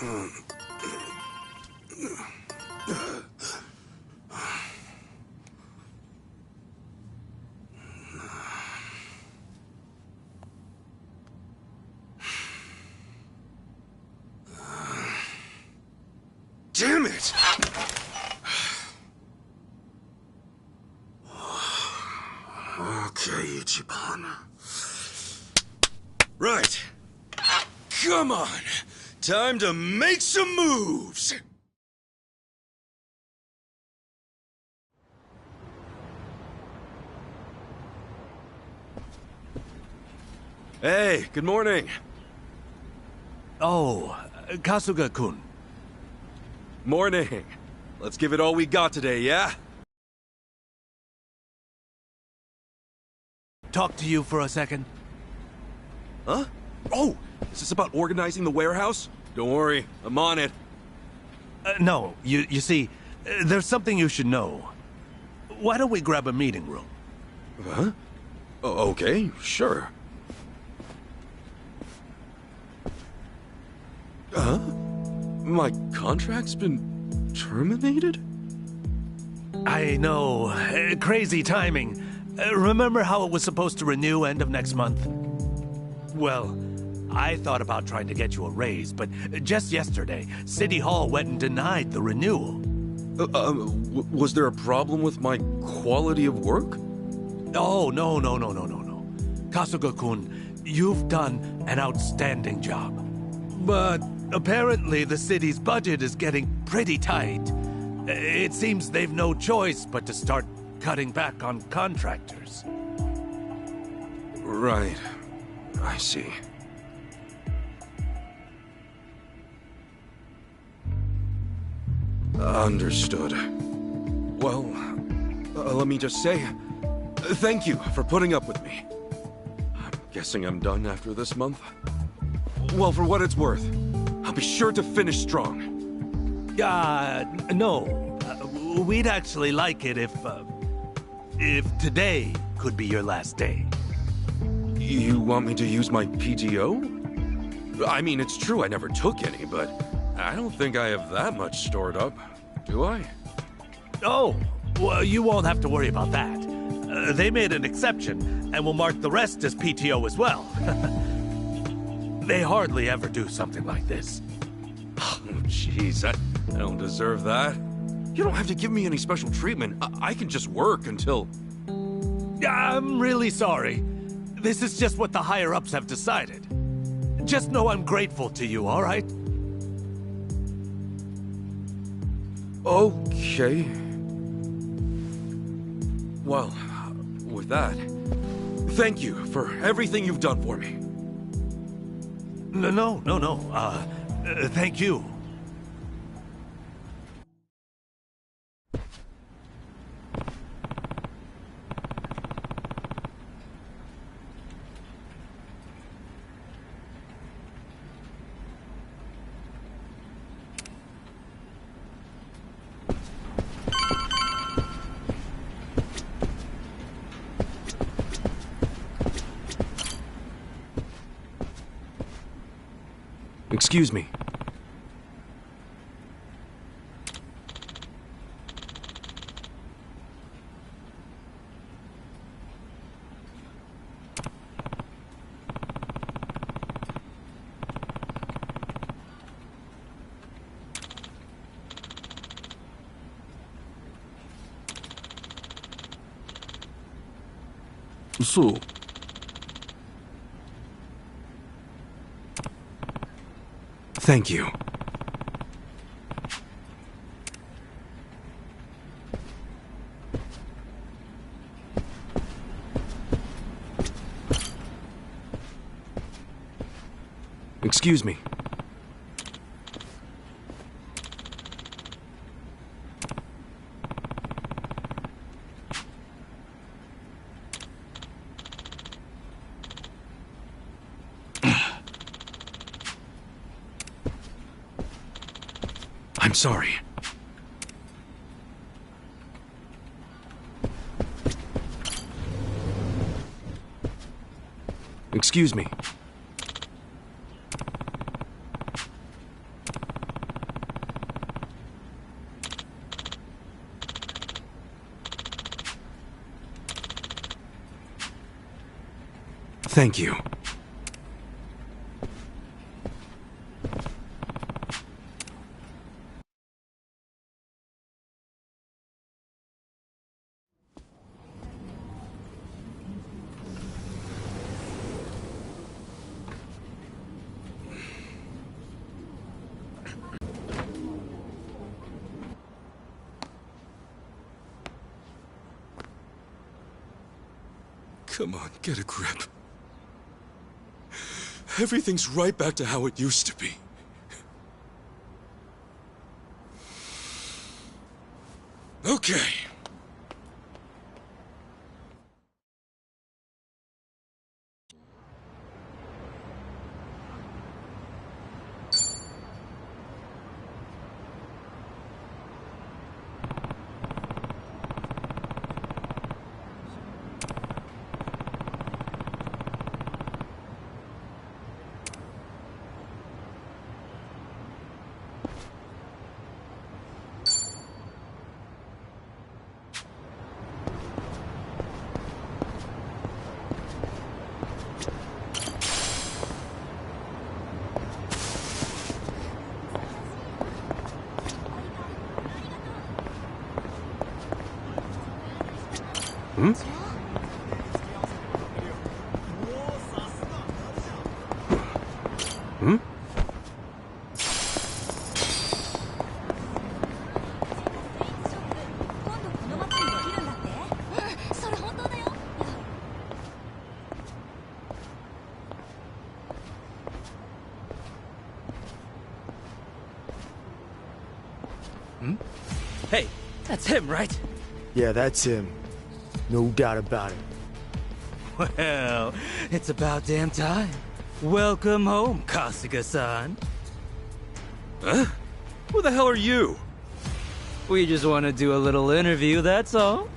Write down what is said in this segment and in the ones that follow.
Damn it! Okay, Ichiban. Right. Come on. Time to make some moves! Hey, good morning. Oh, Kasuga-kun. Morning. Let's give it all we got today, yeah? Talk to you for a second. Huh? Oh, is this about organizing the warehouse? Don't worry, I'm on it. No, you see, there's something you should know. Why don't we grab a meeting room? Huh? Okay, sure. Huh? My contract's been terminated? I know. Crazy timing. Remember how it was supposed to renew end of next month? Well, I thought about trying to get you a raise, but just yesterday, City Hall went and denied the renewal. Was there a problem with my quality of work? Oh, no. Kasuga-kun, you've done an outstanding job. But apparently the city's budget is getting pretty tight. It seems they've no choice but to start cutting back on contractors. Right. I see. Understood. Well, let me just say, thank you for putting up with me. I'm guessing I'm done after this month. Well, for what it's worth, I'll be sure to finish strong. No. We'd actually like it if today could be your last day. You want me to use my PTO? I mean, it's true I never took any, but I don't think I have that much stored up, do I? Oh, well, you won't have to worry about that. They made an exception, and will mark the rest as PTO as well. They hardly ever do something like this. Oh, jeez, I don't deserve that. You don't have to give me any special treatment. I can just work until... I'm really sorry. This is just what the higher-ups have decided. Just know I'm grateful to you, all right? Okay. Well, with that, thank you for everything you've done for me. No. Thank you. Excuse me. So... Thank you. Excuse me. I'm sorry. Excuse me. Thank you. Come on, get a grip. Everything's right back to how it used to be. Okay. Hmm? Hmm? それ本当だよ。Hey, that's him, right? Yeah, that's him. No doubt about it. Well, it's about damn time. Welcome home, Kasuga-san. Huh? Who the hell are you? We just want to do a little interview, that's all.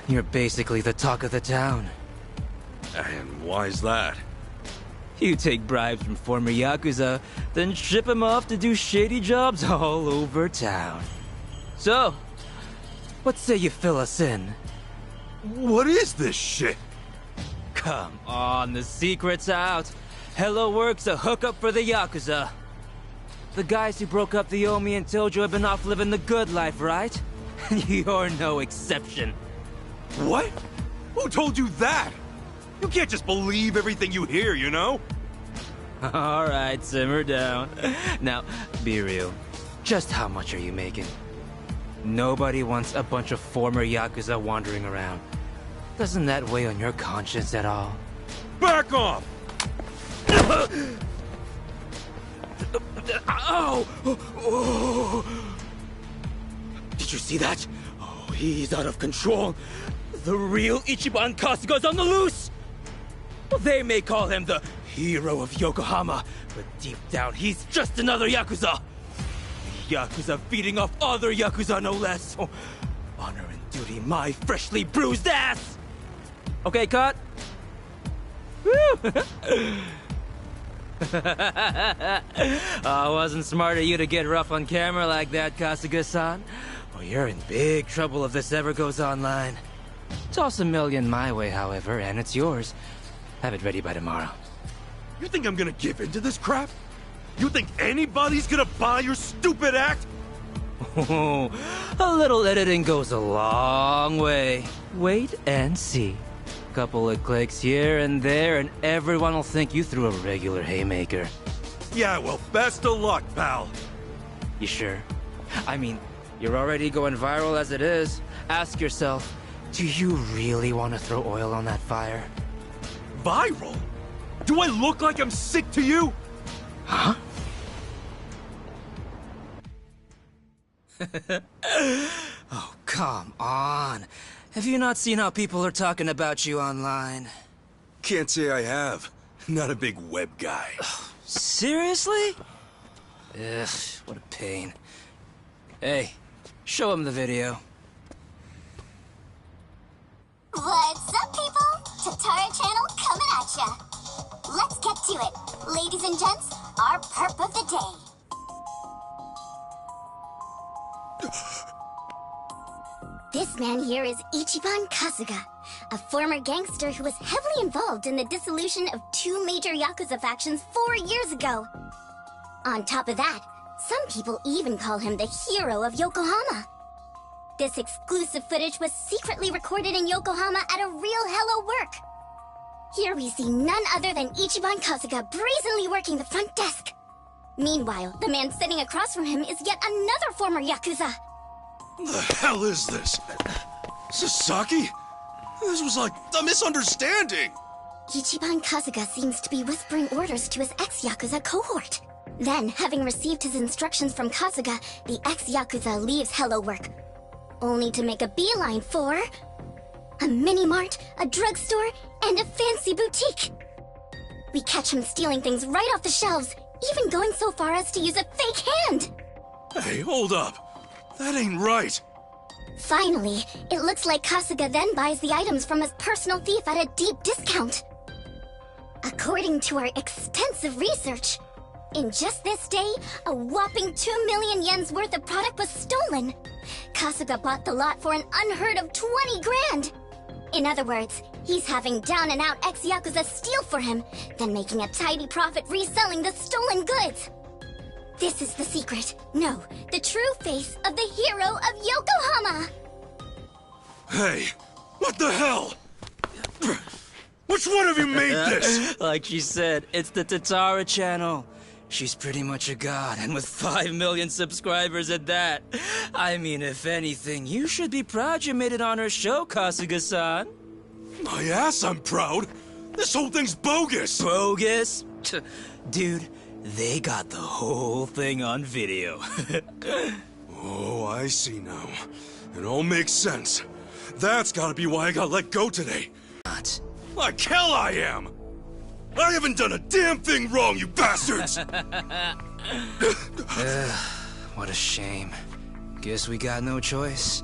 You're basically the talk of the town. And why's that? You take bribes from former Yakuza, then ship them off to do shady jobs all over town. So, what say you fill us in? What is this shit? Come on, the secret's out. Hello Works a hookup for the Yakuza. The guys who broke up the Omi and Tojo have been off living the good life, right? You're no exception. What? Who told you that? You can't just believe everything you hear, you know? Alright, simmer down. Now, be real. Just how much are you making? Nobody wants a bunch of former Yakuza wandering around. Doesn't that weigh on your conscience at all? Back off! Ow! Oh. Did you see that? Oh, he's out of control. The real Ichiban Kasuga's on the loose! Well, they may call him the hero of Yokohama, but deep down he's just another Yakuza. Yakuza feeding off other Yakuza, no less. Oh, honor and duty, my freshly bruised ass! Okay, cut. Woo! Wasn't smart of you to get rough on camera like that, Kasuga-san. Well, you're in big trouble if this ever goes online. Toss $1 million my way, however, and it's yours. Have it ready by tomorrow. You think I'm gonna give in to this crap? You think anybody's gonna buy your stupid act? Oh, a little editing goes a long way. Wait and see. Couple of clicks here and there, and everyone will think you threw a regular haymaker. Yeah, well, best of luck, pal. You sure? I mean, you're already going viral as it is. Ask yourself, do you really want to throw oil on that fire? Viral? Do I look like I'm sick to you? Huh? Oh, come on. Have you not seen how people are talking about you online? Can't say I have. Not a big web guy. Seriously? Ugh, what a pain. Hey, show him the video. What's up, people? Tatara Channel coming at ya. Let's get to it. Ladies and gents, our perp of the day. This man here is Ichiban Kasuga, a former gangster who was heavily involved in the dissolution of 2 major Yakuza factions 4 years ago. On top of that, some people even call him the hero of Yokohama. This exclusive footage was secretly recorded in Yokohama at a real Hello Work. Here we see none other than Ichiban Kasuga brazenly working the front desk. Meanwhile, the man sitting across from him is yet another former Yakuza. The hell is this? Sasaki? This was like a misunderstanding! Ichiban Kasuga seems to be whispering orders to his ex-Yakuza cohort. Then, having received his instructions from Kasuga, the ex-Yakuza leaves Hello Work, only to make a beeline for a mini-mart, a drugstore, and a fancy boutique. We catch him stealing things right off the shelves, even going so far as to use a fake hand. Hey, hold up. That ain't right. Finally, it looks like Kasuga then buys the items from his personal thief at a deep discount. According to our extensive research, in just this day, a whopping 2 million yen's worth of product was stolen. Kasuga bought the lot for an unheard of 20 grand. In other words, he's having down-and-out ex-Yakuza steal for him, then making a tidy profit reselling the stolen goods. This is the secret, no, the true face of the hero of Yokohama! Hey, what the hell? Which one of you made this? Like she said, it's the Tatara channel. She's pretty much a god, and with 5 million subscribers at that. I mean, if anything, you should be proud you made it on her show, Kasuga-san. My ass, I'm proud. This whole thing's bogus. Bogus? Dude, they got the whole thing on video. Oh, I see now. It all makes sense. That's gotta be why I got let go today. Not. Like hell I am! I haven't done a damn thing wrong, you bastards! What a shame. Guess we got no choice.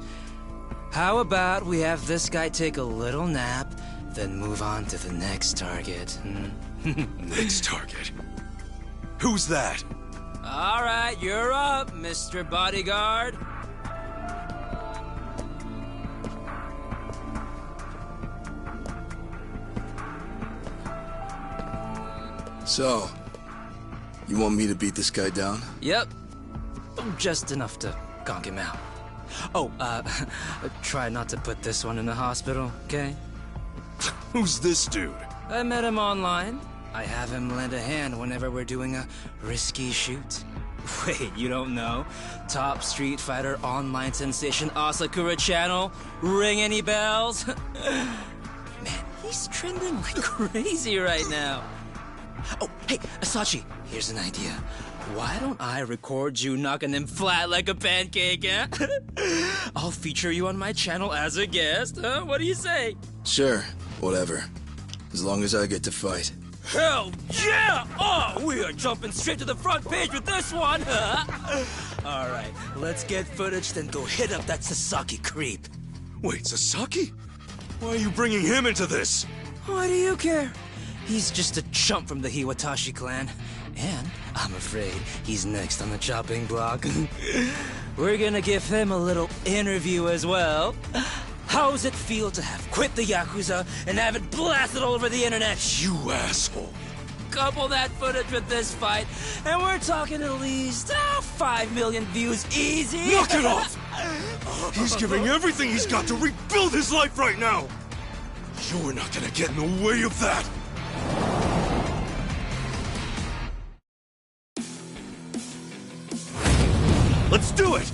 How about we have this guy take a little nap, then move on to the next target? Next target? Who's that? All right, you're up, Mr. Bodyguard. So, you want me to beat this guy down? Yep. Just enough to conk him out. Oh, try not to put this one in the hospital, okay? Who's this dude? I met him online. I have him lend a hand whenever we're doing a risky shoot. Wait, you don't know? Top Street Fighter online sensation Asakura channel? Ring any bells? Man, he's trending like crazy right now. Oh, hey, Asachi, here's an idea. Why don't I record you knocking him flat like a pancake, eh? I'll feature you on my channel as a guest, huh? What do you say? Sure, whatever. As long as I get to fight. Hell yeah! Oh, we are jumping straight to the front page with this one, huh? All right, let's get footage, then go hit up that Sasaki creep. Wait, Sasaki? Why are you bringing him into this? Why do you care? He's just a chump from the Hiwatashi clan. And I'm afraid he's next on the chopping block. We're gonna give him a little interview as well. How's it feel to have quit the Yakuza and have it blasted all over the internet? You asshole. Couple that footage with this fight, and we're talking at least 5 million views easy. Knock it off! He's giving everything he's got to rebuild his life right now! You're not gonna get in the way of that! Let's do it!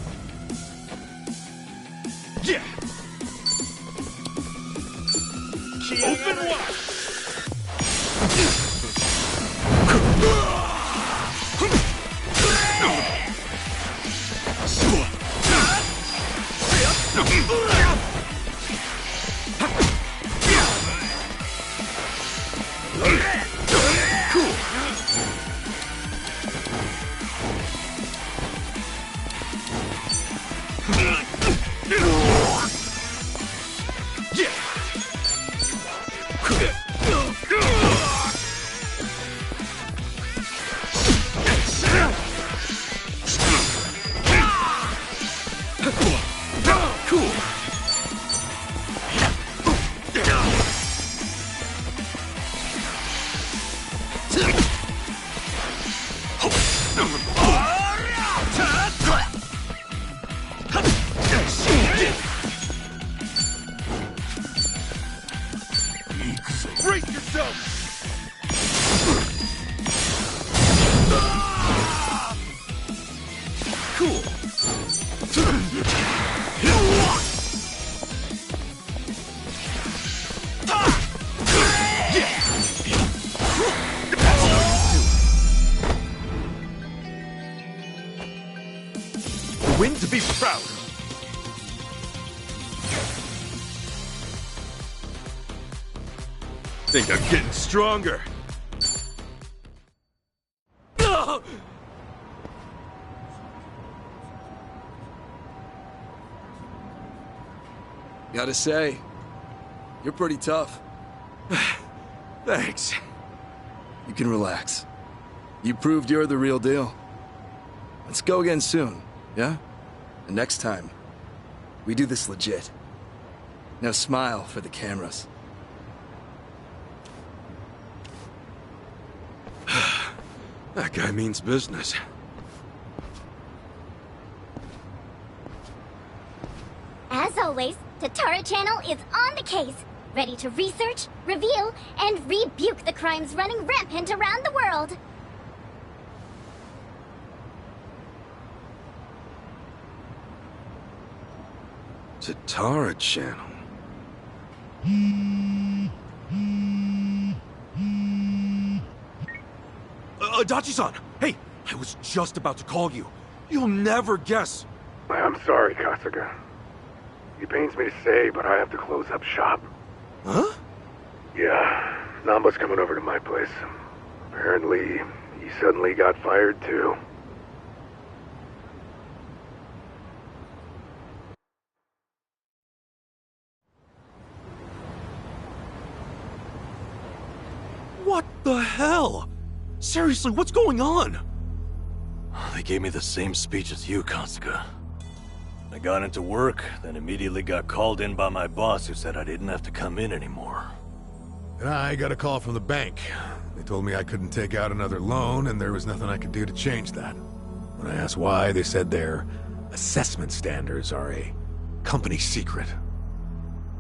Yeah! Open wide! The win to be proud of. Think I'm getting stronger. Gotta say, you're pretty tough. Thanks. You can relax. You proved you're the real deal. Let's go again soon, yeah? And next time, we do this legit. Now smile for the cameras. That guy means business. As always, Tatara Channel is on the case, ready to research, reveal, and rebuke the crimes running rampant around the world. Tatara Channel. Adachi-san! Hey! I was just about to call you. You'll never guess. I'm sorry, Kasuga. It pains me to say, but I have to close up shop. Huh? Yeah, Namba's coming over to my place. Apparently, he suddenly got fired too. What the hell? Seriously, what's going on? They gave me the same speech as you, Kasuga. I got into work, then immediately got called in by my boss who said I didn't have to come in anymore. And I got a call from the bank. They told me I couldn't take out another loan and there was nothing I could do to change that. When I asked why, they said their assessment standards are a company secret.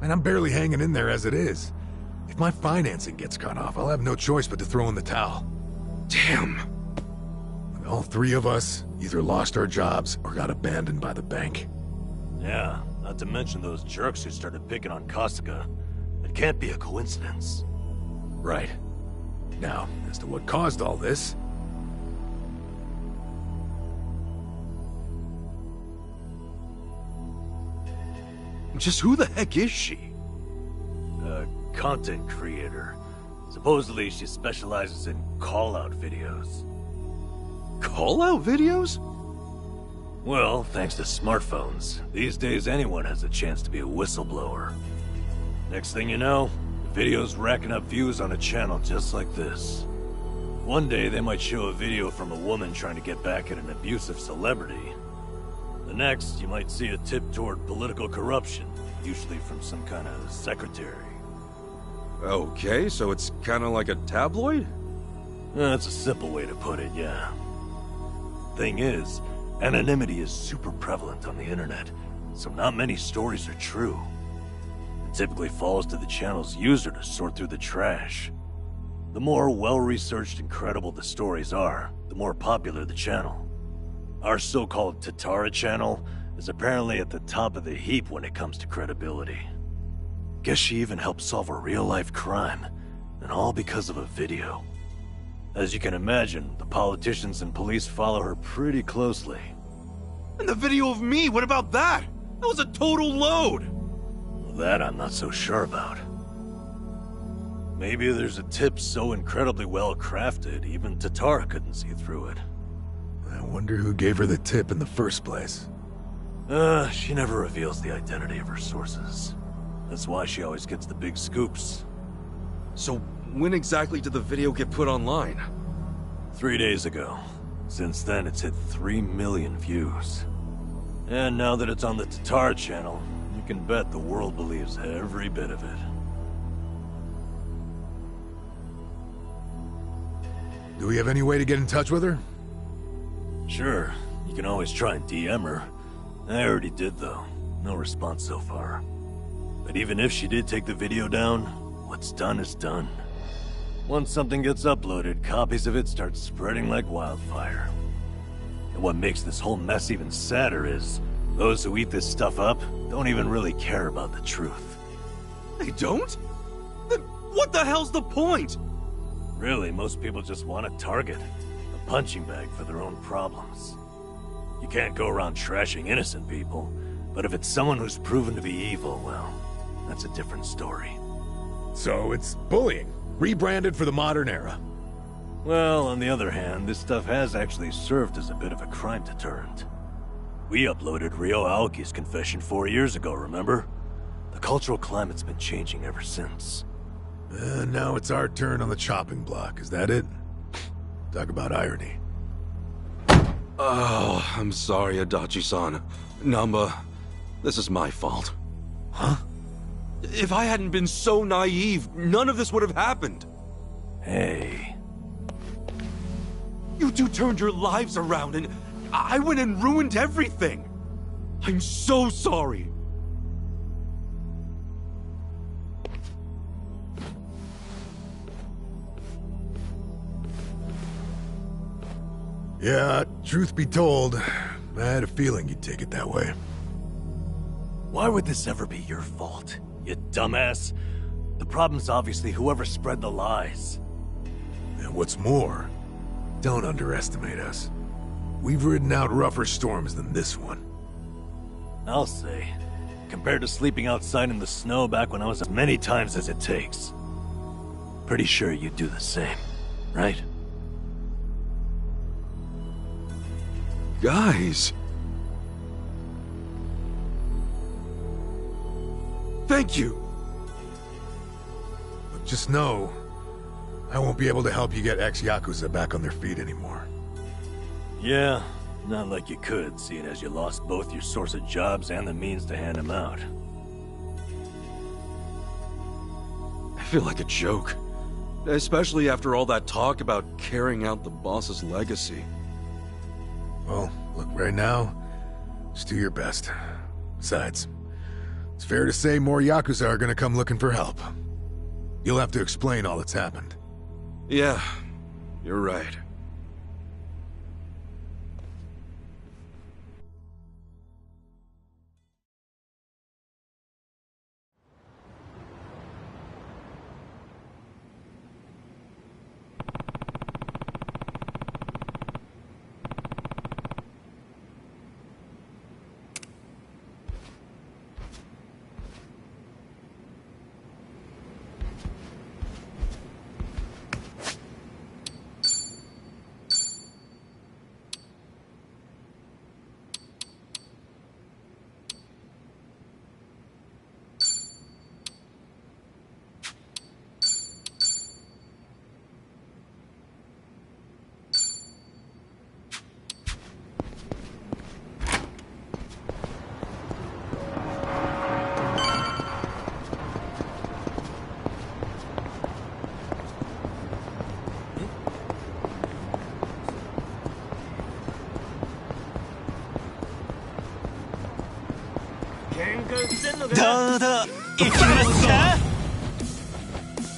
And I'm barely hanging in there as it is. If my financing gets cut off, I'll have no choice but to throw in the towel. Damn. And all three of us either lost our jobs or got abandoned by the bank. Yeah, not to mention those jerks who started picking on Kasuga. It can't be a coincidence. Right. Now, as to what caused all this... Just who the heck is she? A content creator. Supposedly she specializes in call-out videos. Call-out videos? Well, thanks to smartphones, these days anyone has a chance to be a whistleblower. Next thing you know, the video's racking up views on a channel just like this. One day they might show a video from a woman trying to get back at an abusive celebrity. The next, you might see a tip toward political corruption, usually from some kind of secretary. Okay, so it's kind of like a tabloid? That's a simple way to put it, yeah. Thing is, anonymity is super prevalent on the internet, so not many stories are true. It typically falls to the channel's user to sort through the trash. The more well-researched and credible the stories are, the more popular the channel. Our so-called Tatara channel is apparently at the top of the heap when it comes to credibility. Guess she even helped solve a real-life crime, and all because of a video. As you can imagine, the politicians and police follow her pretty closely. And the video of me, what about that? That was a total load! Well, that I'm not so sure about. Maybe there's a tip so incredibly well crafted, even Tatara couldn't see through it. I wonder who gave her the tip in the first place. She never reveals the identity of her sources. That's why she always gets the big scoops. So, when exactly did the video get put online? 3 days ago. Since then, it's hit 3 million views. And now that it's on the Tatara channel, you can bet the world believes every bit of it. Do we have any way to get in touch with her? Sure, you can always try and DM her. I already did, though. No response so far. But even if she did take the video down, what's done is done. Once something gets uploaded, copies of it start spreading like wildfire. And what makes this whole mess even sadder is, Those who eat this stuff up don't even really care about the truth. They don't? Then what the hell's the point? Really, most people just want a target. A punching bag for their own problems. You can't go around trashing innocent people, but if it's someone who's proven to be evil, well, that's a different story. So it's bullying, rebranded for the modern era. Well, on the other hand, this stuff has actually served as a bit of a crime deterrent. We uploaded Ryo Aoki's confession 4 years ago, remember? The cultural climate's been changing ever since. Now it's our turn on the chopping block, is that it? Talk about irony. Oh, I'm sorry, Adachi-san. Namba, this is my fault. Huh? If I hadn't been so naive, none of this would have happened. Hey. You two turned your lives around and I went and ruined everything. I'm so sorry. Yeah, truth be told, I had a feeling you'd take it that way. Why would this ever be your fault, you dumbass? The problem's obviously whoever spread the lies. And what's more, don't underestimate us. We've ridden out rougher storms than this one. I'll say, compared to sleeping outside in the snow back when I was as many times as it takes. Pretty sure you'd do the same, right? Guys. Thank you. But just know, I won't be able to help you get ex-Yakuza back on their feet anymore. Yeah, not like you could, seeing as you lost both your source of jobs and the means to hand them out. I feel like a joke. Especially after all that talk about carrying out the boss's legacy. Well, look, right now, just do your best. Besides, it's fair to say more Yakuza are gonna come looking for help. You'll have to explain all that's happened. Yeah, you're right.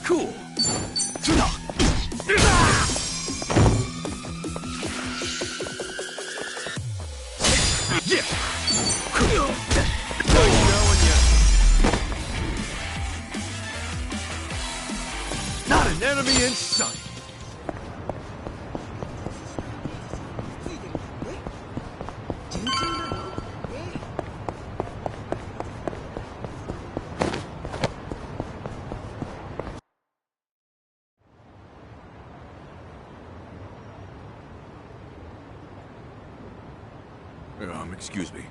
Cool. Not an enemy in sight. Excuse me.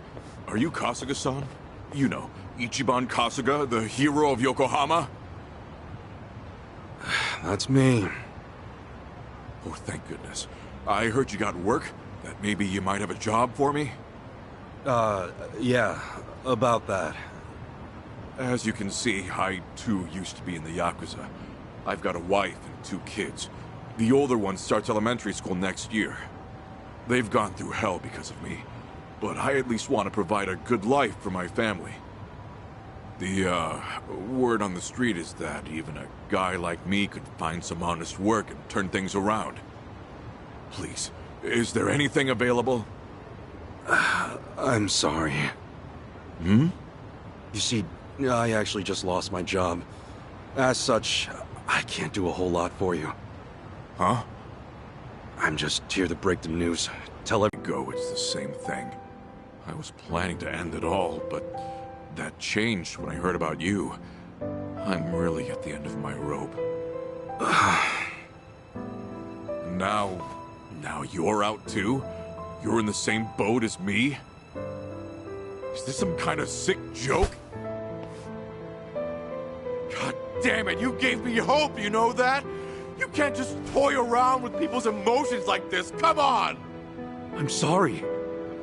Are you Kasuga-san? You know, Ichiban Kasuga, the hero of Yokohama? That's me. Oh, thank goodness. I heard you got work. That maybe you might have a job for me? Yeah, about that. As you can see, I too used to be in the Yakuza. I've got a wife and 2 kids. The older one starts elementary school next year. They've gone through hell because of me. But I at least want to provide a good life for my family. The, word on the street is that even a guy like me could find some honest work and turn things around. Please, is there anything available? I'm sorry. Hmm? You see, I actually just lost my job. As such, I can't do a whole lot for you. Huh? I'm just here to break the news. Tell everyone. Go, it's the same thing. I was planning to end it all, but that changed when I heard about you. I'm really at the end of my rope. Now you're out too? You're in the same boat as me? Is this some kind of sick joke? God damn it, you gave me hope, you know that? You can't just toy around with people's emotions like this, come on! I'm sorry.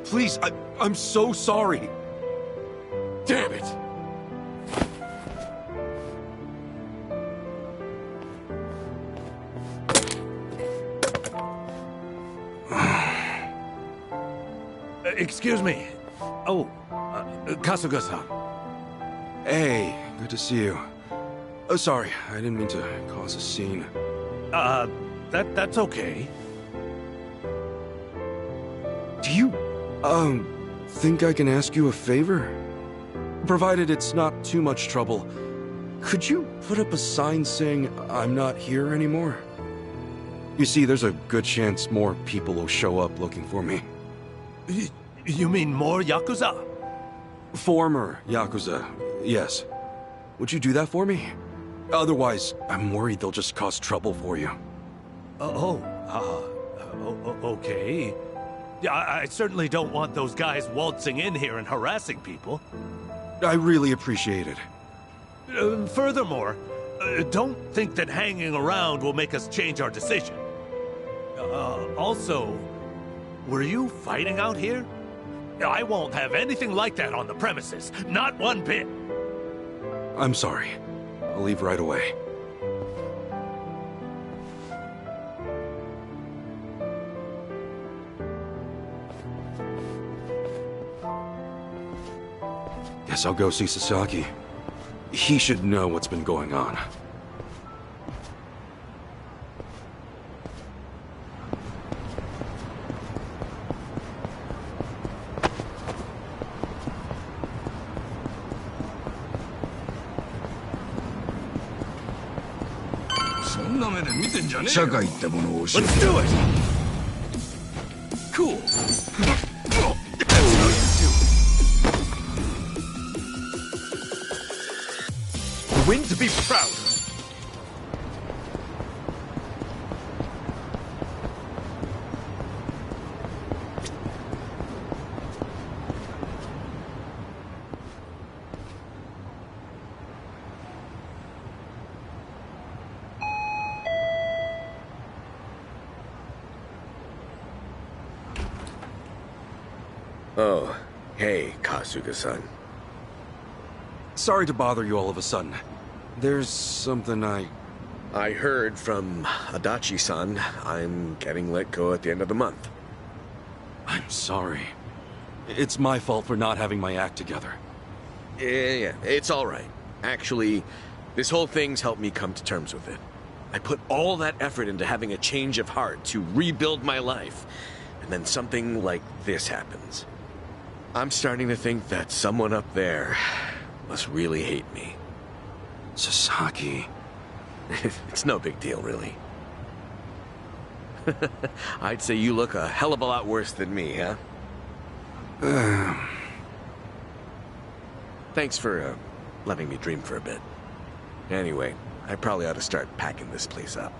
Please, I'm so sorry. Damn it! Excuse me. Oh, Kasuga-san. Hey, good to see you. Oh, sorry, I didn't mean to cause a scene. That's okay. Do you, think I can ask you a favor? Provided it's not too much trouble, could you put up a sign saying I'm not here anymore? You see, there's a good chance more people will show up looking for me. You mean more Yakuza? Former Yakuza, yes. Would you do that for me? Otherwise, I'm worried they'll just cause trouble for you. Okay. Yeah, I certainly don't want those guys waltzing in here and harassing people. I really appreciate it. Furthermore, don't think that hanging around will make us change our decision. Also, were you fighting out here? I won't have anything like that on the premises. Not one bit. I'm sorry. I'll leave right away. Guess I'll go see Sasaki. He should know what's been going on. Let's do it! Cool. The win to be proud of. Oh, hey, Kasuga-san. Sorry to bother you all of a sudden. There's something I heard from Adachi-san I'm getting let go at the end of the month. I'm sorry. It's my fault for not having my act together. Yeah, it's all right. Actually, this whole thing's helped me come to terms with it. I put all that effort into having a change of heart to rebuild my life, and then something like this happens. I'm starting to think that someone up there must really hate me. Sasaki. It's no big deal, really. I'd say you look a hell of a lot worse than me, huh? Thanks for letting me dream for a bit. Anyway, I probably ought to start packing this place up.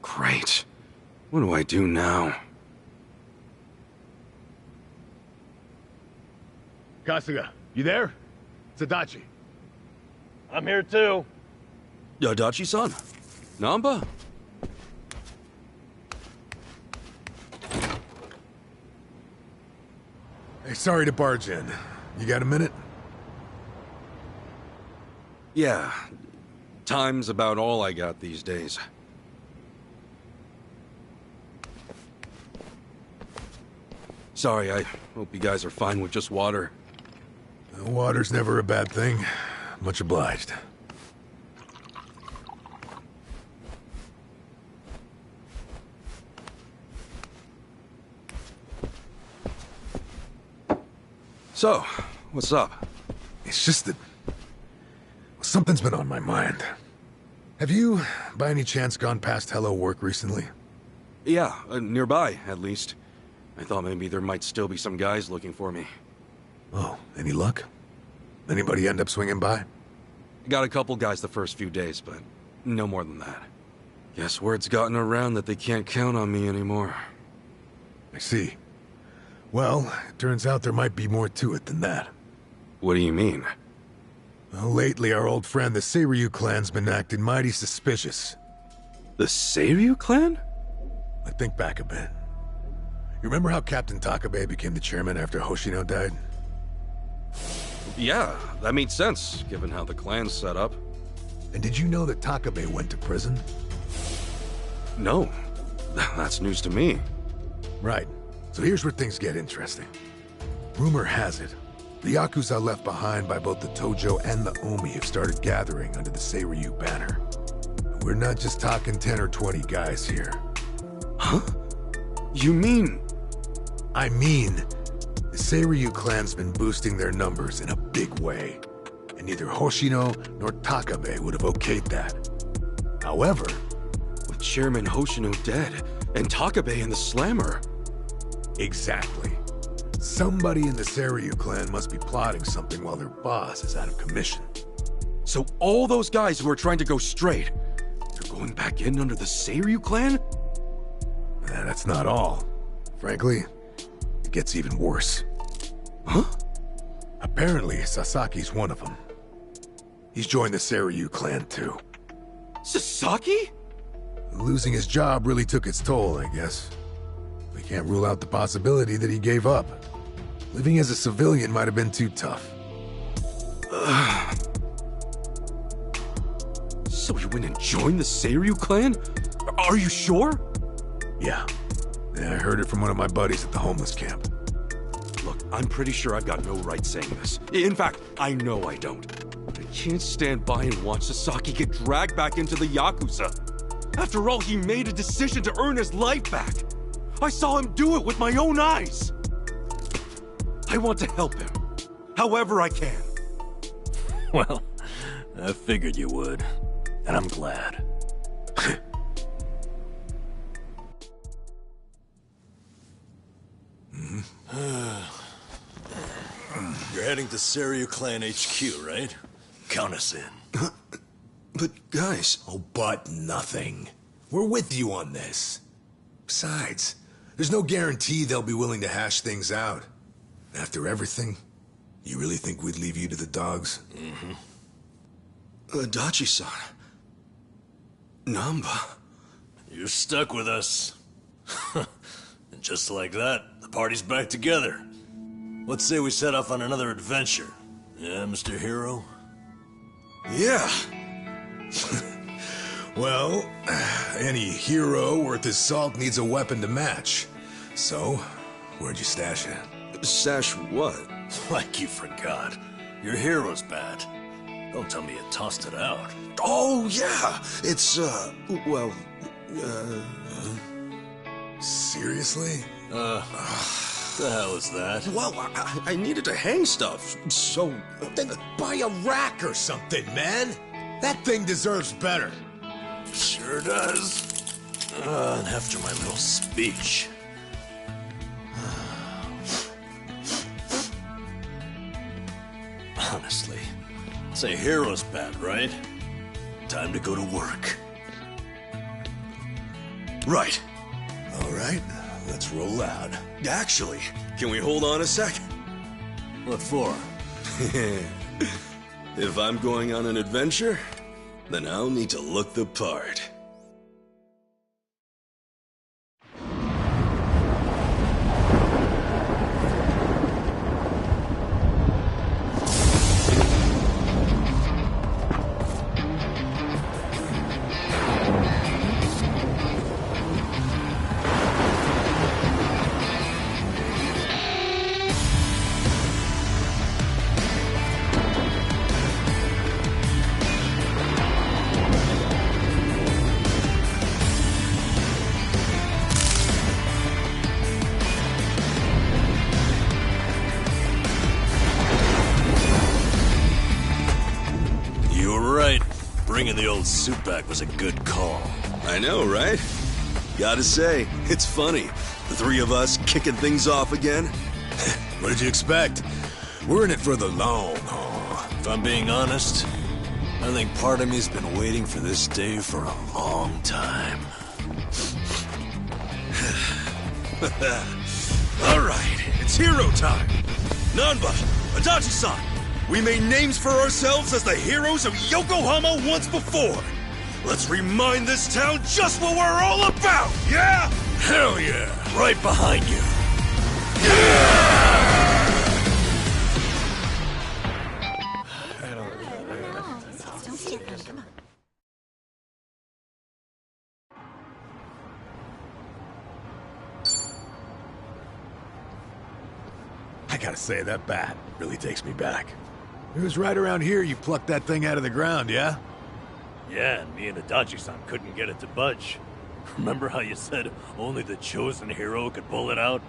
Great. What do I do now? Kasuga, you there? It's Adachi. I'm here too. Adachi-san? Namba? Hey, sorry to barge in. You got a minute? Yeah. Time's about all I got these days. Sorry, I hope you guys are fine with just water. Water's never a bad thing. Much obliged. So, what's up? It's just that... something's been on my mind. Have you, by any chance, gone past Hello Work recently? Yeah, nearby, at least. I thought maybe there might still be some guys looking for me. Oh, any luck? Anybody end up swinging by? Got a couple guys the first few days, but no more than that. Guess word's gotten around that they can't count on me anymore. I see. Well, it turns out there might be more to it than that. What do you mean? Well, lately our old friend the Seiryu clan's been acting mighty suspicious. The Seiryu clan? I think back a bit. You remember how Captain Takabe became the chairman after Hoshino died? Yeah, that makes sense, given how the clan's set up. And did you know that Takabe went to prison? No. That's news to me. Right. So here's where things get interesting. Rumor has it, the Yakuza left behind by both the Tojo and the Omi have started gathering under the Seiryu banner. We're not just talking 10 or 20 guys here. Huh? You mean... I mean, the Seiryu clan's been boosting their numbers in a big way, and neither Hoshino nor Takabe would have okayed that. However... with Chairman Hoshino dead, and Takabe and the Slammer... Exactly. Somebody in the Seiryu clan must be plotting something while their boss is out of commission. So all those guys who are trying to go straight, they're going back in under the Seiryu clan? That's not all. Frankly, it gets even worse. Huh? Apparently, Sasaki's one of them. He's joined the Seiryu clan too. Sasaki? Losing his job really took its toll, I guess. We can't rule out the possibility that he gave up. Living as a civilian might have been too tough. So he went and joined the Seiryu clan? Are you sure? Yeah. I heard it from one of my buddies at the homeless camp. Look, I'm pretty sure I've got no right saying this. In fact, I know I don't. I can't stand by and watch Sasaki get dragged back into the Yakuza. After all, he made a decision to earn his life back. I saw him do it with my own eyes. I want to help him, however I can. Well, I figured you would, and I'm glad. You're heading to Seiryu Clan HQ, right? Count us in. But guys... Oh, but nothing. We're with you on this. Besides, there's no guarantee they'll be willing to hash things out. After everything, you really think we'd leave you to the dogs? Mm-hmm. Adachi-san. Namba. You're stuck with us. And just like that, the party's back together. Let's say we set off on another adventure. Yeah, Mr. Hero? Yeah. Well, any hero worth his salt needs a weapon to match. So, where'd you stash it? Stash what? Like you forgot. Your hero's bat. Don't tell me you tossed it out. Oh, yeah. It's, well, Seriously? The hell is that? Well, I needed to hang stuff, so... Then buy a rack or something, man! That thing deserves better. Sure does. And after my little speech... Honestly, it's a hero's bat, right? Time to go to work. Right. All right, let's roll out. Actually, can we hold on a sec? What for? If I'm going on an adventure, then I'll need to look the part. Bringing the old suit back was a good call. I know, right? Gotta say, it's funny. The three of us kicking things off again. What did you expect? We're in it for the long haul. If I'm being honest, I think part of me's been waiting for this day for a long time. Alright, it's hero time. Nanba, Adachi-san, we made names for ourselves as the heroes of Yokohama once before. Let's remind this town just what we're all about, yeah? Hell yeah! Right behind you. I gotta say, that bat really takes me back. It was right around here you plucked that thing out of the ground, yeah? Yeah, and me and Adachi-san couldn't get it to budge. Remember how you said only the chosen hero could pull it out?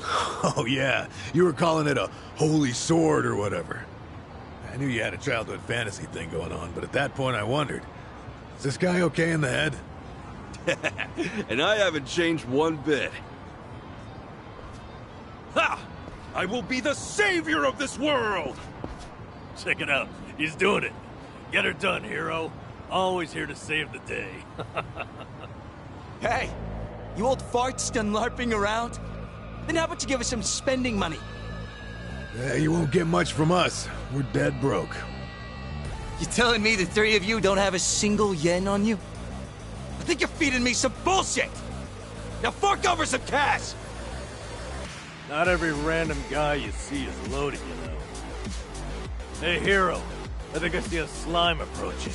Oh yeah, you were calling it a holy sword or whatever. I knew you had a childhood fantasy thing going on, but at that point I wondered, is this guy okay in the head? And I haven't changed one bit. Ha! I will be the savior of this world! Check it out. He's doing it. Get her done, hero. Always here to save the day. Hey, you old farts done LARPing around? Then how about you give us some spending money? Yeah, you won't get much from us. We're dead broke. You telling me the three of you don't have a single yen on you? I think you're feeding me some bullshit! Now fork over some cash! Not every random guy you see is loaded, you know. Hey, hero. I think I see a slime approaching.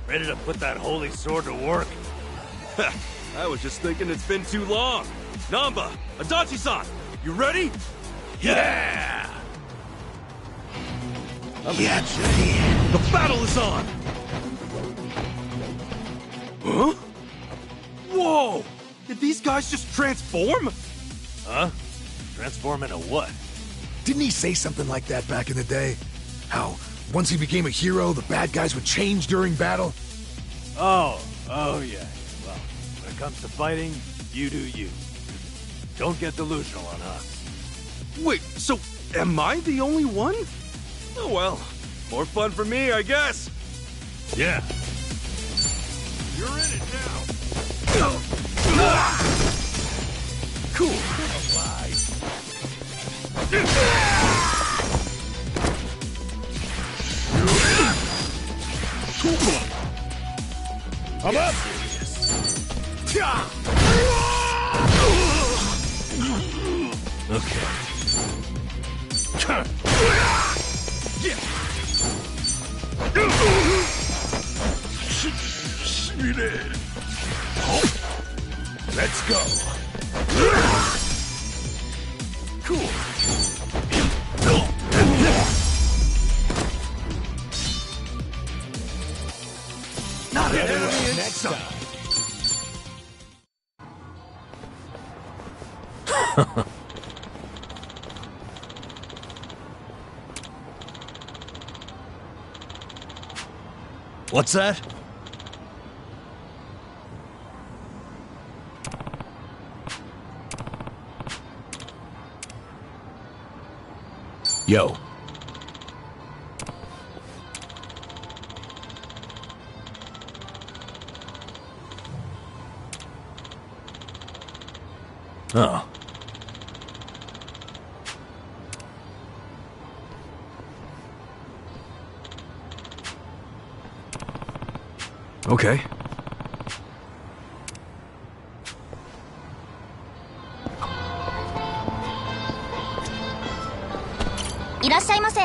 Ready to put that holy sword to work? I was just thinking it's been too long. Nanba, Adachi-san, you ready? Yeah! The battle is on! Huh? Whoa! Did these guys just transform? Huh? Transform into what? Didn't he say something like that back in the day? How, once he became a hero, the bad guys would change during battle? Oh yeah. Well, when it comes to fighting, you do you. Don't get delusional on us. Wait, so am I the only one? Oh well, more fun for me, I guess. Yeah. You're in it now. Cool. I'm up! Okay. Let's go. Cool. Not next time. What's that? Yo. Oh. Okay.いらっしゃいませ。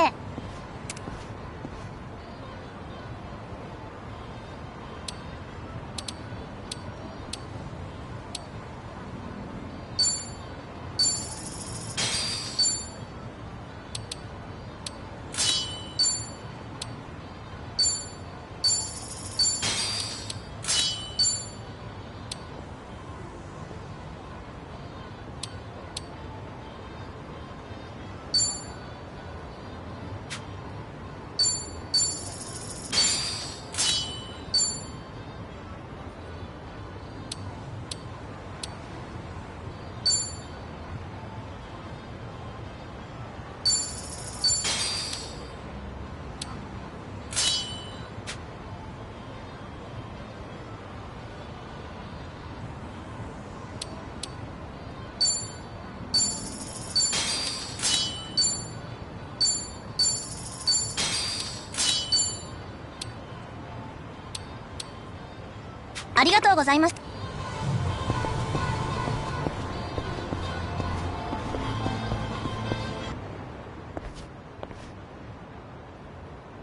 ありがとうございます。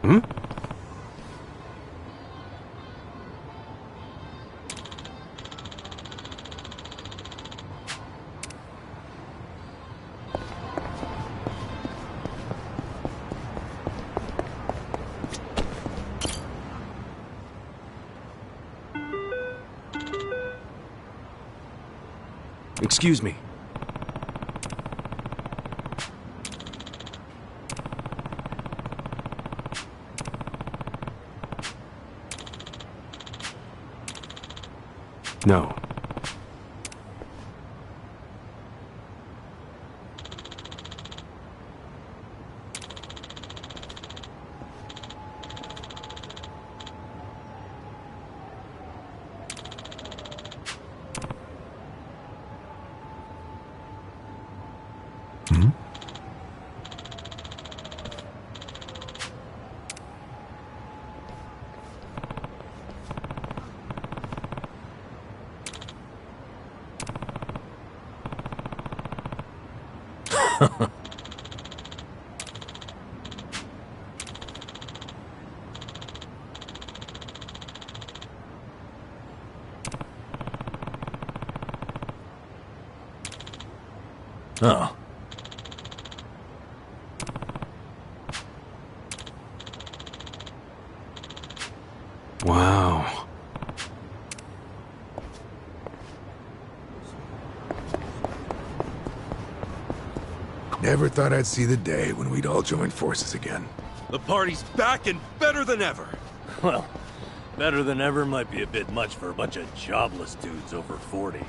Hmm? Excuse me. No. Hmm? Oh. Wow. Never thought I'd see the day when we'd all join forces again. The party's back and better than ever. Well, better than ever might be a bit much for a bunch of jobless dudes over 40.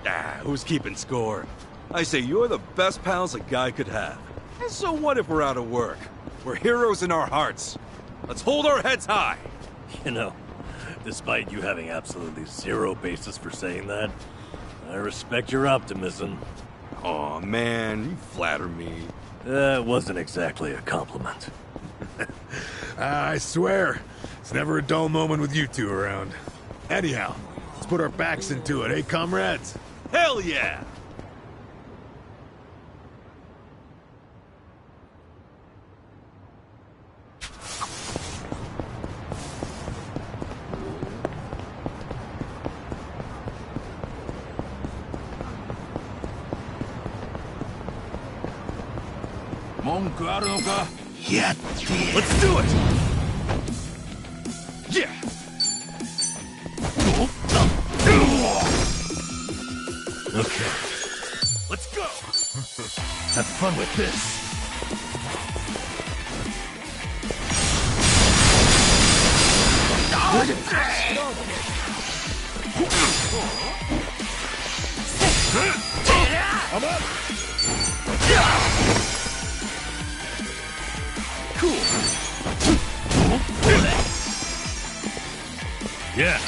Ah, who's keeping score? I say you're the best pals a guy could have. And so what if we're out of work? We're heroes in our hearts. Let's hold our heads high. You know, despite you having absolutely zero basis for saying that, I respect your optimism. Aw, man, you flatter me. That wasn't exactly a compliment. I swear, it's never a dull moment with you two around. Anyhow, let's put our backs into it, eh, comrades? Hell yeah! Let's do it! Yeah! Okay. Let's go! Have fun with this. I'm up! Cool! Yeah.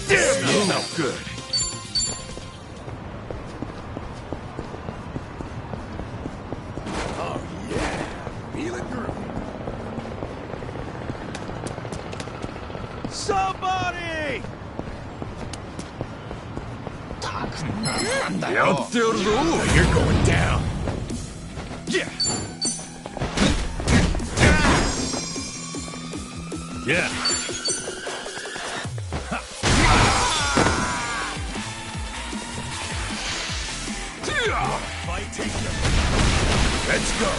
Damn, you smell good! Oh, yeah. Somebody! You're going down. Yeah. Yeah. Let's go.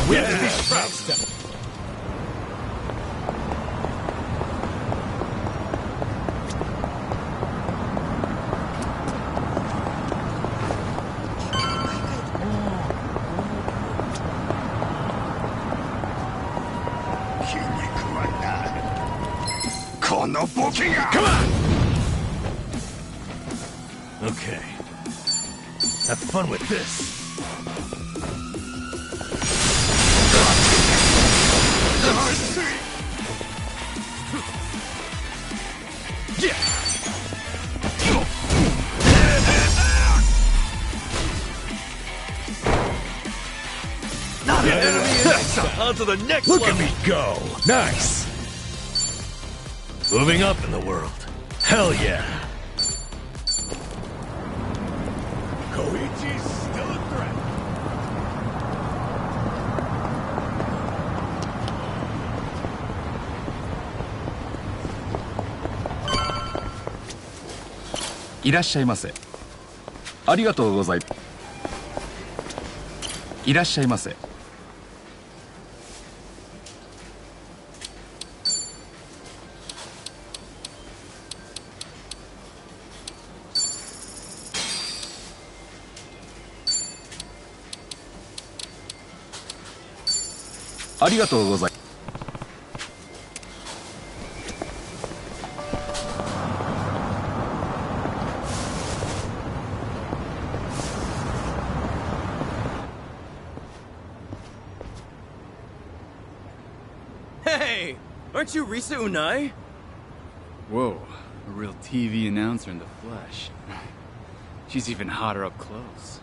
We have to be proud. Come on! Okay. Have fun with this. Yeah! On to the next Look level. at me go. Nice. Moving up in the world. Hell yeah. Koichi's still a threat. いらっしゃいませ。ありがとうございます。いらっしゃいませ。ありがとうございます。 Hey! Aren't you Risa Unai? Whoa, a real TV announcer in the flesh. She's even hotter up close.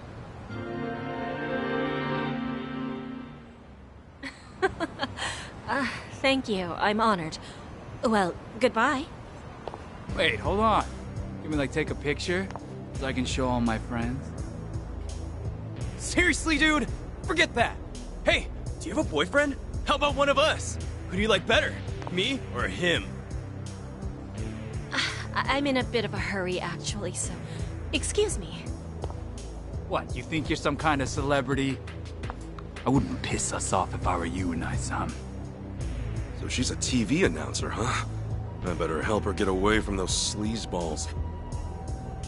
Thank you. I'm honored. Well, goodbye. Wait, hold on. Can we, like, take a picture? So I can show all my friends? Seriously, dude? Forget that. Hey, do you have a boyfriend? How about one of us? Who do you like better? Me or him? I'm in a bit of a hurry, actually, so... Excuse me. What, you think you're some kind of celebrity? I wouldn't piss us off if I were you, Unai-san. So she's a TV announcer, huh? I better help her get away from those sleazeballs.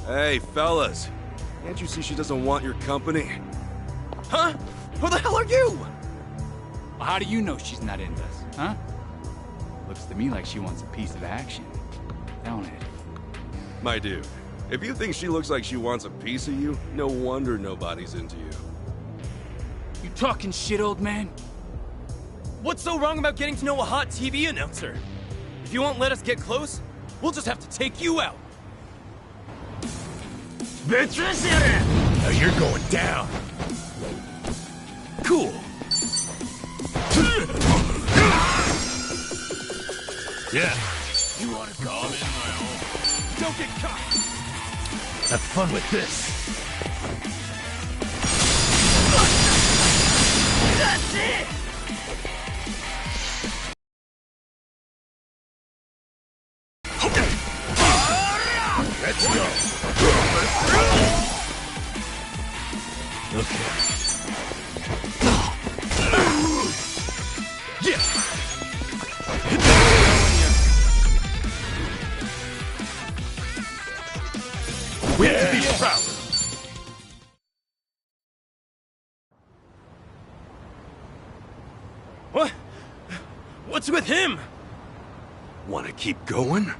Hey, fellas. Can't you see she doesn't want your company? Huh? Who the hell are you? Well, how do you know she's not into us, huh? Looks to me like she wants a piece of action, don't it? My dude, if you think she looks like she wants a piece of you, no wonder nobody's into you. You talking shit, old man? What's so wrong about getting to know a hot TV announcer? If you won't let us get close, we'll just have to take you out. Now you're going down. Cool. Yeah. You want to come in my home? Don't get caught! Have fun with this. That's it! Let's go. Okay. Yeah. We have to be proud. What? What's with him? Want to keep going?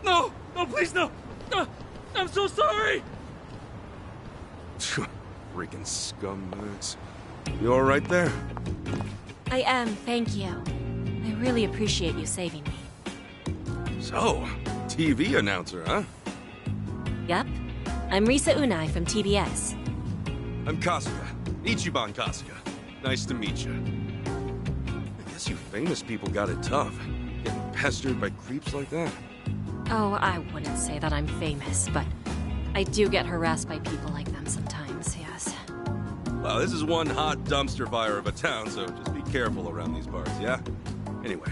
No! No, please, no! I'm so sorry! Freaking scumbags. You all right there? I am, thank you. I really appreciate you saving me. So, TV announcer, huh? Yep. I'm Risa Unai from TBS. I'm Kasuga. Ichiban Kasuga. Nice to meet you. I guess you famous people got it tough. Getting pestered by creeps like that. Oh, I wouldn't say that I'm famous, but I do get harassed by people like them sometimes, yes. Well, this is one hot dumpster fire of a town, so just be careful around these parts, yeah? Anyway,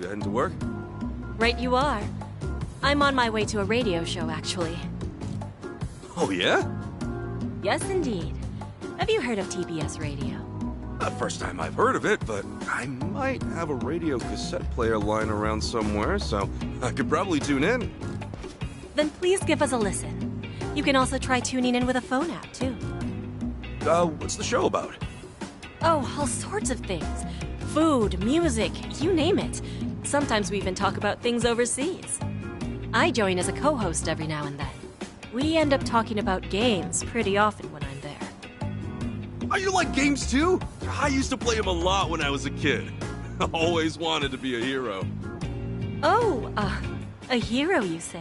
you heading to work? Right you are. I'm on my way to a radio show, actually. Oh, yeah? Yes, indeed. Have you heard of TBS Radio? First time I've heard of it, but I might have a radio cassette player lying around somewhere, so I could probably tune in. Then please give us a listen. You can also try tuning in with a phone app, too. What's the show about? Oh, all sorts of things. Food, music, you name it. Sometimes we even talk about things overseas. I join as a co-host every now and then. We end up talking about games pretty often when I'm there. Oh, you like games too? I used to play them a lot when I was a kid. I always wanted to be a hero. Oh, a hero, you say?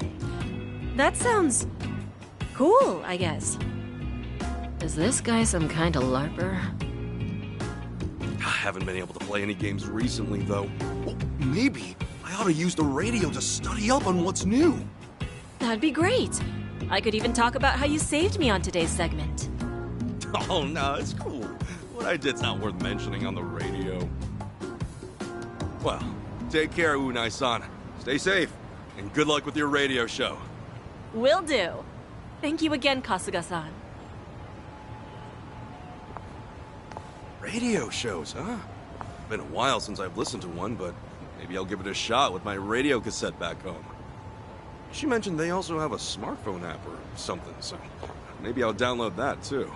That sounds cool, I guess. Is this guy some kind of LARPer? I haven't been able to play any games recently, though. Well, maybe I ought to use the radio to study up on what's new. That'd be great. I could even talk about how you saved me on today's segment. Oh, no, it's cool. What I did's not worth mentioning on the radio. Well, take care, Unai-san. Stay safe, and good luck with your radio show. Will do. Thank you again, Kasuga-san. Radio shows, huh? Been a while since I've listened to one, but maybe I'll give it a shot with my radio cassette back home. She mentioned they also have a smartphone app or something, so maybe I'll download that too.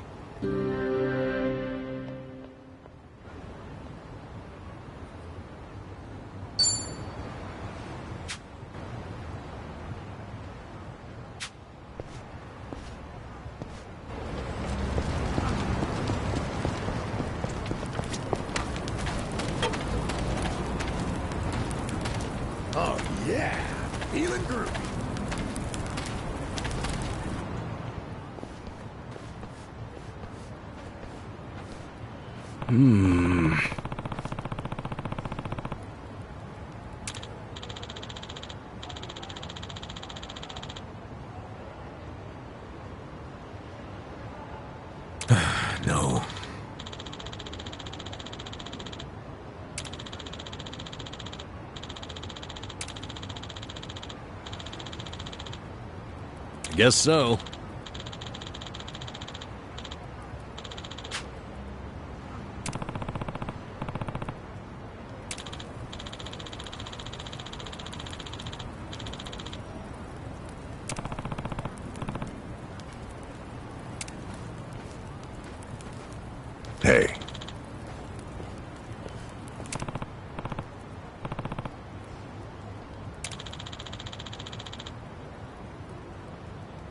Oh, yeah. Feeling groovy. No. I guess so. Hey.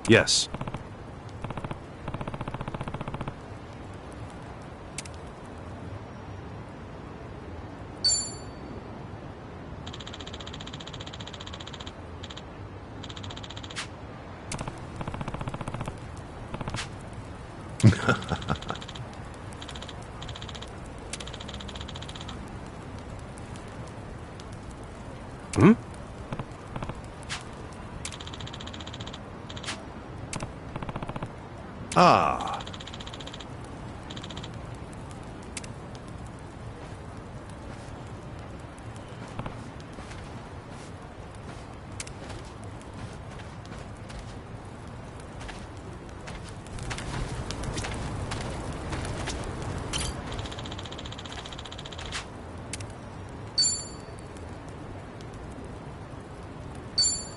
Yes. Hmm? Ah.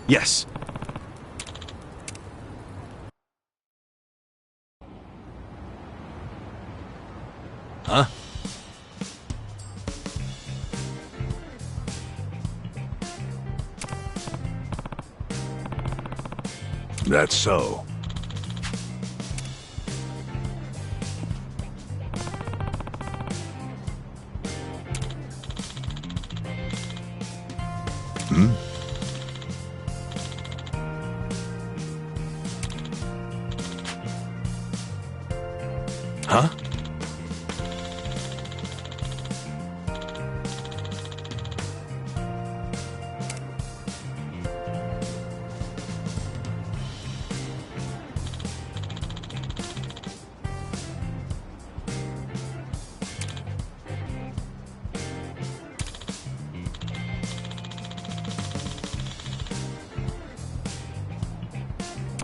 Yes. Huh? That's so. Hmm? Huh?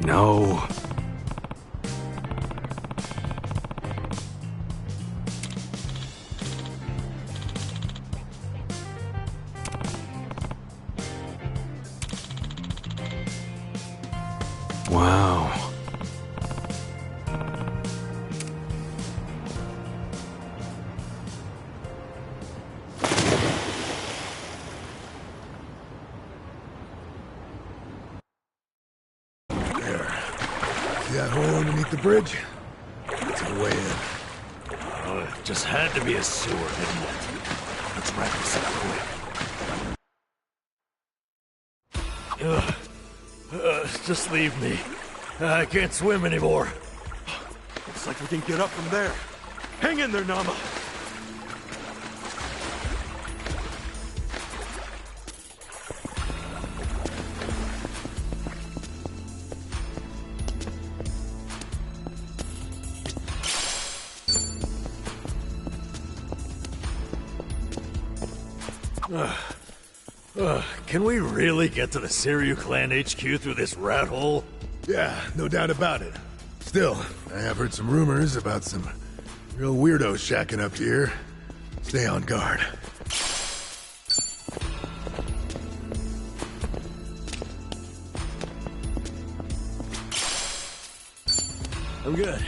No. Wow. See that hole underneath the bridge? That's the way in. Oh, it just had to be a sewer, didn't it? Let's wrap this up quick. Just leave me. I can't swim anymore. Looks like we can get up from there. Hang in there, Nama. Can we really get to the Siryu Clan HQ through this rat hole? Yeah, no doubt about it. Still, I have heard some rumors about some real weirdos shacking up here. Stay on guard. I'm good.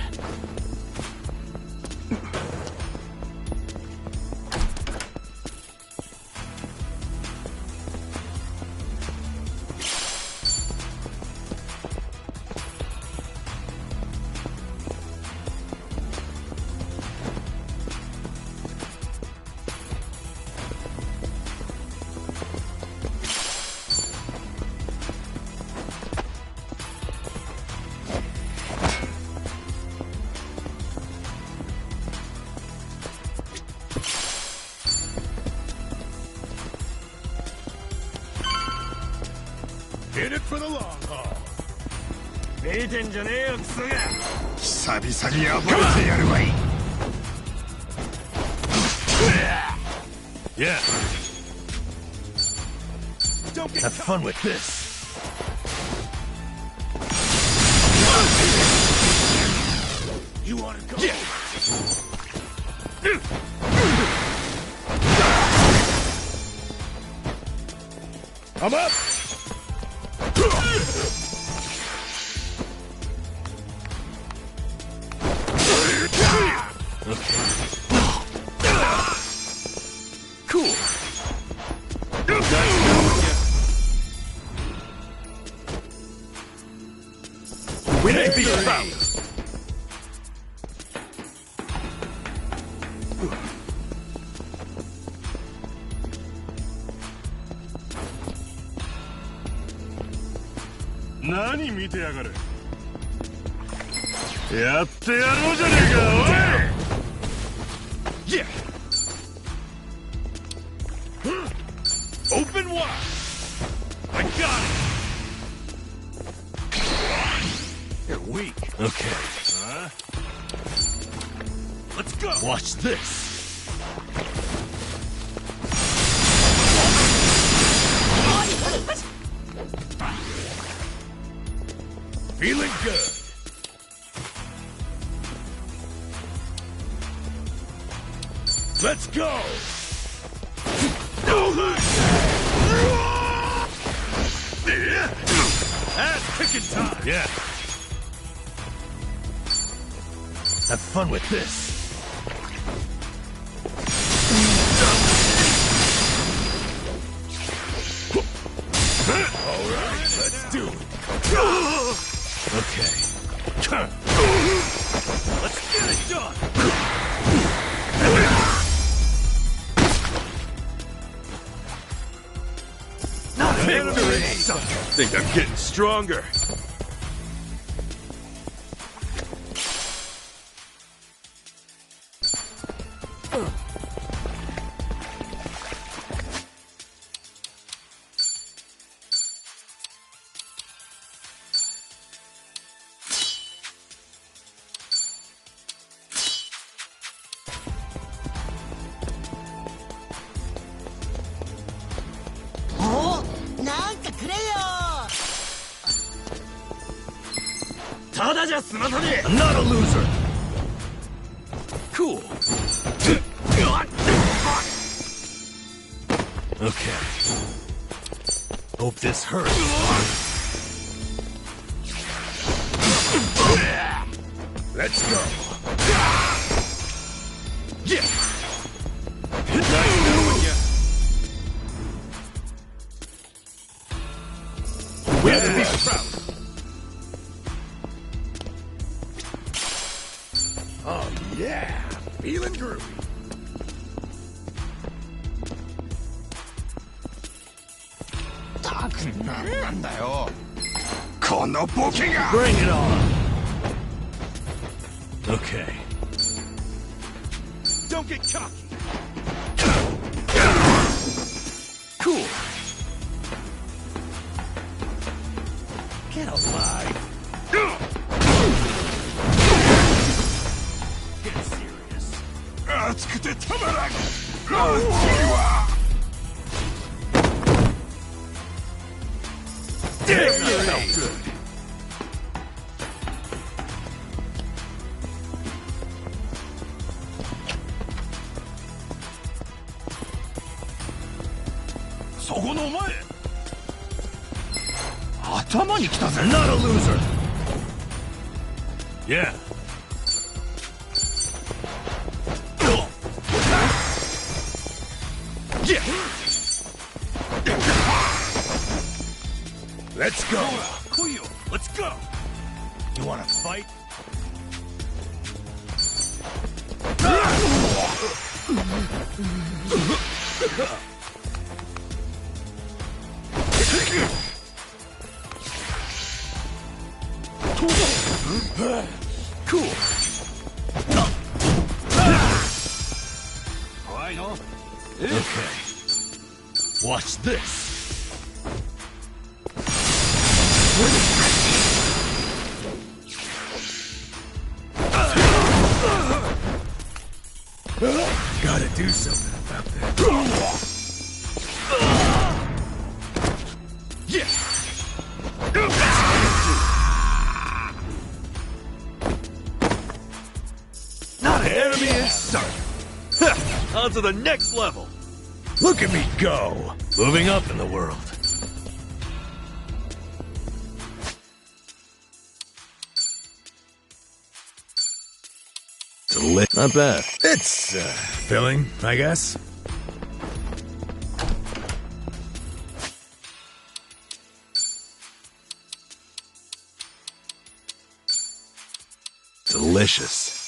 In it for the long haul. 見てんじゃねえよクソが久々に暴れてやるわい Yeah. Have fun with this. You wanna go? Yeah. I'm up! Cool. We ain't be proud. Nani 見てやがるやってやろうじゃねえかおい Yeah. Open wide I got it You're weak. Okay. Huh? Let's go Watch this. Feeling good. Let's go Ass kicking time Yeah. Have fun with this. All right, let's do it. Okay. Let's get it done Victory! I think I'm getting stronger. I'm not a loser. Cool. Okay. Hope this hurts. Let's go. Yeah. Nice knowing ya. We're to be proud. Oh yeah, feeling groovy. Bring it on. Okay. Don't get cocky. Cool. Get alive. Get serious. Damn, you felt good. Not a loser. Yeah. Yeah. Let's go. Let's go. You want to fight? Cool. Okay. Watch this. Gotta do something about that. Yeah. Not an enemy in sight. On to the next level. Look at me go. Moving up in the world. Not bad. It's, filling, I guess. Delicious.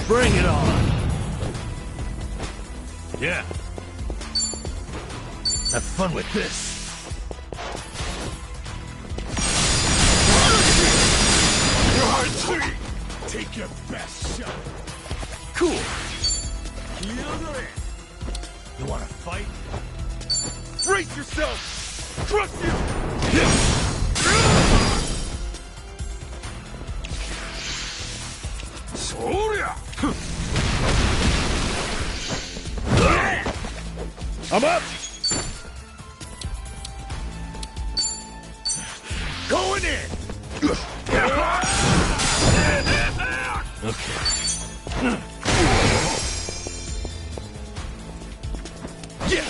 Bring it on. Yeah. Have fun with this. Take your best shot. Cool. You want to fight? Brace yourself. Crush you. I'm up. Going in. Okay. Yeah.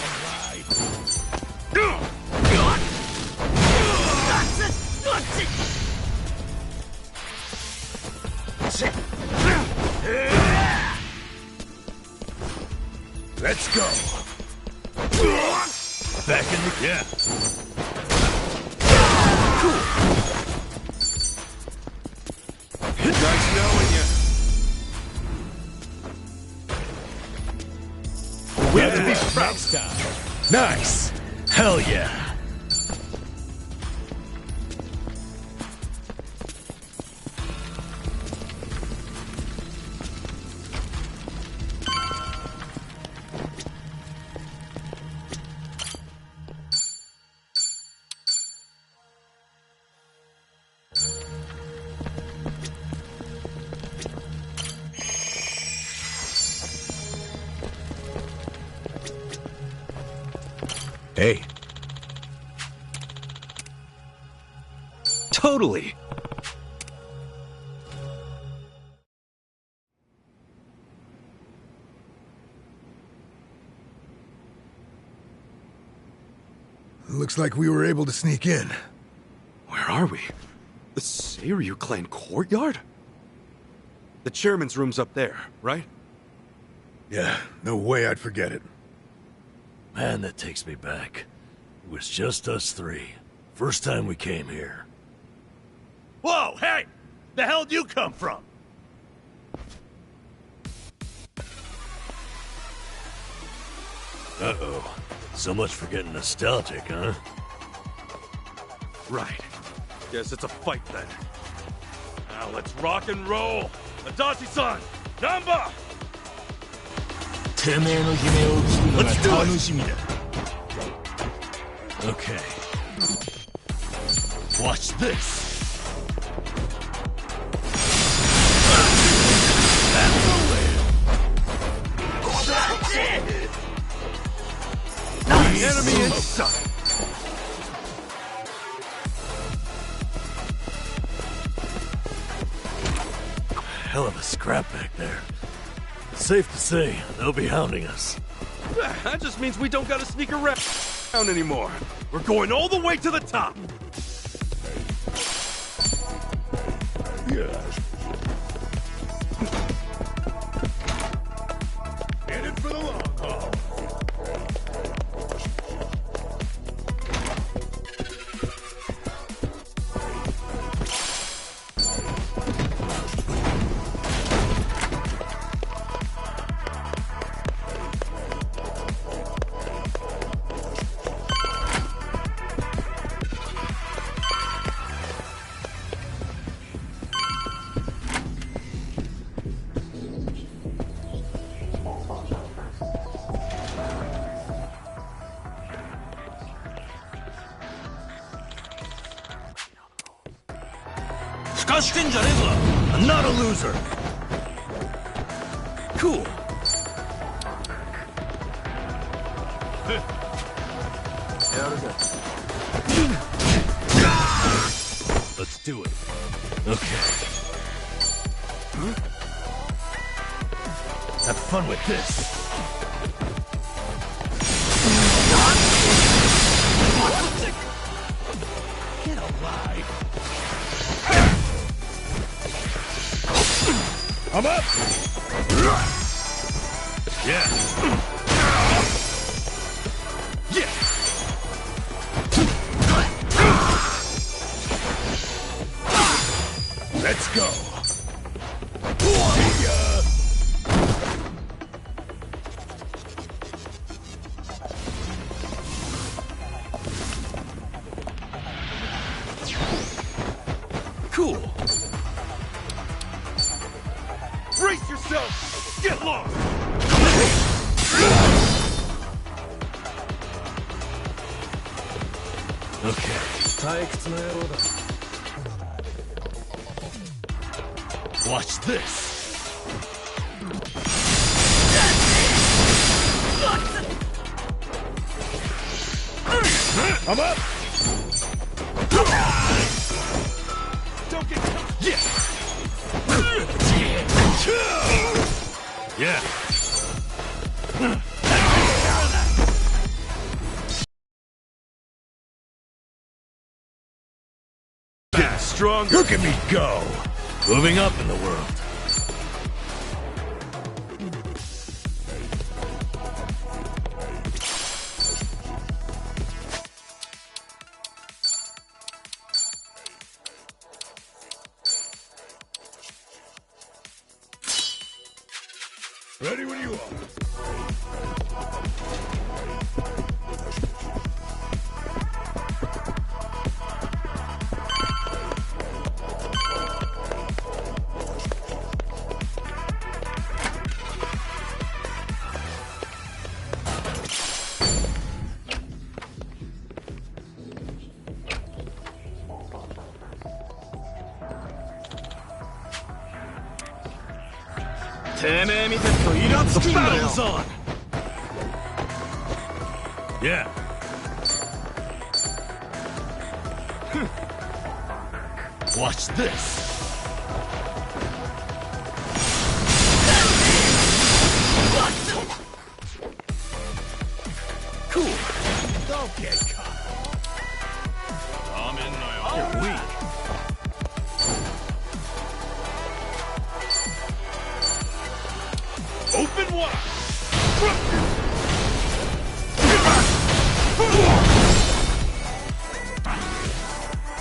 Let's go. Back in the yeah. Cool. Nice knowing you. We have to be next time. Nice. Hell yeah. Hey. Totally. Looks like we were able to sneak in. Where are we? The Seiryu clan courtyard? The chairman's room's up there, right? Yeah, no way I'd forget it. Man, that takes me back. It was just us three. First time we came here. Whoa, hey! The hell'd you come from? Uh-oh. So much for getting nostalgic, huh? Right. Guess it's a fight then. Now let's rock and roll! Adachi-san! Namba! Let's do it! Okay. Watch this! Enemy in sight! Hell of a scrap back there. Safe to say, they'll be hounding us. That just means we don't gotta sneak around anymore. We're going all the way to the top! Yeah. In it for the long haul. I'm not a loser! Cool. Let's do it. Okay. Have fun with this. Get alive. I'm up! Yeah. Yeah. Let's go. Cool. Brace yourself! Get lost! Okay. Watch this! I'm up! Don't get caught! Yeah! Yeah! Getting stronger! Look at me go! Moving up in the world. Ready when you are. The battle's on! Yeah. Watch this. Cool. Don't get caught. You're weak. Open wide!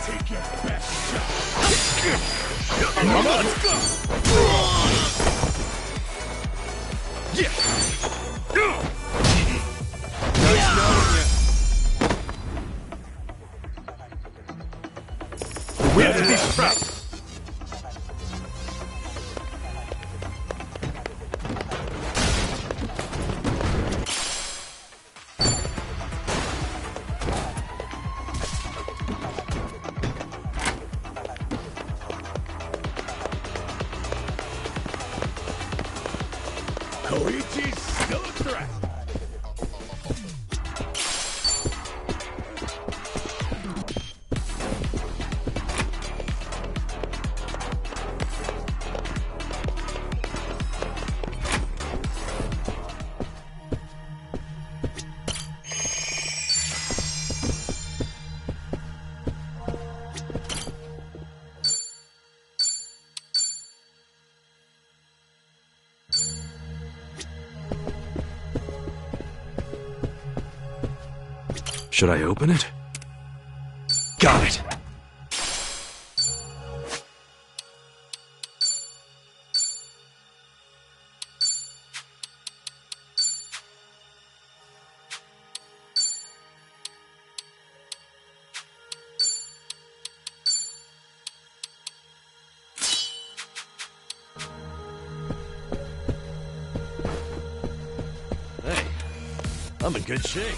Take your best shot. Let's go! Yeah! Nice knowing you. We have to be prepped. Koichi's still a threat. Should I open it? Got it! Hey, I'm in good shape.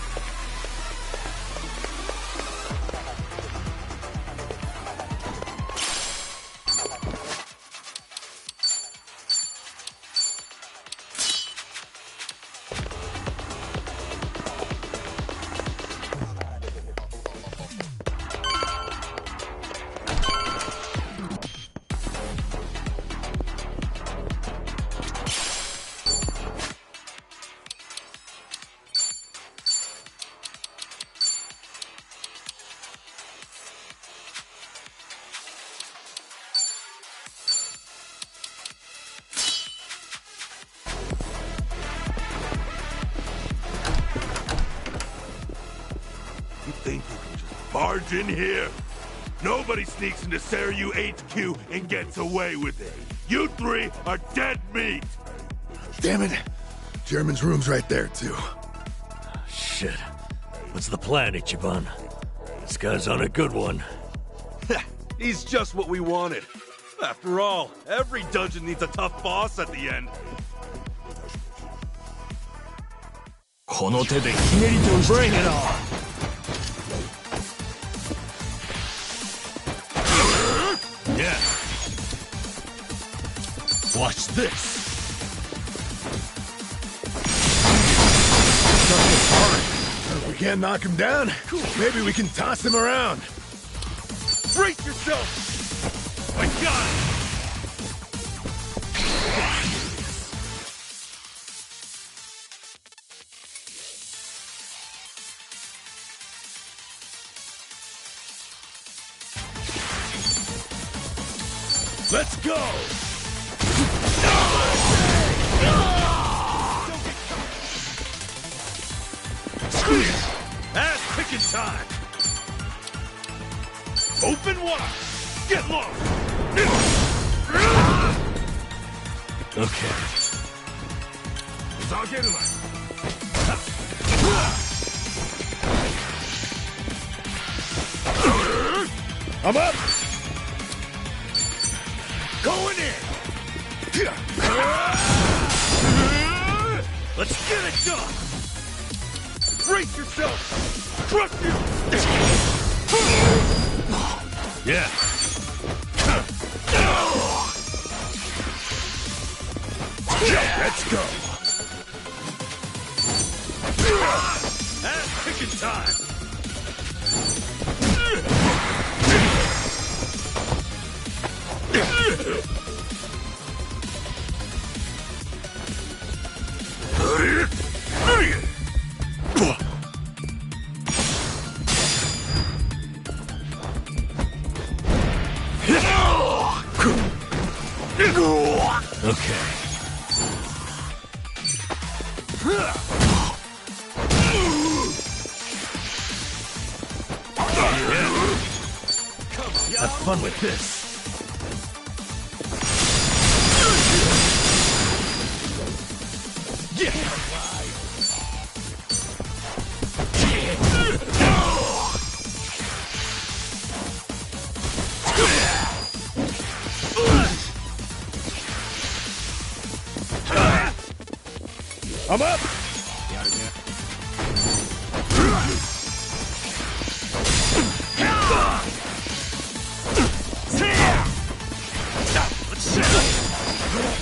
You think you can just barge in here? Nobody sneaks into Seiryu HQ and gets away with it. You three are dead meat! Damn it. German's room's right there, too. Shit. What's the plan, Ichiban? This guy's on a good one. He's just what we wanted. After all, every dungeon needs a tough boss at the end. Bring it on! Yeah. Watch this. If we can't knock him down, maybe we can toss him around. Brace yourself! I got it! Let's go! Ass picking time! Open wide! Get low! Okay. I'm up! Going in! Let's get it done! Brace yourself! Crush you! Yeah. Let's go! Ass kicking time! Okay. Have fun with this. I'm up!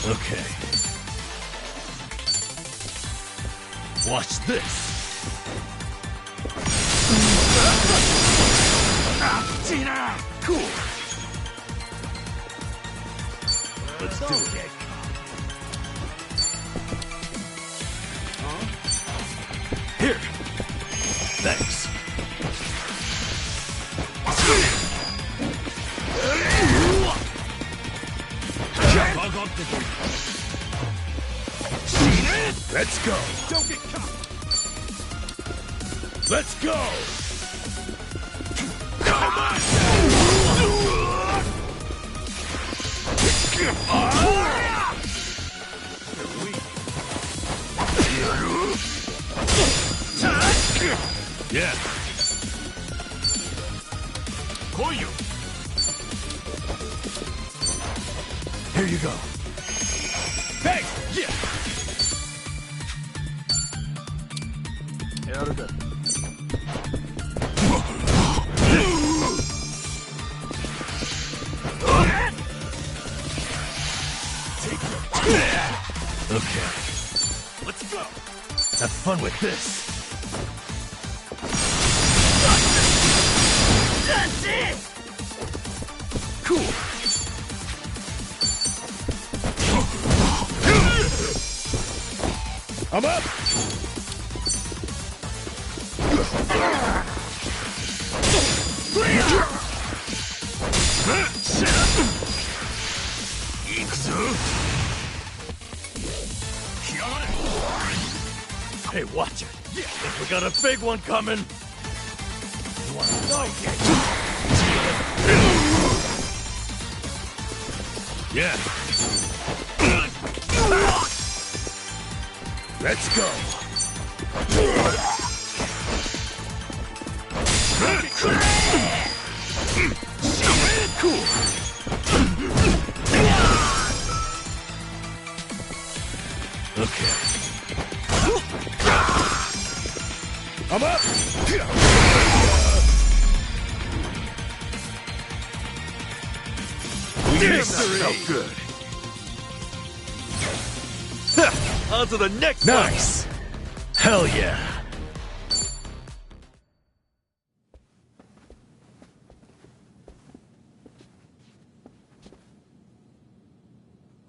Okay. Watch this. Cool. Let's do it. Here. Thanks. Let's go! Don't get caught! Let's go! Come on! Yeah. Koyu! Here you go. Hey! Yeah! Okay. Let's go! Have fun with this. That's it! Cool. I'm up! Hey, watch it. Yeah. We got a big one coming. You want to Yeah. Let's go! Cool. Okay. I'm up! Victory! Felt good. On to the next Nice! Hell yeah!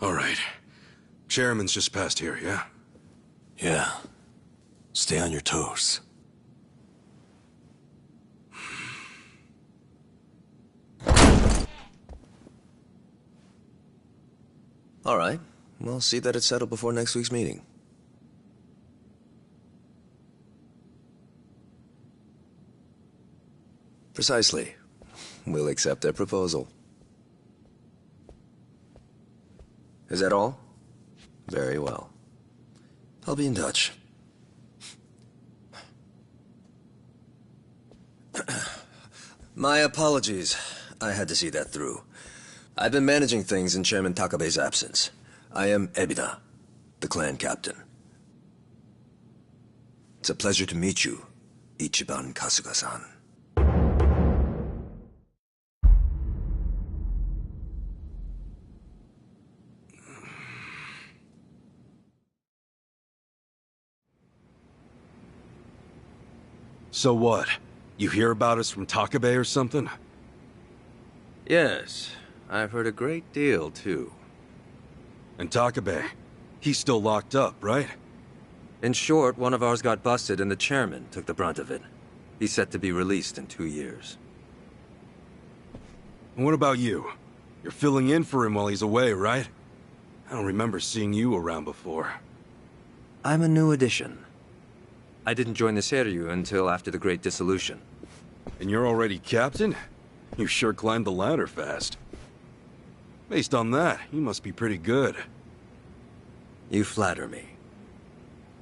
All right. Chairman's just past here, yeah? Yeah. Stay on your toes. All right. We'll see that it's settled before next week's meeting. Precisely. We'll accept their proposal. Is that all? Very well. I'll be in touch. My apologies. I had to see that through. I've been managing things in Chairman Takabe's absence. I am Ebida, the clan captain. It's a pleasure to meet you, Ichiban Kasuga-san. So what? You hear about us from Takabe or something? Yes. I've heard a great deal, too. And Takabe, he's still locked up, right? In short, one of ours got busted and the chairman took the brunt of it. He's set to be released in 2 years. And what about you? You're filling in for him while he's away, right? I don't remember seeing you around before. I'm a new addition. I didn't join the Seiryu until after the Great Dissolution. And you're already captain? You sure climbed the ladder fast. Based on that, you must be pretty good. You flatter me.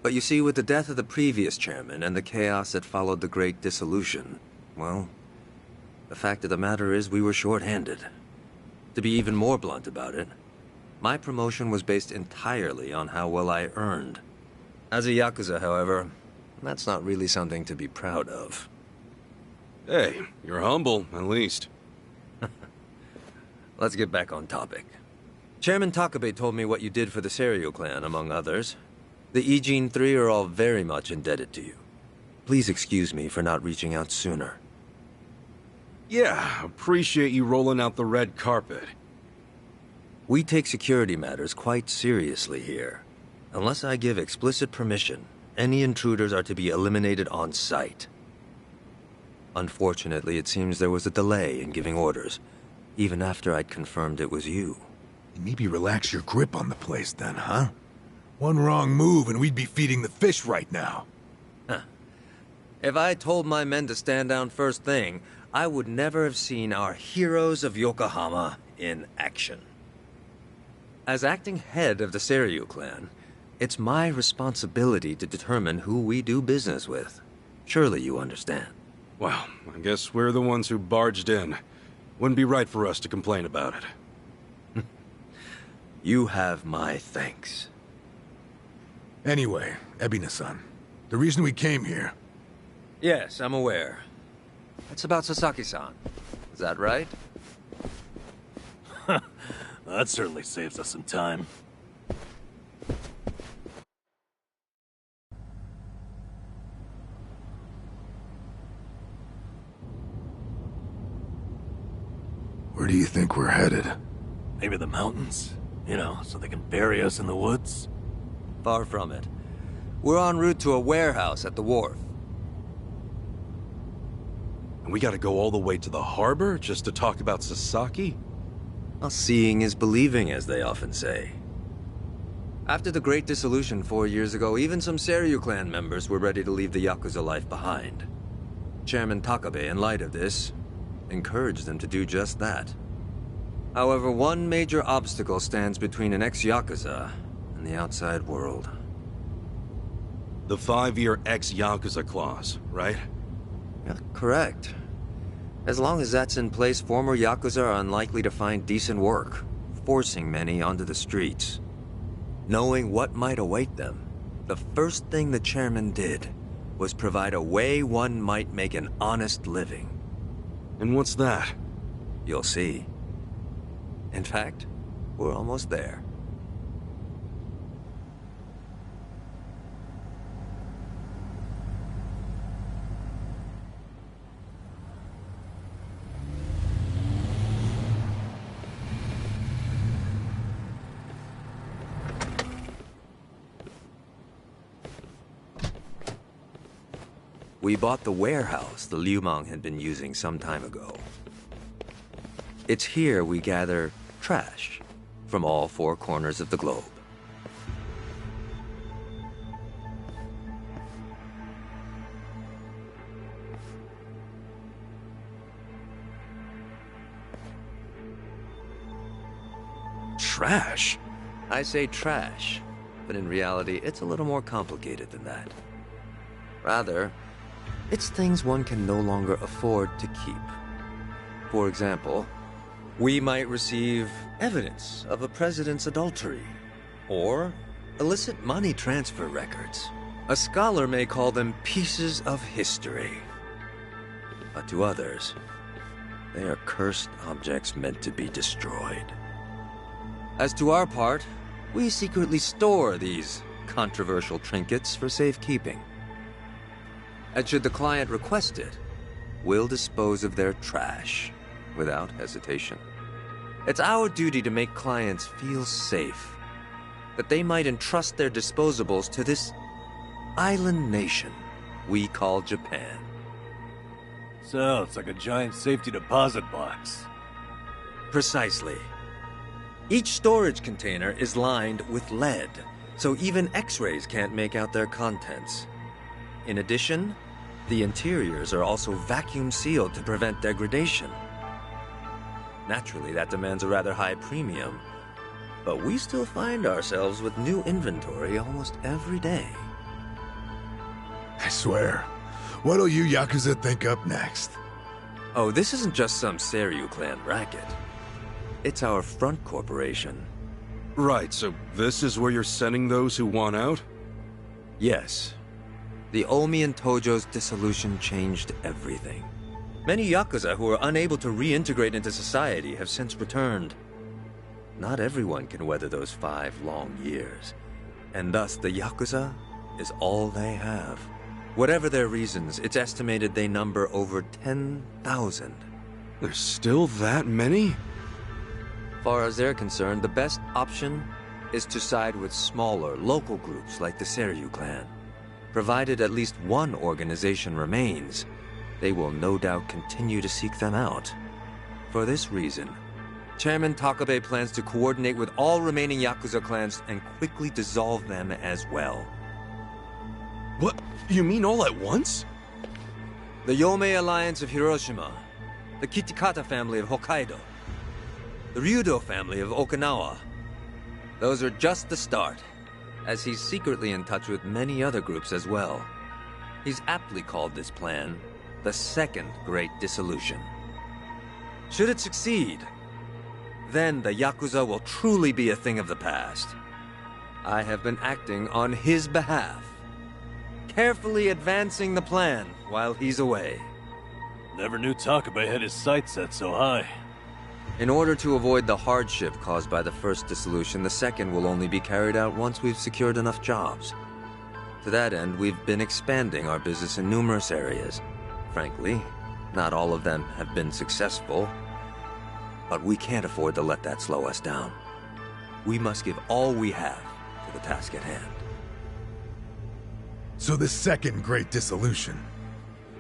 But you see, with the death of the previous chairman and the chaos that followed the Great Dissolution, well, the fact of the matter is we were short-handed. To be even more blunt about it, my promotion was based entirely on how well I earned. As a Yakuza, however, that's not really something to be proud of. Hey, you're humble, at least. Let's get back on topic. Chairman Takabe told me what you did for the Seiryu clan, among others. The Ijin 3 are all very much indebted to you. Please excuse me for not reaching out sooner. Yeah, appreciate you rolling out the red carpet. We take security matters quite seriously here. Unless I give explicit permission, any intruders are to be eliminated on sight. Unfortunately, it seems there was a delay in giving orders, even after I'd confirmed it was you. Maybe relax your grip on the place then, huh? One wrong move and we'd be feeding the fish right now. Huh. If I told my men to stand down first thing, I would never have seen our heroes of Yokohama in action. As acting head of the Seiryu clan, it's my responsibility to determine who we do business with. Surely you understand. Well, I guess we're the ones who barged in. Wouldn't be right for us to complain about it. You have my thanks. Anyway, Ebina-san, the reason we came here... Yes, I'm aware. It's about Sasaki-san. Is that right? That certainly saves us some time. Where do you think we're headed? Maybe the mountains? You know, so they can bury us in the woods? Far from it. We're en route to a warehouse at the wharf. And we gotta go all the way to the harbor just to talk about Sasaki? Well, seeing is believing, as they often say. After the Great Dissolution 4 years ago, even some Seiryu clan members were ready to leave the Yakuza life behind. Chairman Takabe, in light of this, encouraged them to do just that. However, one major obstacle stands between an ex-Yakuza and the outside world. The 5-year ex-Yakuza clause, right? Yeah, correct. As long as that's in place, former Yakuza are unlikely to find decent work, forcing many onto the streets. Knowing what might await them, the first thing the chairman did was provide a way one might make an honest living. And what's that? You'll see. In fact, we're almost there. We bought the warehouse the Liu Meng had been using some time ago. It's here we gather trash from all 4 corners of the globe. Trash? I say trash, but in reality, it's a little more complicated than that. Rather, it's things one can no longer afford to keep. For example, we might receive evidence of a president's adultery, or illicit money transfer records. A scholar may call them pieces of history. But to others, they are cursed objects meant to be destroyed. As to our part, we secretly store these controversial trinkets for safekeeping. And should the client request it, we'll dispose of their trash without hesitation. It's our duty to make clients feel safe. That they might entrust their disposables to this island nation we call Japan. Sounds like a giant safety deposit box. Precisely. Each storage container is lined with lead, so even X-rays can't make out their contents. In addition, the interiors are also vacuum sealed to prevent degradation. Naturally, that demands a rather high premium, but we still find ourselves with new inventory almost every day. I swear. What'll you Yakuza think up next? Oh, this isn't just some Seiryu clan racket. It's our front corporation. Right, so this is where you're sending those who want out? Yes. The Omi and Tojo's dissolution changed everything. Many Yakuza who are unable to reintegrate into society have since returned. Not everyone can weather those 5 long years, and thus the Yakuza is all they have. Whatever their reasons, it's estimated they number over 10,000. There's still that many? Far as they're concerned, the best option is to side with smaller, local groups like the Seiryu clan. Provided at least one organization remains, they will no doubt continue to seek them out. For this reason, Chairman Takabe plans to coordinate with all remaining Yakuza clans and quickly dissolve them as well. What? You mean all at once? The Yomei Alliance of Hiroshima, the Kitakata family of Hokkaido, the Ryudo family of Okinawa. Those are just the start, as he's secretly in touch with many other groups as well. He's aptly called this plan the Second Great Dissolution. Should it succeed, then the Yakuza will truly be a thing of the past. I have been acting on his behalf, carefully advancing the plan while he's away. Never knew Takabe had his sights set so high. In order to avoid the hardship caused by the first dissolution, the second will only be carried out once we've secured enough jobs. To that end, we've been expanding our business in numerous areas. Frankly, not all of them have been successful, but we can't afford to let that slow us down. We must give all we have to the task at hand. So the Second Great Dissolution.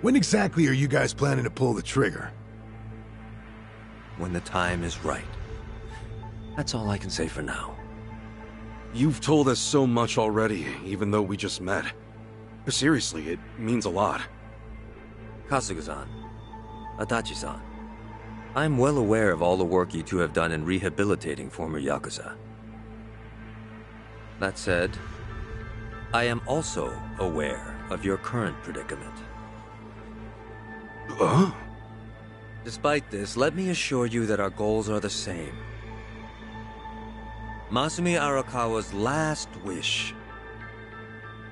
When exactly are you guys planning to pull the trigger? When the time is right. That's all I can say for now. You've told us so much already, even though we just met. Seriously, it means a lot. Kasuga-san, Adachi-san, I'm well aware of all the work you two have done in rehabilitating former Yakuza. That said, I am also aware of your current predicament. Despite this, let me assure you that our goals are the same. Masumi Arakawa's last wish,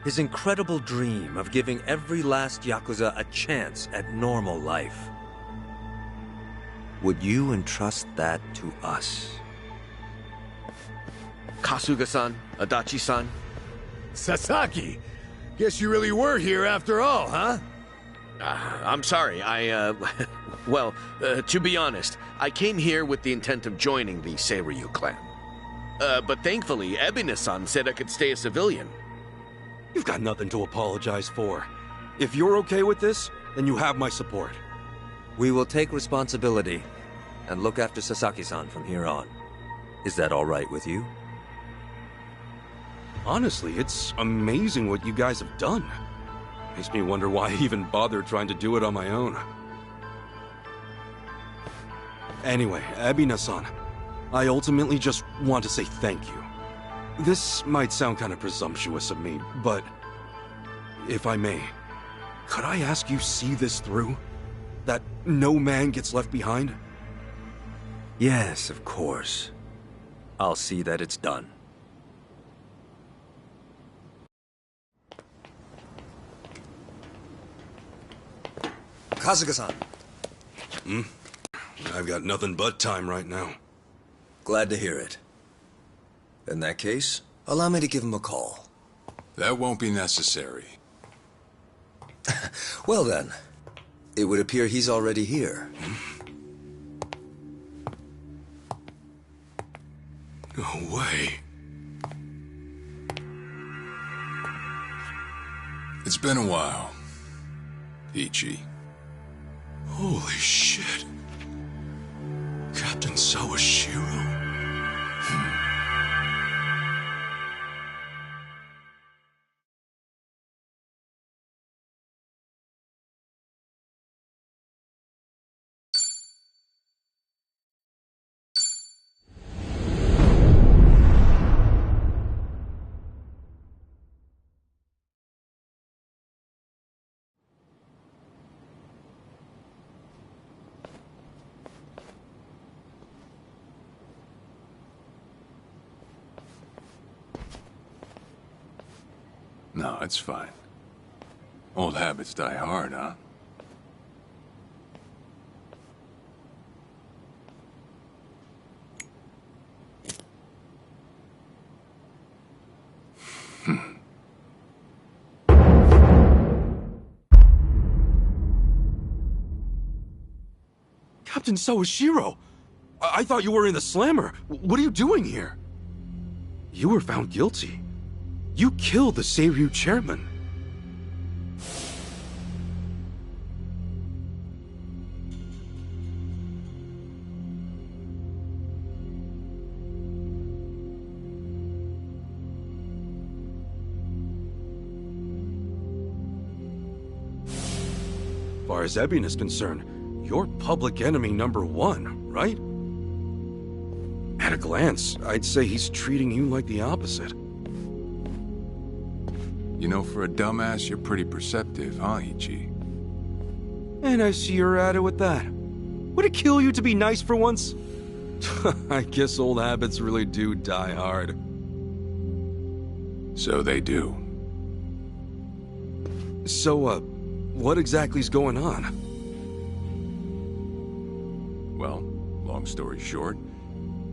his incredible dream of giving every last Yakuza a chance at normal life. Would you entrust that to us? Kasuga-san, Adachi-san. Sasaki! Guess you really were here after all, huh? I'm sorry, well, to be honest, I came here with the intent of joining the Seiryu clan. But thankfully, Ebina-san said I could stay a civilian. You've got nothing to apologize for. If you're okay with this, then you have my support. We will take responsibility and look after Sasaki-san from here on. Is that all right with you? Honestly, it's amazing what you guys have done. Makes me wonder why I even bothered trying to do it on my own. Anyway, Ebina-san, I ultimately just want to say thank you. This might sound kind of presumptuous of me, but if I may, could I ask you see this through? That no man gets left behind? Yes, of course. I'll see that it's done. Kasuga-san. I've got nothing but time right now. Glad to hear it. In that case, allow me to give him a call. That won't be necessary. Well then, it would appear he's already here. No way. It's been a while, Ichi. Holy shit. Captain Sawashiro? No, it's fine. Old habits die hard, huh? Captain Sawashiro! I thought you were in the slammer. What are you doing here? You were found guilty. You killed the Seiryu chairman. As far as Ebion is concerned, you're public enemy #1, right? At a glance, I'd say he's treating you like the opposite. You know, for a dumbass, you're pretty perceptive, huh, Ichi? And I see you're at it with that. Would it kill you to be nice for once? I guess old habits really do die hard. So they do. So, what exactly's going on? Well, long story short,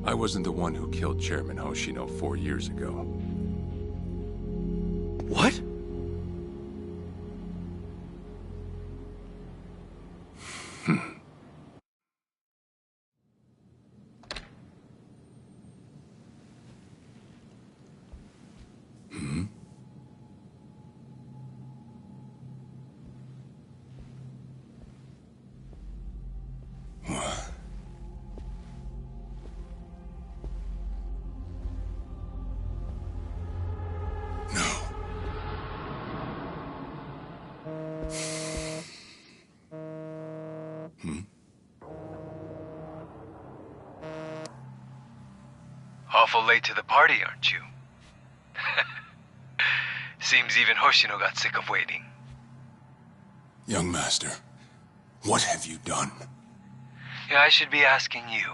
I wasn't the one who killed Chairman Hoshino 4 years ago. What? Awful late to the party, aren't you? Seems even Hoshino got sick of waiting. Young master, what have you done? Yeah, I should be asking you.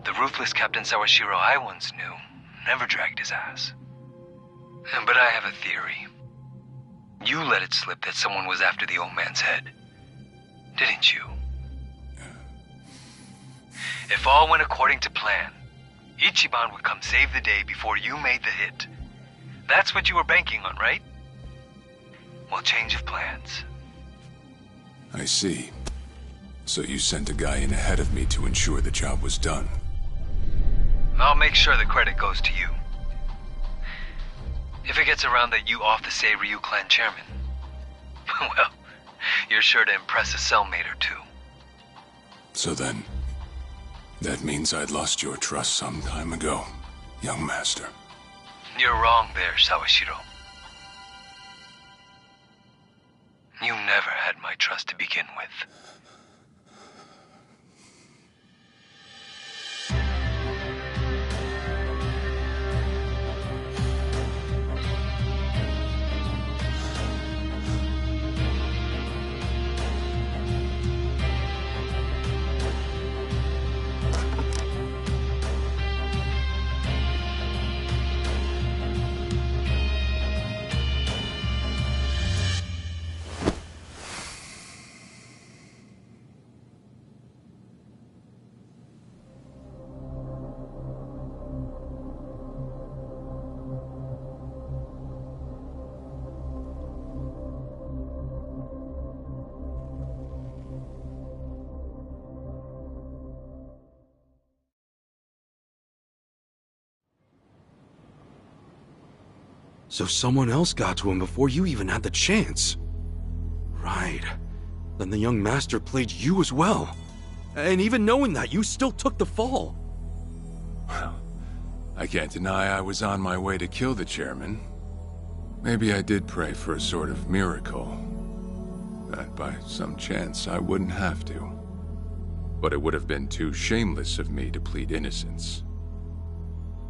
The ruthless Captain Sawashiro I once knew never dragged his ass. But I have a theory. You let it slip that someone was after the old man's head, didn't you? If all went according to plan, Ichiban would come save the day before you made the hit. That's what you were banking on, right? Well, change of plans. I see. So you sent a guy in ahead of me to ensure the job was done. I'll make sure the credit goes to you. If it gets around that you off the Seiryu clan chairman, well, you're sure to impress a cellmate or two. So then, that means I'd lost your trust some time ago, young master. You're wrong there, Sawashiro. You never had my trust to begin with. So someone else got to him before you even had the chance. Right. Then the young master played you as well. And even knowing that, you still took the fall. Well, I can't deny I was on my way to kill the chairman. Maybe I did pray for a sort of miracle. That by some chance I wouldn't have to. But it would have been too shameless of me to plead innocence.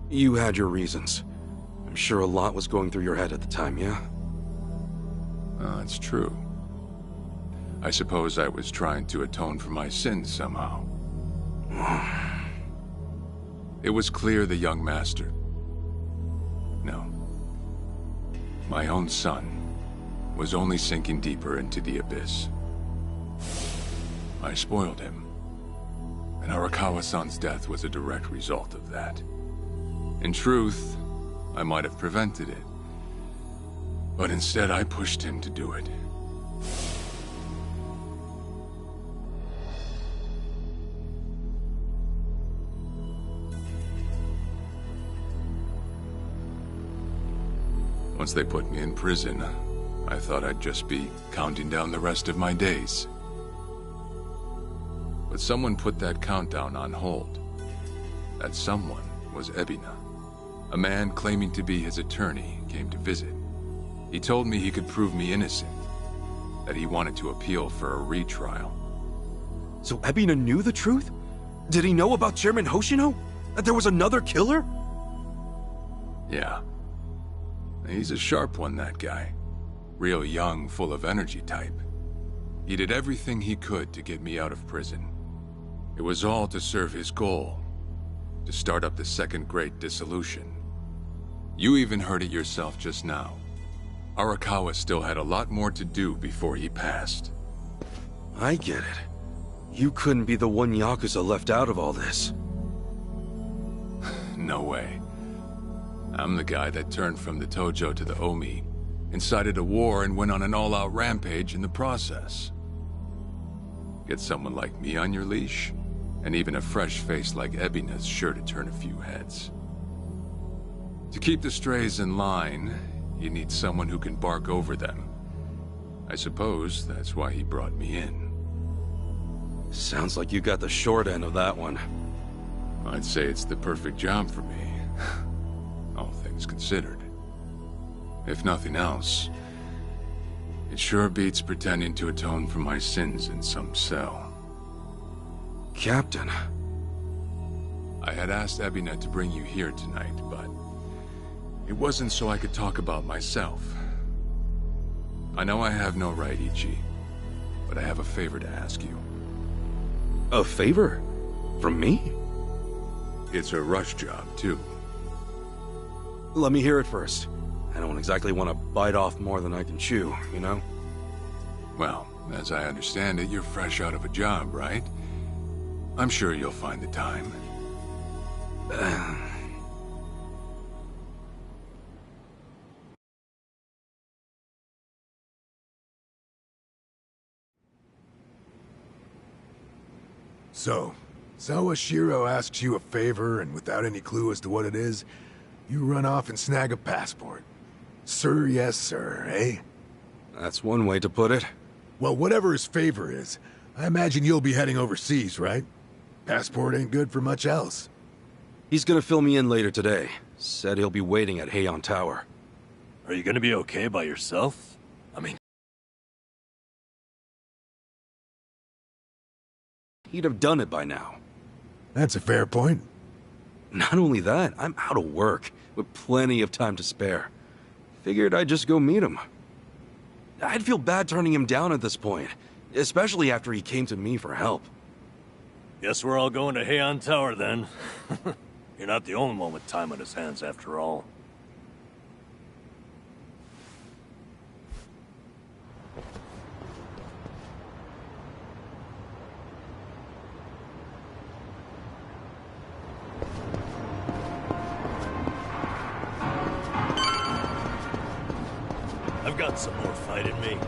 You had your reasons. I'm sure a lot was going through your head at the time, yeah? That's true. I suppose I was trying to atone for my sins somehow. It was clear the young master... No. My own son was only sinking deeper into the abyss. I spoiled him. And Arakawa-san's death was a direct result of that. In truth, I might have prevented it. But instead I pushed him to do it. Once they put me in prison, I thought I'd just be counting down the rest of my days. But someone put that countdown on hold. That someone was Ebina. A man claiming to be his attorney came to visit. He told me he could prove me innocent, that he wanted to appeal for a retrial. So Ebina knew the truth? Did he know about Chairman Hoshino? That there was another killer? Yeah. He's a sharp one, that guy. Real young, full of energy type. He did everything he could to get me out of prison. It was all to serve his goal, to start up the Second Great Dissolution. You even heard it yourself just now. Arakawa still had a lot more to do before he passed. I get it. You couldn't be the one Yakuza left out of all this. No way. I'm the guy that turned from the Tojo to the Omi, incited a war and went on an all-out rampage in the process. Get someone like me on your leash, and even a fresh face like Ebina's sure to turn a few heads. To keep the strays in line, you need someone who can bark over them. I suppose that's why he brought me in. Sounds like you got the short end of that one. I'd say it's the perfect job for me. All things considered. If nothing else, it sure beats pretending to atone for my sins in some cell. Captain. I had asked Ebina to bring you here tonight, but it wasn't so I could talk about myself. I know I have no right, Ichi, but I have a favor to ask you. A favor? From me? It's a rush job, too. Let me hear it first. I don't exactly want to bite off more than I can chew, you know? Well, as I understand it, you're fresh out of a job, right? I'm sure you'll find the time. So, Sawashiro asks you a favor, and without any clue as to what it is, you run off and snag a passport. Sir, yes, sir, eh? That's one way to put it. Well, whatever his favor is, I imagine you'll be heading overseas, right? Passport ain't good for much else. He's gonna fill me in later today. Said he'll be waiting at Heian Tower. Are you gonna be okay by yourself? I mean... He'd have done it by now. That's a fair point. Not only that, I'm out of work, with plenty of time to spare. Figured I'd just go meet him. I'd feel bad turning him down at this point, especially after he came to me for help. Guess we're all going to Heian Tower then. You're not the only one with time on his hands after all. I've got some more fight in me.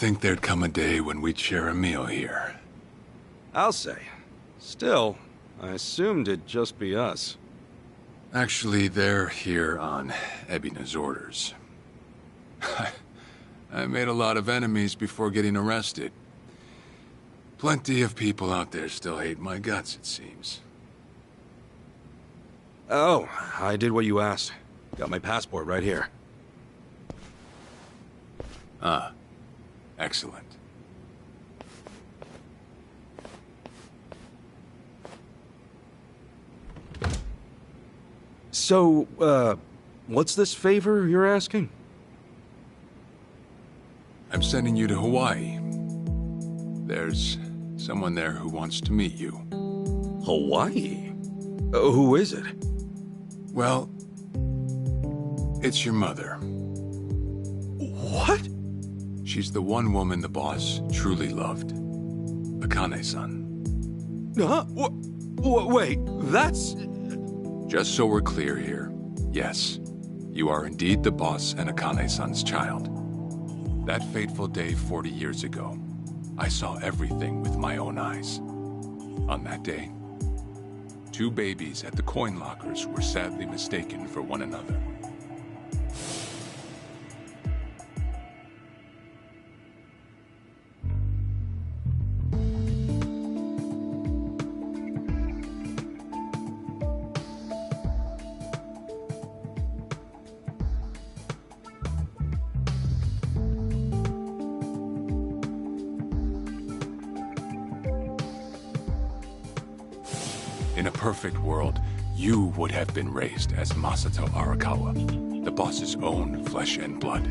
think there'd come a day when we'd share a meal here. I'll say. Still, I assumed it'd just be us. Actually, they're here on Ebina's orders. I made a lot of enemies before getting arrested. Plenty of people out there still hate my guts, it seems. Oh, I did what you asked. Got my passport right here. Ah, excellent. So, what's this favor you're asking? I'm sending you to Hawaii. There's someone there who wants to meet you. Hawaii? Who is it? Well, it's your mother. What? She's the one woman the boss truly loved. Akane-san. Huh? Wait, that's... Just so we're clear here, yes, you are indeed the boss and Akane-san's child. That fateful day 40 years ago, I saw everything with my own eyes. On that day, 2 babies at the coin lockers were sadly mistaken for one another. In a perfect world, you would have been raised as Masato Arakawa, the boss's own flesh and blood.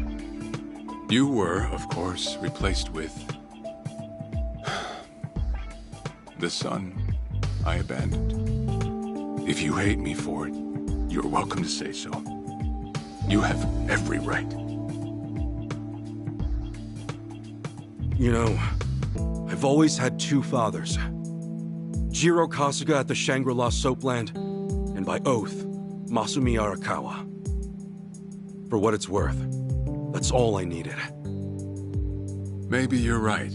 You were, of course, replaced with... the son I abandoned. If you hate me for it, you're welcome to say so. You have every right. You know, I've always had 2 fathers. Jiro Kasuga at the Shangri-La Soapland, and by oath, Masumi Arakawa. For what it's worth, that's all I needed. Maybe you're right.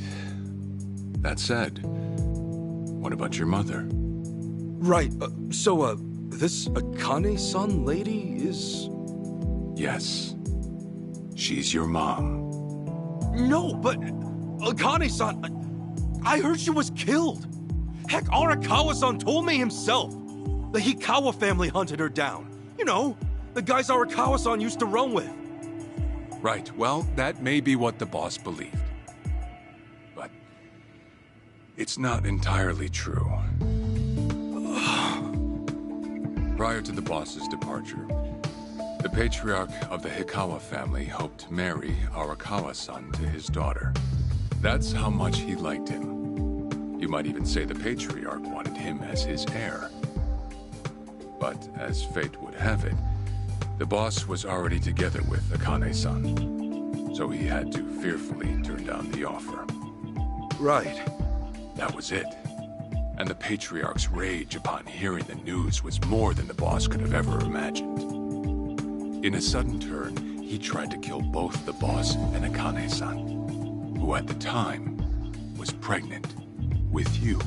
That said, what about your mother? Right, so, this Akane-san lady is... Yes. She's your mom. No, but... Akane-san... I heard she was killed! Heck, Arakawa-san told me himself! The Hikawa family hunted her down. You know, the guys Arakawa-san used to run with. Right, well, that may be what the boss believed. But... it's not entirely true. Prior to the boss's departure, the patriarch of the Hikawa family hoped to marry Arakawa-san to his daughter. That's how much he liked him. You might even say the patriarch wanted him as his heir. But as fate would have it, the boss was already together with Akane-san, so he had to fearfully turn down the offer. Right. That was it. And the patriarch's rage upon hearing the news was more than the boss could have ever imagined. In a sudden turn, he tried to kill both the boss and Akane-san, who at the time was pregnant with you.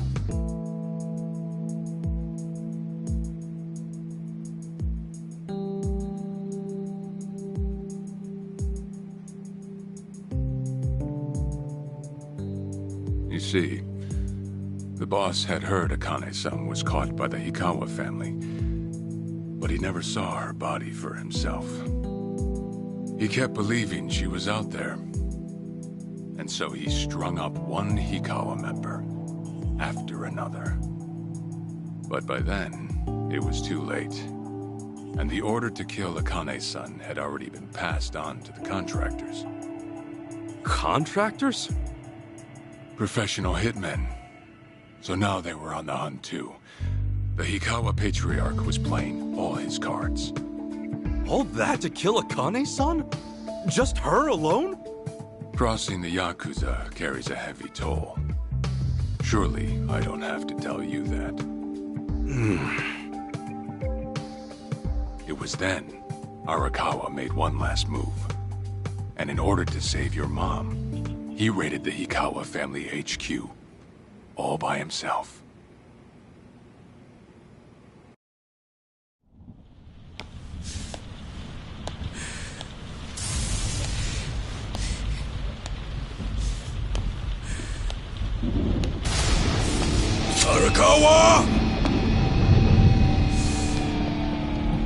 You see, the boss had heard Akane-san was caught by the Hikawa family, but he never saw her body for himself. He kept believing she was out there, and so he strung up one Hikawa member after another. But by then, it was too late, and the order to kill Akane-san had already been passed on to the contractors. Contractors? Professional hitmen. So now they were on the hunt too. The Hikawa Patriarch was playing all his cards. All that to kill Akane-san? Just her alone? Crossing the Yakuza carries a heavy toll. Surely I don't have to tell you that. It was then Arakawa made one last move. And in order to save your mom, He raided the Hikawa family HQ, all by himself. Arakawa!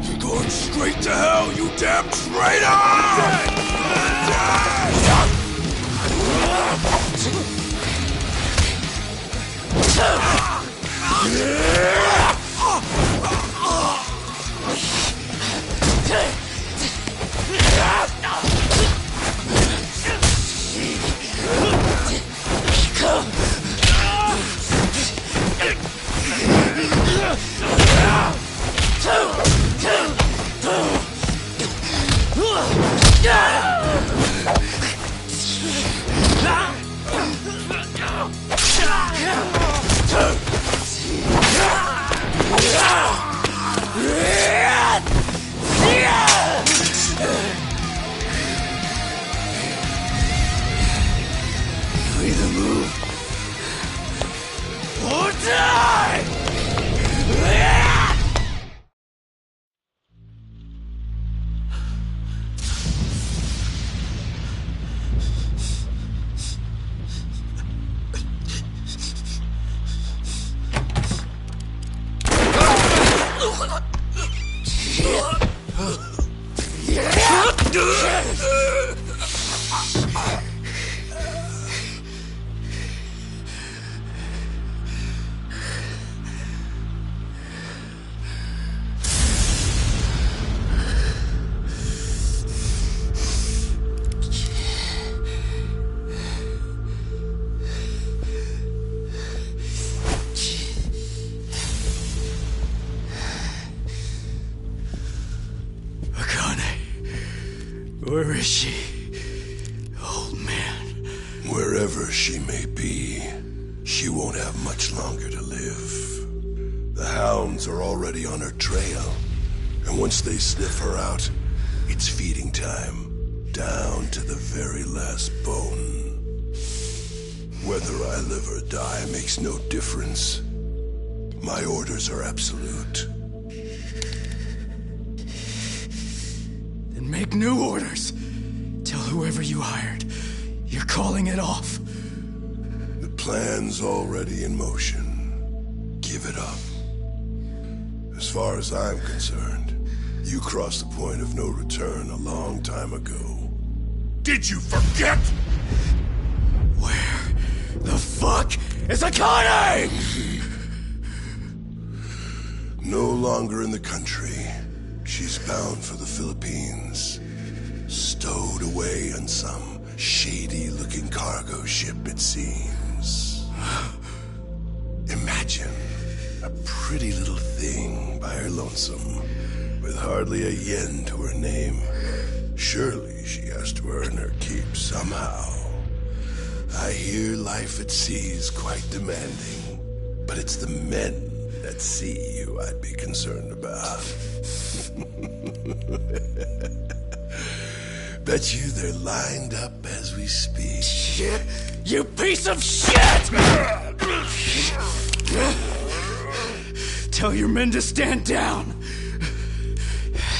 You're going straight to hell, you damn traitor! You either move or die! Where is she? Old man. Wherever she may be, she won't have much longer to live. The hounds are already on her trail, and once they sniff her out, it's feeding time, down to the very last bone. Whether I live or die makes no difference. My orders are absolute. Make new orders. Tell whoever you hired, you're calling it off. The plan's already in motion. Give it up. As far as I'm concerned, you crossed the point of no return a long time ago. Did you forget? Where the fuck is Akane? No longer in the country. She's bound for the Philippines. Stowed away on some shady-looking cargo ship, it seems. Imagine a pretty little thing by her lonesome, with hardly a yen to her name. Surely she has to earn her keep somehow. I hear life at sea is quite demanding, but it's the men at sea who I'd be concerned about. Bet you they're lined up as we speak. Shit! You piece of shit! Tell your men to stand down,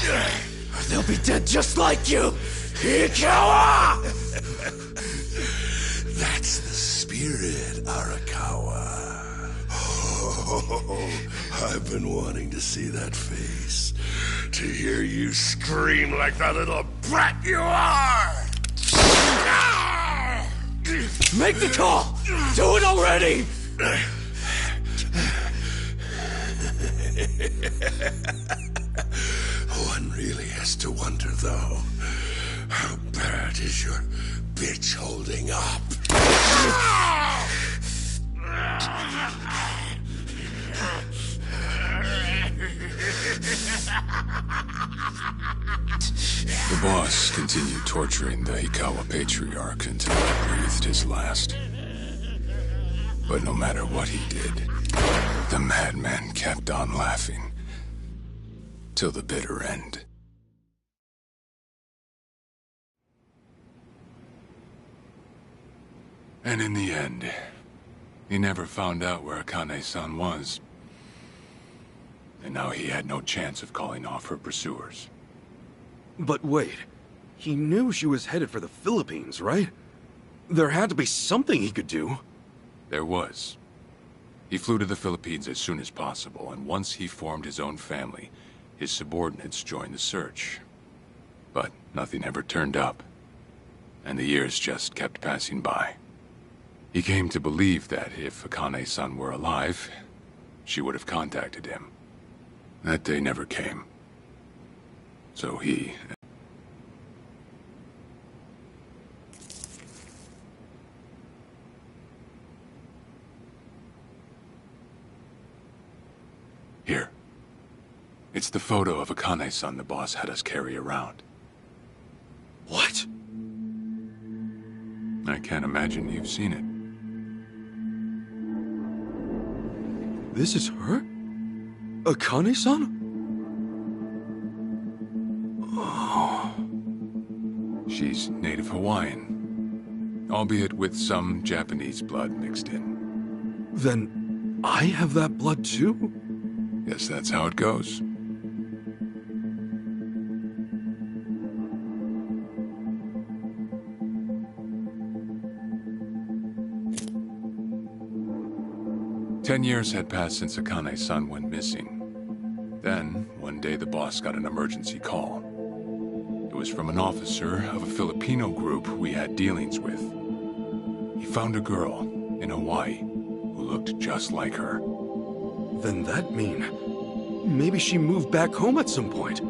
or they'll be dead just like you, Hikawa! That's the spirit, Arakawa. Oh, I've been wanting to see that face. To hear you scream like the little brat you are! Make the call! Do it already! One really has to wonder, though, how bad is your bitch holding up? The boss continued torturing the Hikawa patriarch until he breathed his last. But no matter what he did, the madman kept on laughing. Till the bitter end. And in the end, he never found out where Akane-san was. And now he had no chance of calling off her pursuers. But wait, he knew she was headed for the Philippines, right? There had to be something he could do. There was. He flew to the Philippines as soon as possible, and once he formed his own family, his subordinates joined the search. But nothing ever turned up, and the years just kept passing by. He came to believe that if Akane-san were alive, she would have contacted him. That day never came. So he... Here. It's the photo of Akane-san the boss had us carry around. What? I can't imagine you've seen it. This is her? Akane-san? Oh. She's native Hawaiian, albeit with some Japanese blood mixed in. Then I have that blood too? Guess that's how it goes. Ten years had passed since Akane-san went missing. Then, one day the boss got an emergency call. It was from an officer of a Filipino group we had dealings with. He found a girl in Hawaii who looked just like her. Then that mean... maybe she moved back home at some point.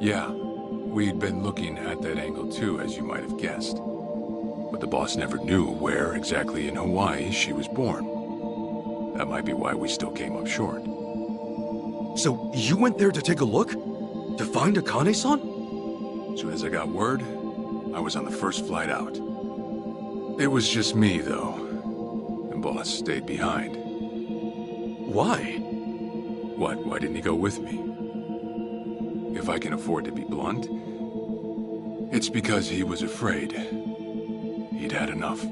Yeah, we'd been looking at that angle too, as you might have guessed. But the boss never knew where exactly in Hawaii she was born. That might be why we still came up short. So you went there to take a look? To find Akane-san? As soon as I got word, I was on the first flight out. It was just me, though. The boss stayed behind. Why? What? Why didn't he go with me? If I can afford to be blunt, it's because he was afraid. He'd had enough.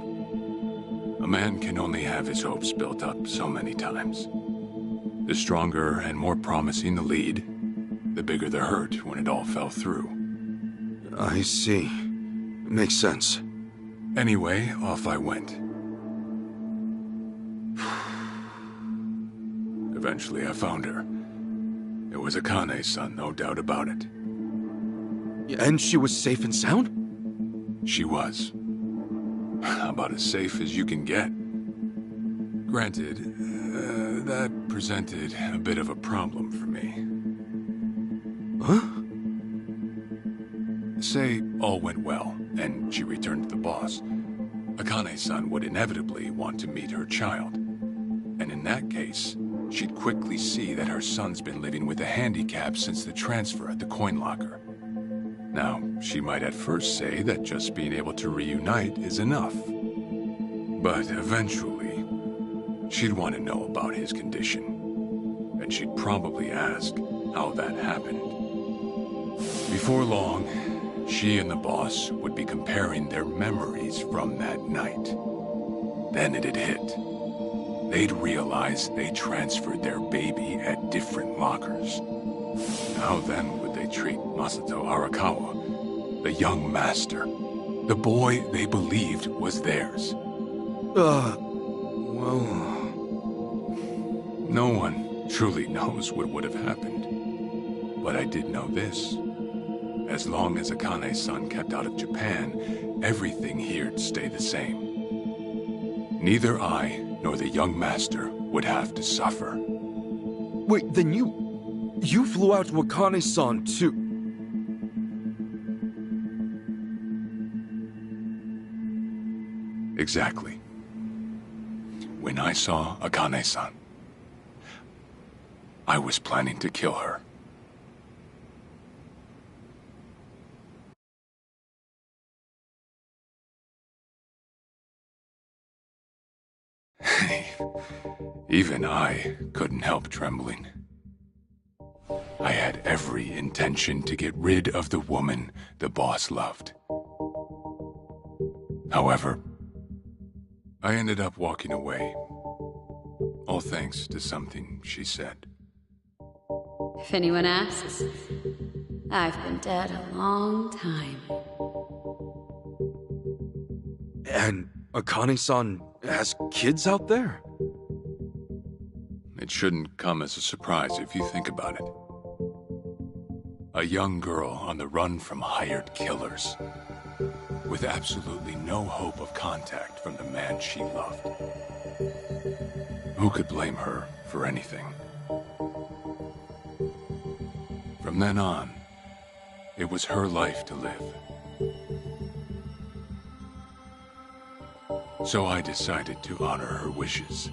A man can only have his hopes built up so many times. The stronger and more promising the lead, the bigger the hurt when it all fell through. I see. Makes sense. Anyway, off I went. Eventually I found her. It was Akane-san, no doubt about it. And she was safe and sound? She was. About as safe as you can get. Granted, that presented a bit of a problem for me. Huh? Say all went well, and she returned to the boss. Akane-san would inevitably want to meet her child. And in that case, she'd quickly see that her son's been living with a handicap since the transfer at the coin locker. Now, she might at first say that just being able to reunite is enough. But eventually, she'd want to know about his condition. And she'd probably ask how that happened. Before long, she and the boss would be comparing their memories from that night. Then it'd hit. They'd realize they transferred their baby at different lockers. How then would they treat Masato Arakawa, the young master, the boy they believed was theirs? Well... No one truly knows what would have happened. But I did know this. As long as Akane-san kept out of Japan, everything here'd stay the same. Neither I nor the young master would have to suffer. Wait, then you flew out to Akane-san too? Exactly. When I saw Akane-san, I was planning to kill her. Even I couldn't help trembling. I had every intention to get rid of the woman the boss loved. However, I ended up walking away. All thanks to something she said. If anyone asks, I've been dead a long time. And Akane-san has kids out there? It shouldn't come as a surprise if you think about it. A young girl on the run from hired killers, with absolutely no hope of contact from the man she loved. Who could blame her for anything? From then on, it was her life to live. So I decided to honor her wishes.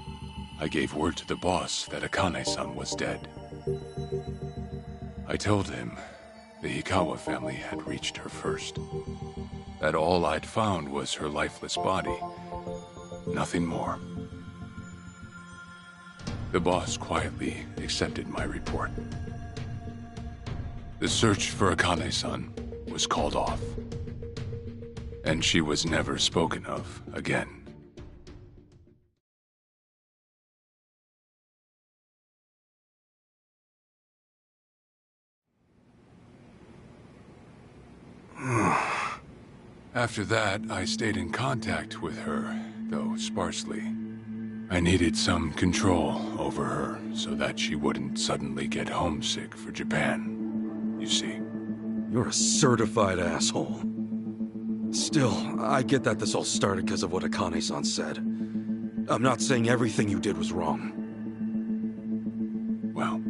I gave word to the boss that Akane-san was dead. I told him the Hikawa family had reached her first. That all I'd found was her lifeless body. Nothing more. The boss quietly accepted my report. The search for Akane-san was called off. And she was never spoken of again. After that, I stayed in contact with her, though sparsely. I needed some control over her so that she wouldn't suddenly get homesick for Japan, you see. You're a certified asshole. Still, I get that this all started because of what Akane-san said. I'm not saying everything you did was wrong. Well,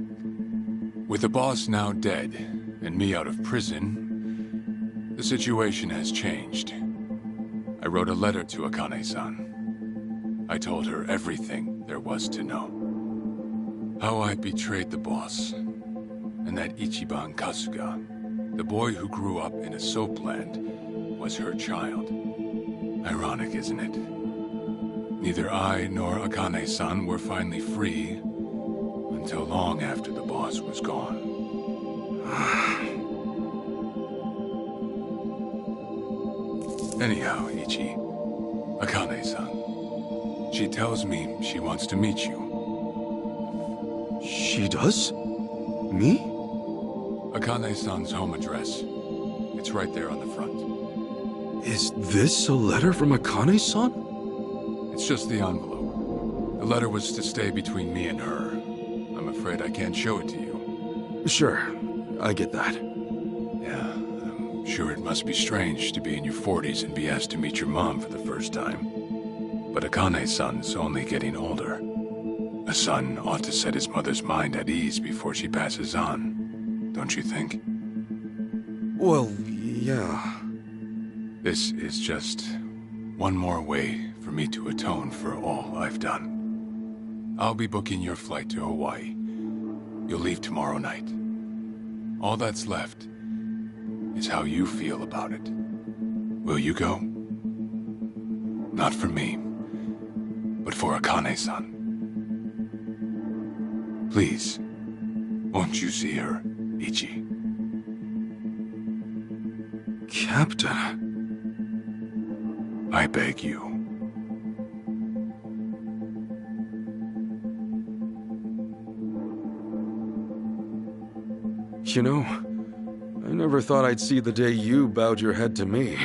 with the boss now dead and me out of prison, the situation has changed. I wrote a letter to Akane-san. I told her everything there was to know. How I betrayed the boss, and that Ichiban Kasuga, the boy who grew up in a soapland, was her child. Ironic, isn't it? Neither I nor Akane-san were finally free until long after the boss was gone. Anyhow, Ichi, Akane-san, she tells me she wants to meet you. She does? Me? Akane-san's home address. It's right there on the front. Is this a letter from Akane-san? It's just the envelope. The letter was to stay between me and her. I'm afraid I can't show it to you. Sure, I get that. Yeah, I'm sure it must be strange to be in your 40s and be asked to meet your mom for the first time. But Akane-san's only getting older. A son ought to set his mother's mind at ease before she passes on, don't you think? Well, yeah. This is just one more way for me to atone for all I've done. I'll be booking your flight to Hawaii. You'll leave tomorrow night. All that's left is how you feel about it. Will you go? Not for me, but for Akane-san. Please, won't you see her, Ichi? Captain. I beg you. You know, I never thought I'd see the day you bowed your head to me.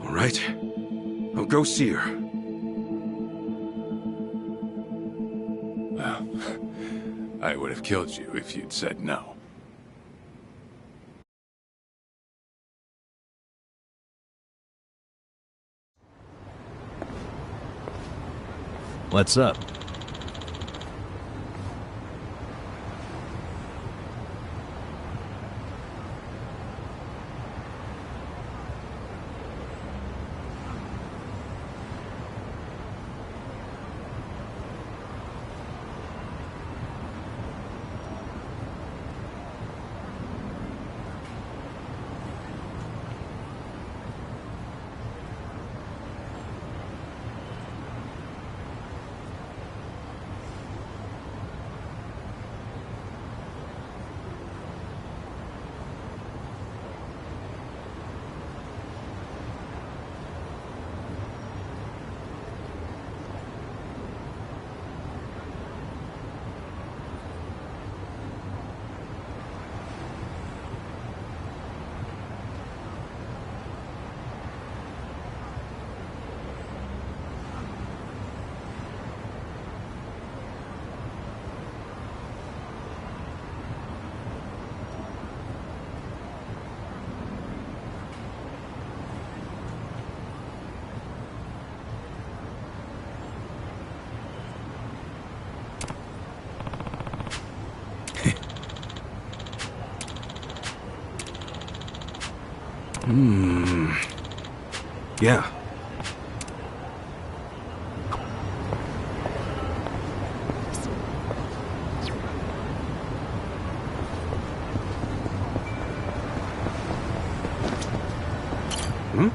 All right, I'll go see her. Well, I would have killed you if you'd said no. What's up? Yeah. Hmm?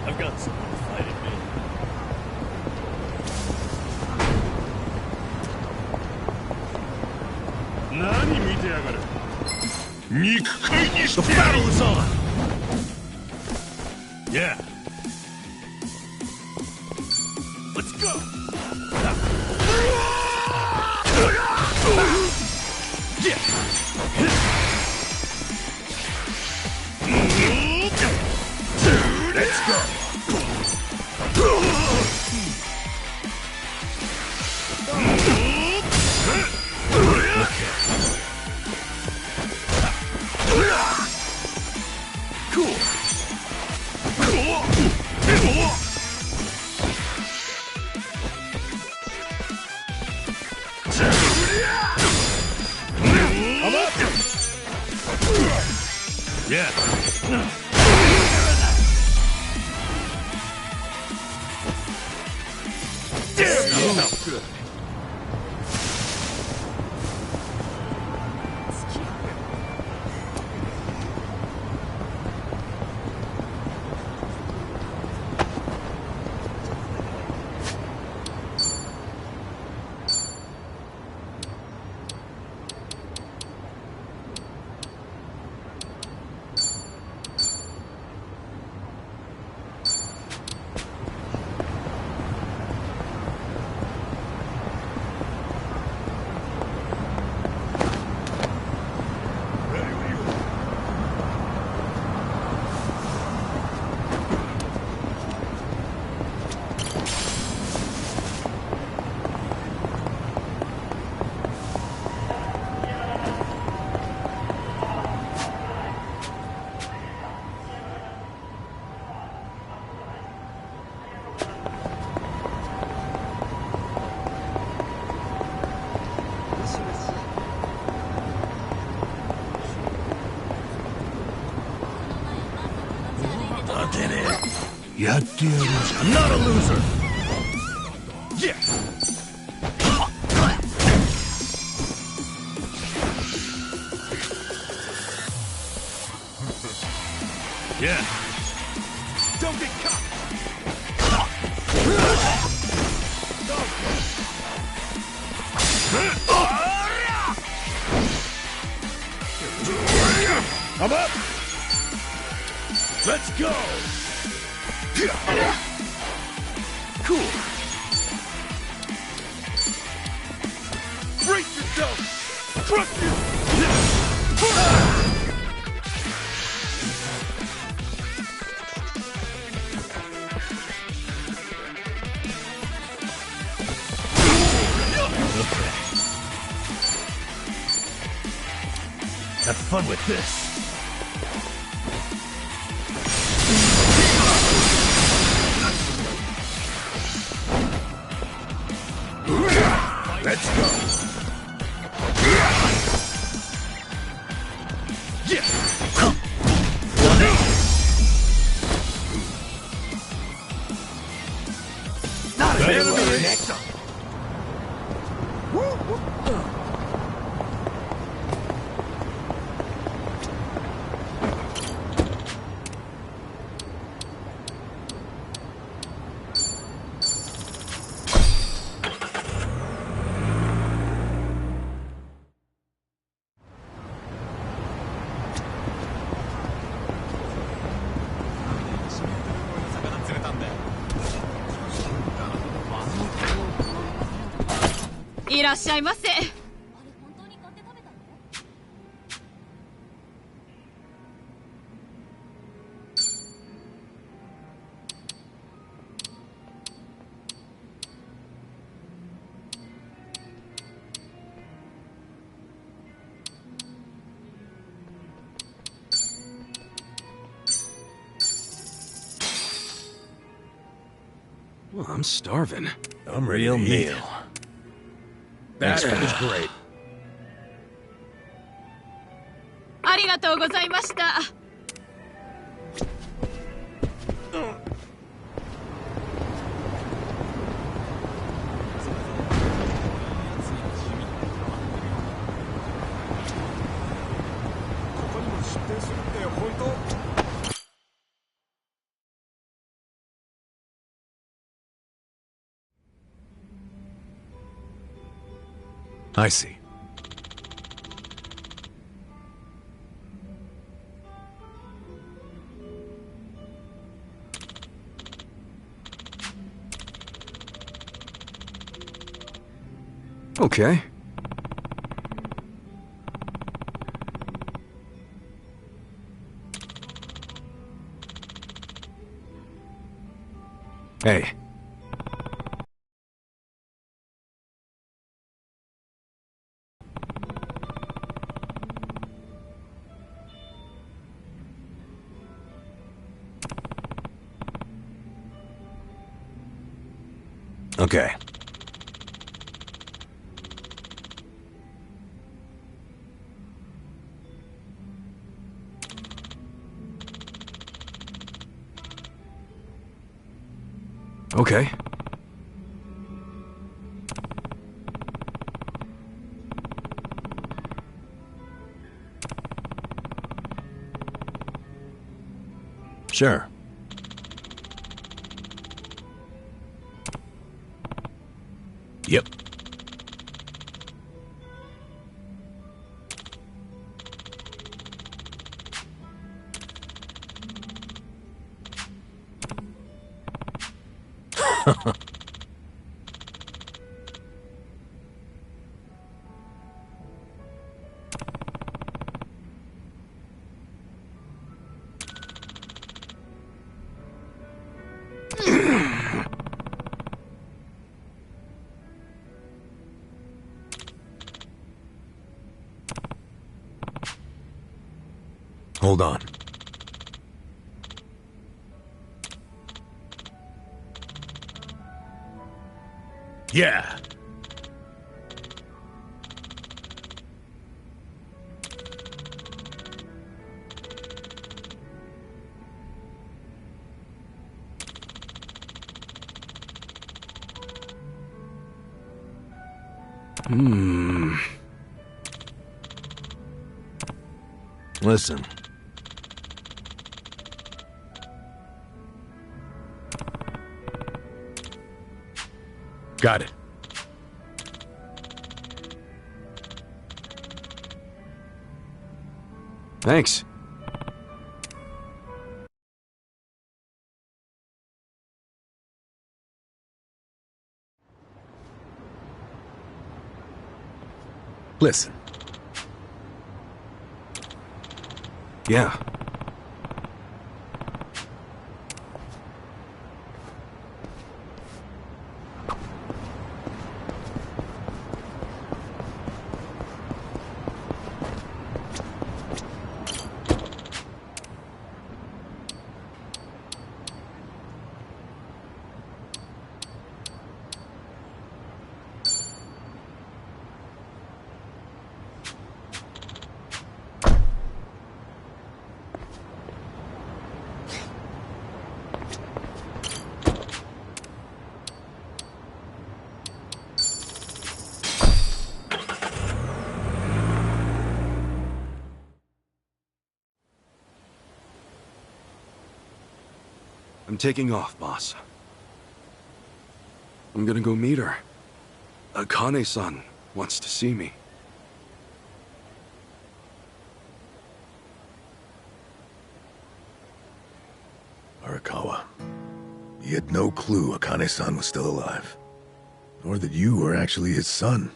I've got someone to fight at me. The battle is on! Yeah. Let's go! Let's go! I'm up! Yeah. Damn you! I'm not a loser! Yeah! Yeah! Don't get caught! I'm up! Let's go! Cool. Brace yourself! Trust you! Okay. Have fun with this. いらっしゃいませ。Well, I'm starving. I'm ready Real to eat. meal. That was great. ありがとうございました。I see. Okay. Hey. Okay. Okay. Sure. Yep. Hold on. Yeah. Listen. Got it. Thanks. Listen. Yeah. I'm taking off, boss. I'm gonna go meet her. Akane-san wants to see me. Arakawa, he had no clue Akane-san was still alive. Nor that you were actually his son.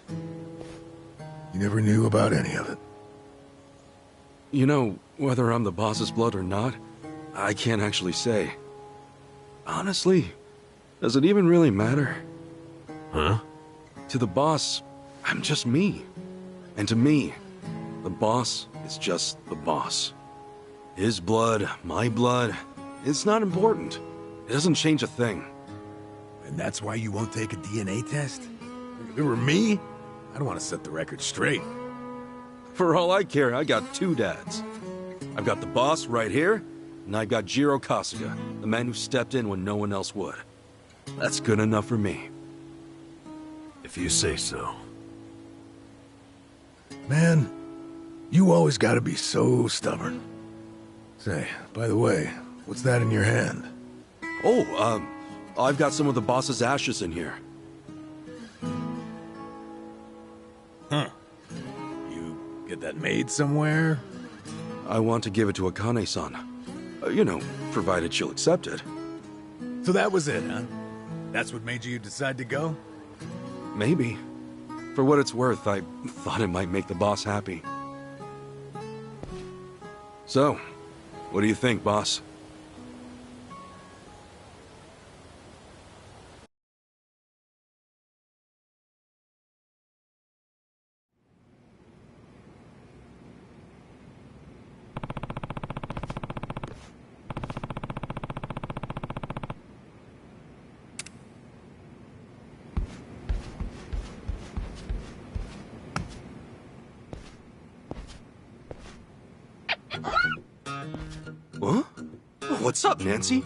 You never knew about any of it. You know, whether I'm the boss's blood or not, I can't actually say. Honestly, does it even really matter? Huh? To the boss, I'm just me. And to me, the boss is just the boss. His blood, my blood, it's not important. It doesn't change a thing. And that's why you won't take a DNA test? If it were me, I'd want to set the record straight. For all I care, I got two dads. I've got the boss right here, and I've got Jiro Kasuga, the man who stepped in when no one else would. That's good enough for me. If you say so. Man, you always gotta be so stubborn. Say, by the way, what's that in your hand? Oh, I've got some of the boss's ashes in here. Huh. You get that made somewhere? I want to give it to Akane-san. You know, provided she'll accept it. So that was it, huh? That's what made you decide to go? Maybe. For what it's worth, I thought it might make the boss happy. So, what do you think, boss? Huh? What's up, Nancy?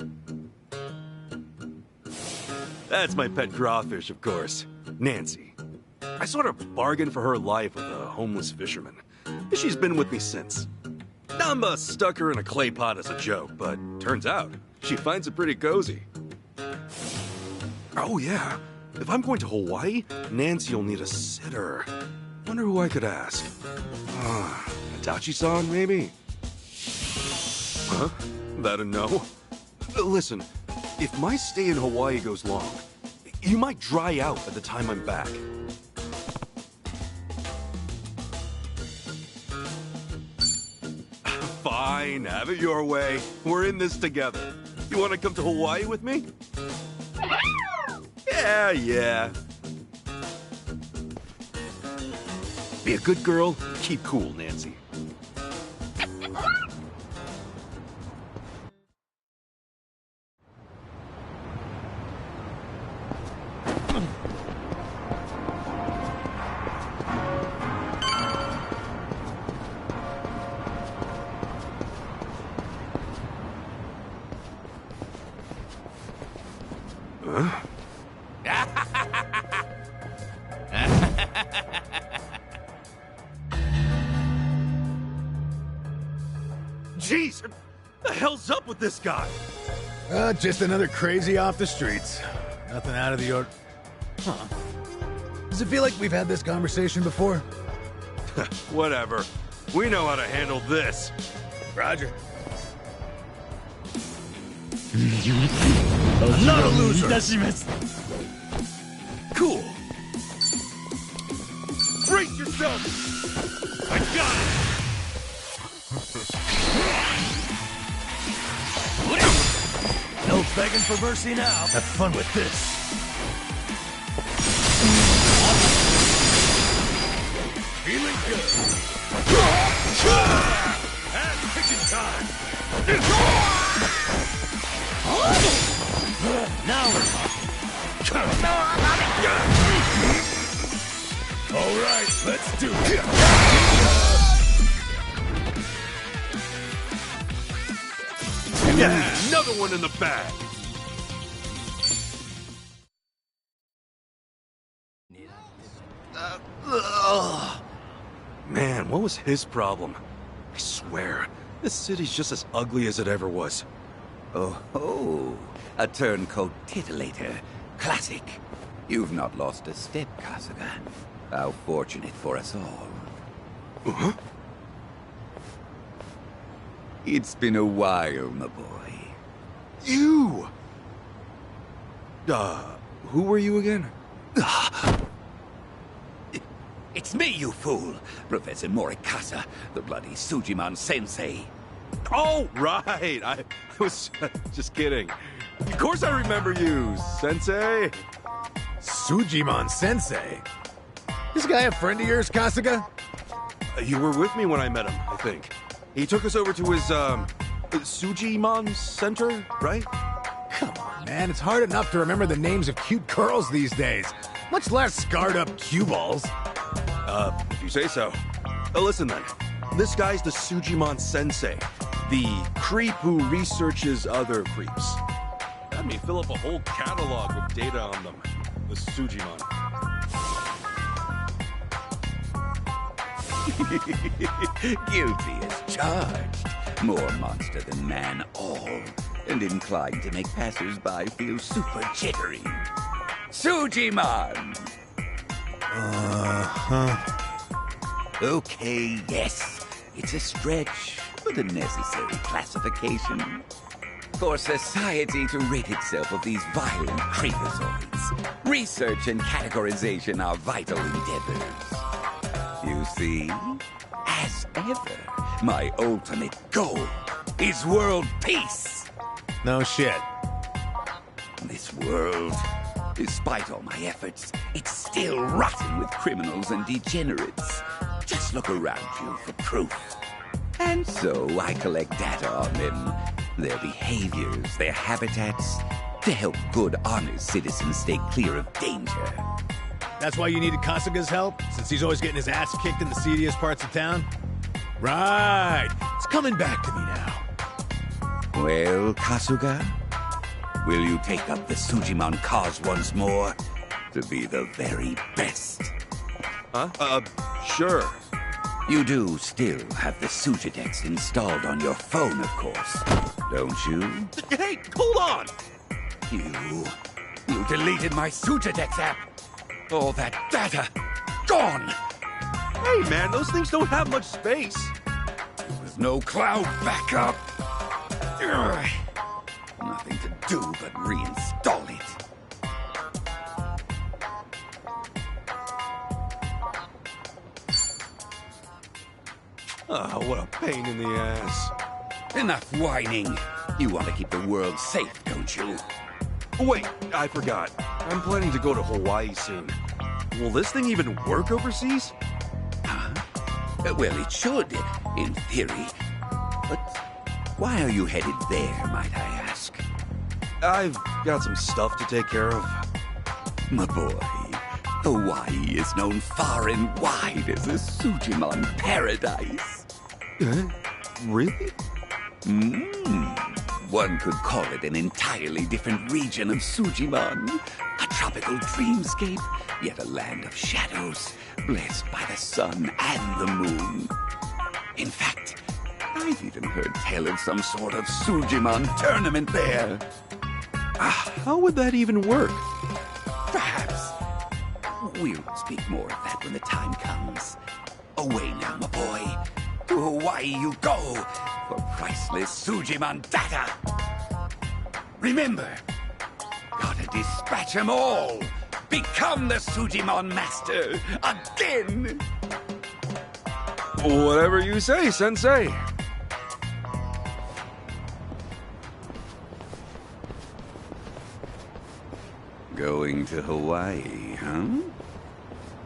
That's my pet crawfish, of course. Nancy. I sort of bargained for her life with a homeless fisherman. She's been with me since. Namba stuck her in a clay pot as a joke, but turns out she finds it pretty cozy. Oh yeah, if I'm going to Hawaii, Nancy'll need a sitter. Wonder who I could ask. Adachi-san, maybe? Huh? That a no? Listen, if my stay in Hawaii goes long, you might dry out at the time I'm back. Fine, have it your way. We're in this together. You want to come to Hawaii with me? Yeah. Be a good girl, keep cool, Nancy. Jeez, what the hell's up with this guy? Just another crazy off the streets. Nothing out of the ordinary. Huh. Does it feel like we've had this conversation before? Whatever. We know how to handle this. Roger. I'm not a loser. Cool. Brace yourself. I got it. No begging for mercy now. Have fun with this. Feeling good. And picking time. Now we're talking. All right, let's do it. Yeah, another one in the bag. Man, what was his problem? I swear, this city's just as ugly as it ever was. Oh, A turncoat titillator. Classic. You've not lost a step, Kasuga. How fortunate for us all. Huh? It's been a while, my boy. You! Who were you again? It's me, you fool! Professor Morikasa, the bloody Sujimon Sensei. Oh, right! I was just kidding. Of course I remember you, Sensei! Sujimon Sensei? This guy a friend of yours, Kasuga? You were with me when I met him, I think. He took us over to his, Sujimon Center, right? Come on, man. It's hard enough to remember the names of cute girls these days. Much less scarred-up cue balls. If you say so. Listen then. This guy's the Sujimon Sensei. The creep who researches other creeps. Had me fill up a whole catalog with data on them. The Sujimon. Guilty as charged. More monster than man all. And inclined to make passers-by feel super jittery. Sujimon! Okay, yes. It's a stretch, but a necessary classification. For society to rid itself of these violent creepazoids, research and categorization are vital endeavors. You see, as ever, my ultimate goal is world peace. No shit. This world, despite all my efforts, it's still rotten with criminals and degenerates. Just look around you for proof. And so I collect data on them, their behaviors, their habitats, to help good, honest citizens stay clear of danger. That's why you needed Kasuga's help? Since he's always getting his ass kicked in the seediest parts of town? Right. It's coming back to me now. Well, Kasuga, will you take up the Sujimon cause once more to be the very best? Huh? Sure. You do still have the Sujidex installed on your phone, of course, don't you? Hey, hold on! You deleted my Sujidex app. All that data, gone! Hey, man, those things don't have much space. There's no cloud backup. Ugh. Nothing to do but reinstall it. Oh, what a pain in the ass. Enough whining. You want to keep the world safe, don't you? Wait, I forgot. I'm planning to go to Hawaii soon. Will this thing even work overseas? Huh? Well, it should, in theory. But why are you headed there, might I ask? I've got some stuff to take care of. My boy, Hawaii is known far and wide as a Sujimon paradise. Really? One could call it an entirely different region of Sujimon. A tropical dreamscape, yet a land of shadows, blessed by the sun and the moon. In fact, I've even heard tell of some sort of Sujimon tournament there. How would that even work? Perhaps. We'll speak more of that when the time comes. Away now, my boy. To Hawaii you go for priceless Sujimon data. Remember, gotta dispatch them all. Become the Sujimon master again. Whatever you say, Sensei. Going to Hawaii, huh?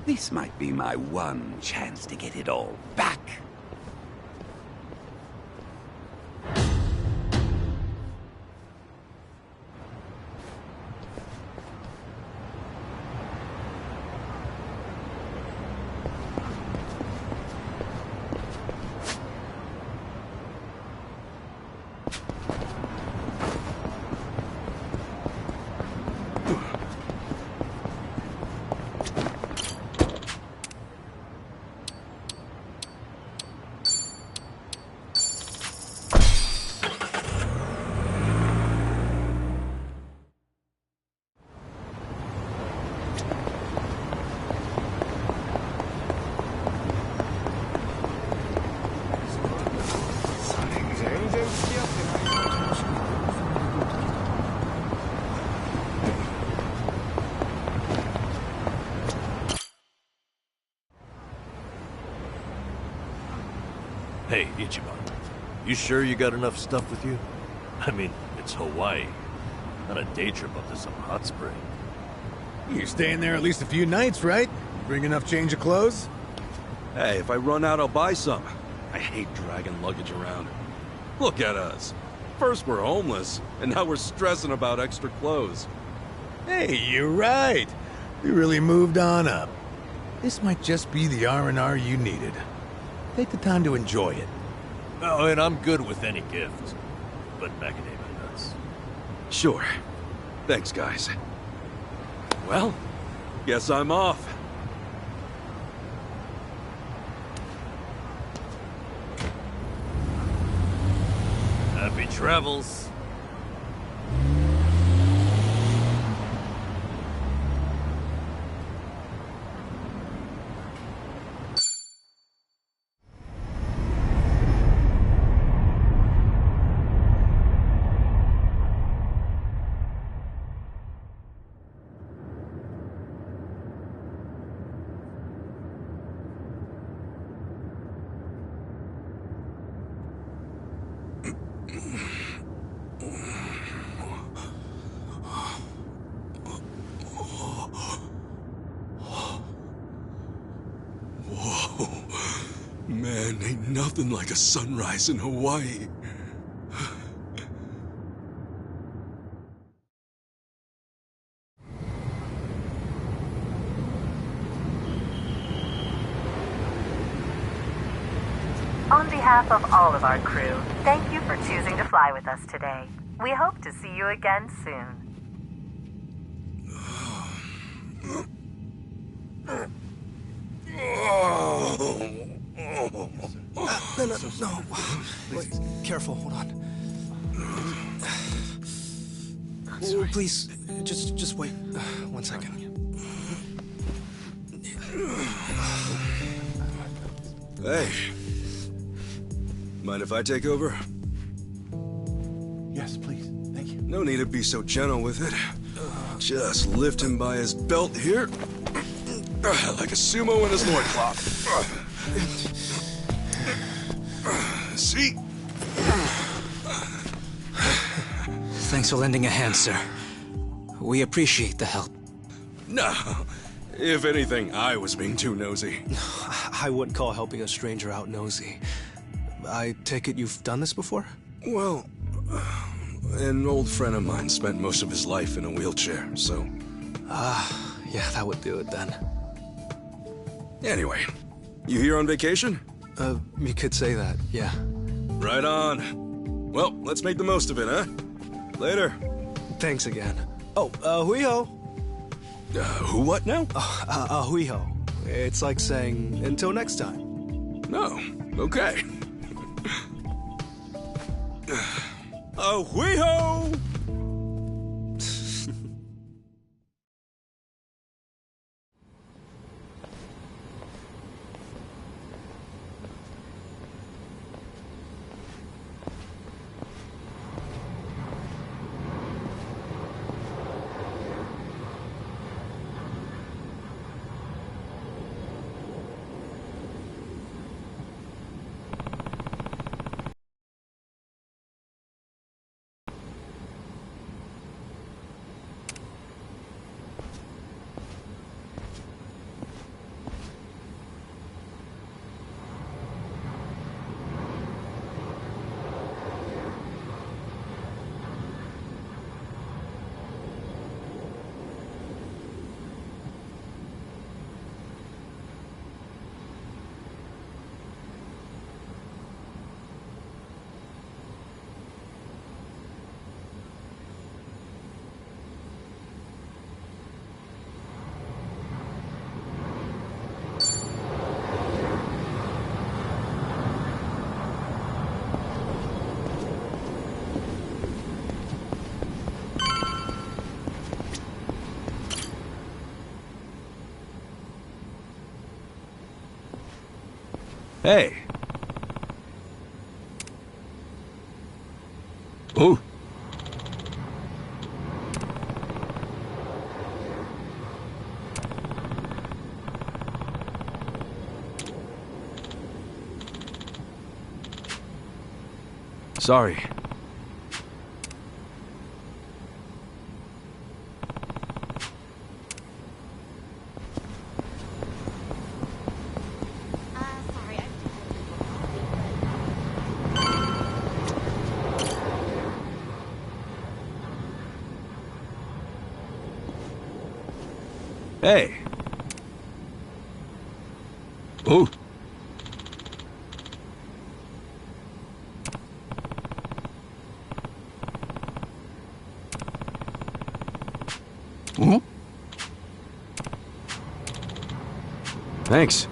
This might be my one chance to get it all back. Hey, Ichiban. You sure you got enough stuff with you? I mean, it's Hawaii. Not a day trip up to some hot spring. You're staying there at least a few nights, right? Bring enough change of clothes? Hey, if I run out, I'll buy some. I hate dragging luggage around. Look at us. First we're homeless, and now we're stressing about extra clothes. Hey, you're right. We really moved on up. This might just be the R&R you needed. Take the time to enjoy it. Oh, and I'm good with any gift. But macadamia nuts. Sure. Thanks, guys. Well, guess I'm off. Happy travels. Man, ain't nothing like a sunrise in Hawaii. On behalf of all of our crew, thank you for choosing to fly with us today. We hope to see you again soon. No. Wait, careful, hold on. Oh, please, just wait 1 second. Hey. Mind if I take over? Yes, please. Thank you. No need to be so gentle with it. Just lift him by his belt here. Like a sumo in his loincloth. See? Thanks for lending a hand, sir. We appreciate the help. No. If anything, I was being too nosy. I wouldn't call helping a stranger out nosy. I take it you've done this before? Well, an old friend of mine spent most of his life in a wheelchair, so... yeah, that would do it then. Anyway, you here on vacation? You could say that, yeah. Right on. Well, let's make the most of it, huh? Later. Thanks again. Oh, hui-ho. Who what now? Hui-ho. It's like saying, until next time. No, okay. Hui-ho! Hey. Oh. Sorry. Hey. Oh. Hmm? Thanks.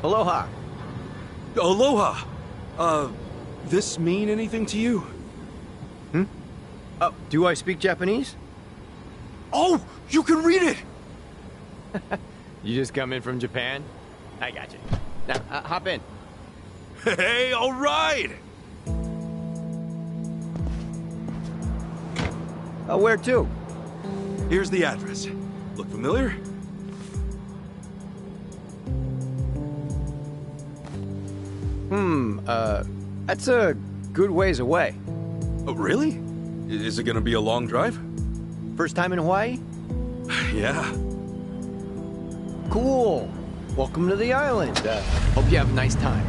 Aloha. Aloha! This mean anything to you? Hmm? Do I speak Japanese? Oh, you can read it! You just come in from Japan? I got you. Now, hop in. Hey, all right! Where to? Here's the address. Look familiar? That's a good ways away. Oh, really? Is it gonna be a long drive? First time in Hawaii? Yeah. Cool. Welcome to the island. Hope you have a nice time.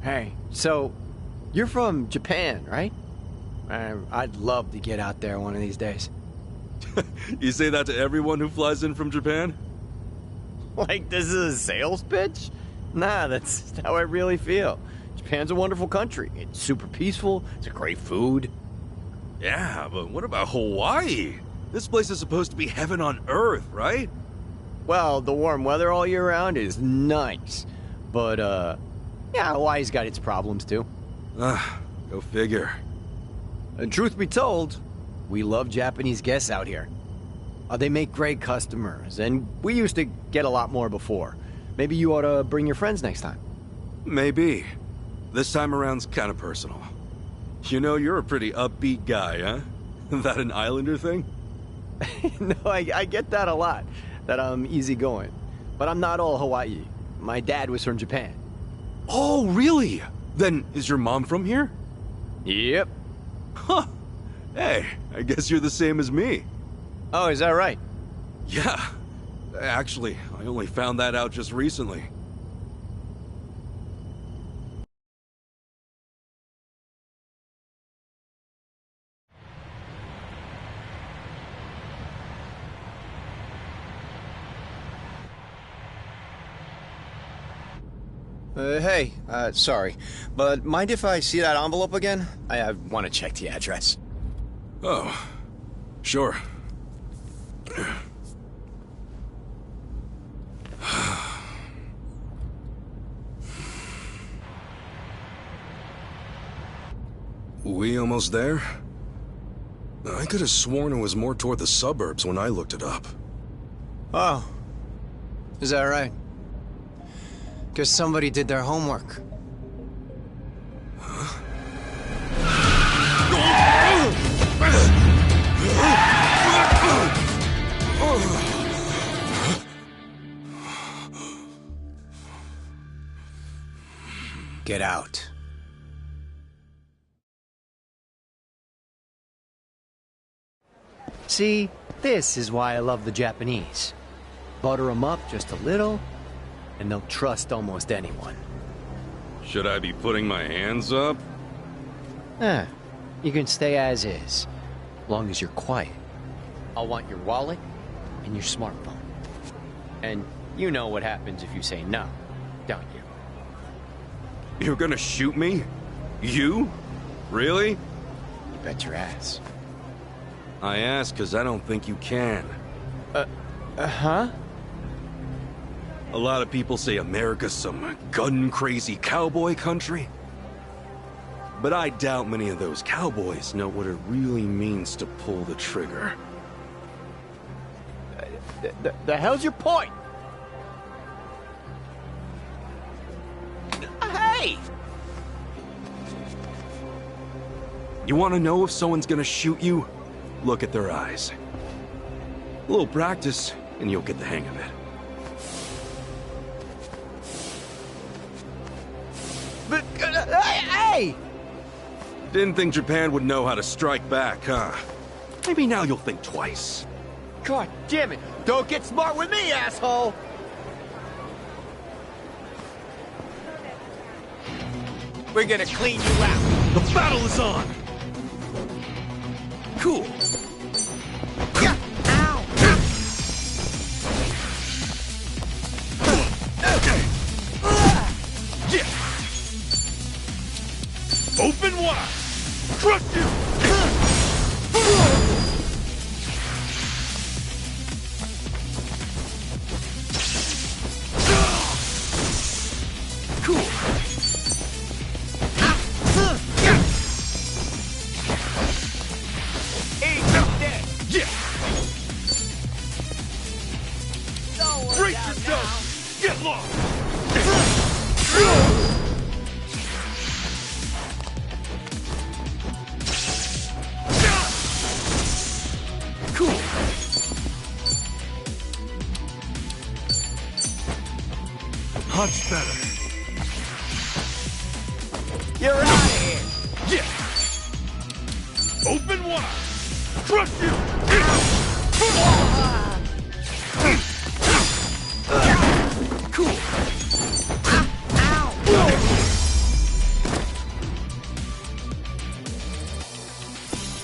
Hey, so you're from Japan, right? I'd love to get out there one of these days. You say that to everyone who flies in from Japan? Like this is a sales pitch? Nah, that's how I really feel. Japan's a wonderful country. It's super peaceful. It's a great food. Yeah, but what about Hawaii? This place is supposed to be heaven on earth, right? Well, the warm weather all year round is nice. But, yeah, Hawaii's got its problems too. Go figure. And truth be told, we love Japanese guests out here. They make great customers, and we used to get a lot more before. Maybe you ought to bring your friends next time. Maybe. This time around's kind of personal. You know, you're a pretty upbeat guy, huh? That an Islander thing? No, I get that a lot, that I'm easygoing. But I'm not all Hawaii. My dad was from Japan. Oh, really? Then is your mom from here? Yep. Huh. Hey, I guess you're the same as me. Oh, is that right? Yeah. Actually, I only found that out just recently. Hey, sorry, but mind if I see that envelope again? I want to check the address. Oh, sure. We almost there? I could have sworn it was more toward the suburbs when I looked it up. Oh, is that right? Guess somebody did their homework. Get out. See, this is why I love the Japanese. Butter them up just a little, and they'll trust almost anyone. Should I be putting my hands up? You can stay as is, long as you're quiet. I'll want your wallet and your smartphone. And you know what happens if you say no, don't you? You're gonna shoot me? You? Really? You bet your ass. I ask because I don't think you can. Huh? A lot of people say America's some gun-crazy cowboy country. But I doubt many of those cowboys know what it really means to pull the trigger. The hell's your point? Hey! You want to know if someone's gonna shoot you? Look at their eyes. A little practice, and you'll get the hang of it. But, hey! Didn't think Japan would know how to strike back, huh? Maybe now you'll think twice. God damn it! Don't get smart with me, asshole! We're gonna clean you out. The battle is on! Cool. Yeah. Ow! Yeah. Open wide! Crush you! Cool. Yeah. Brace yourself! Get lost! Cool. Much better. You're out of here! Yeah! Open wide! Crush you! Cool.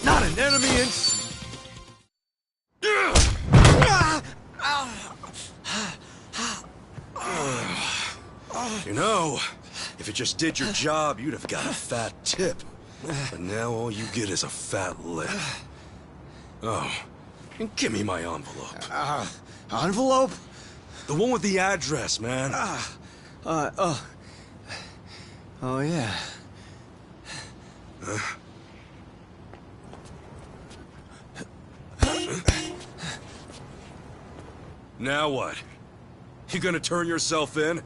Not an enemy in... You know, if you just did your job, you'd have got a fat tip. But now all you get is a fat lip. Oh, and give me my envelope. Envelope? The one with the address, man. Oh yeah. Now what? You gonna turn yourself in?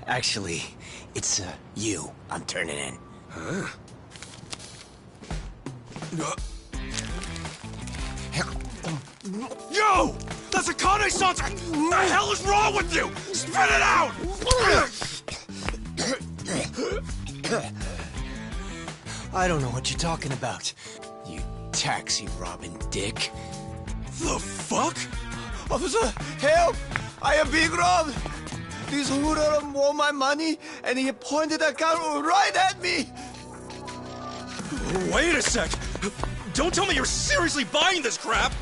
Actually, it's you I'm turning in. Huh? Yo! That's a Kane-san! What the hell is wrong with you? Spit it out! I don't know what you're talking about, you taxi-robbing dick. The fuck? Officer, help! I am being robbed! This hoodlum won my money, and he pointed a gun right at me! Wait a sec! Don't tell me you're seriously buying this crap!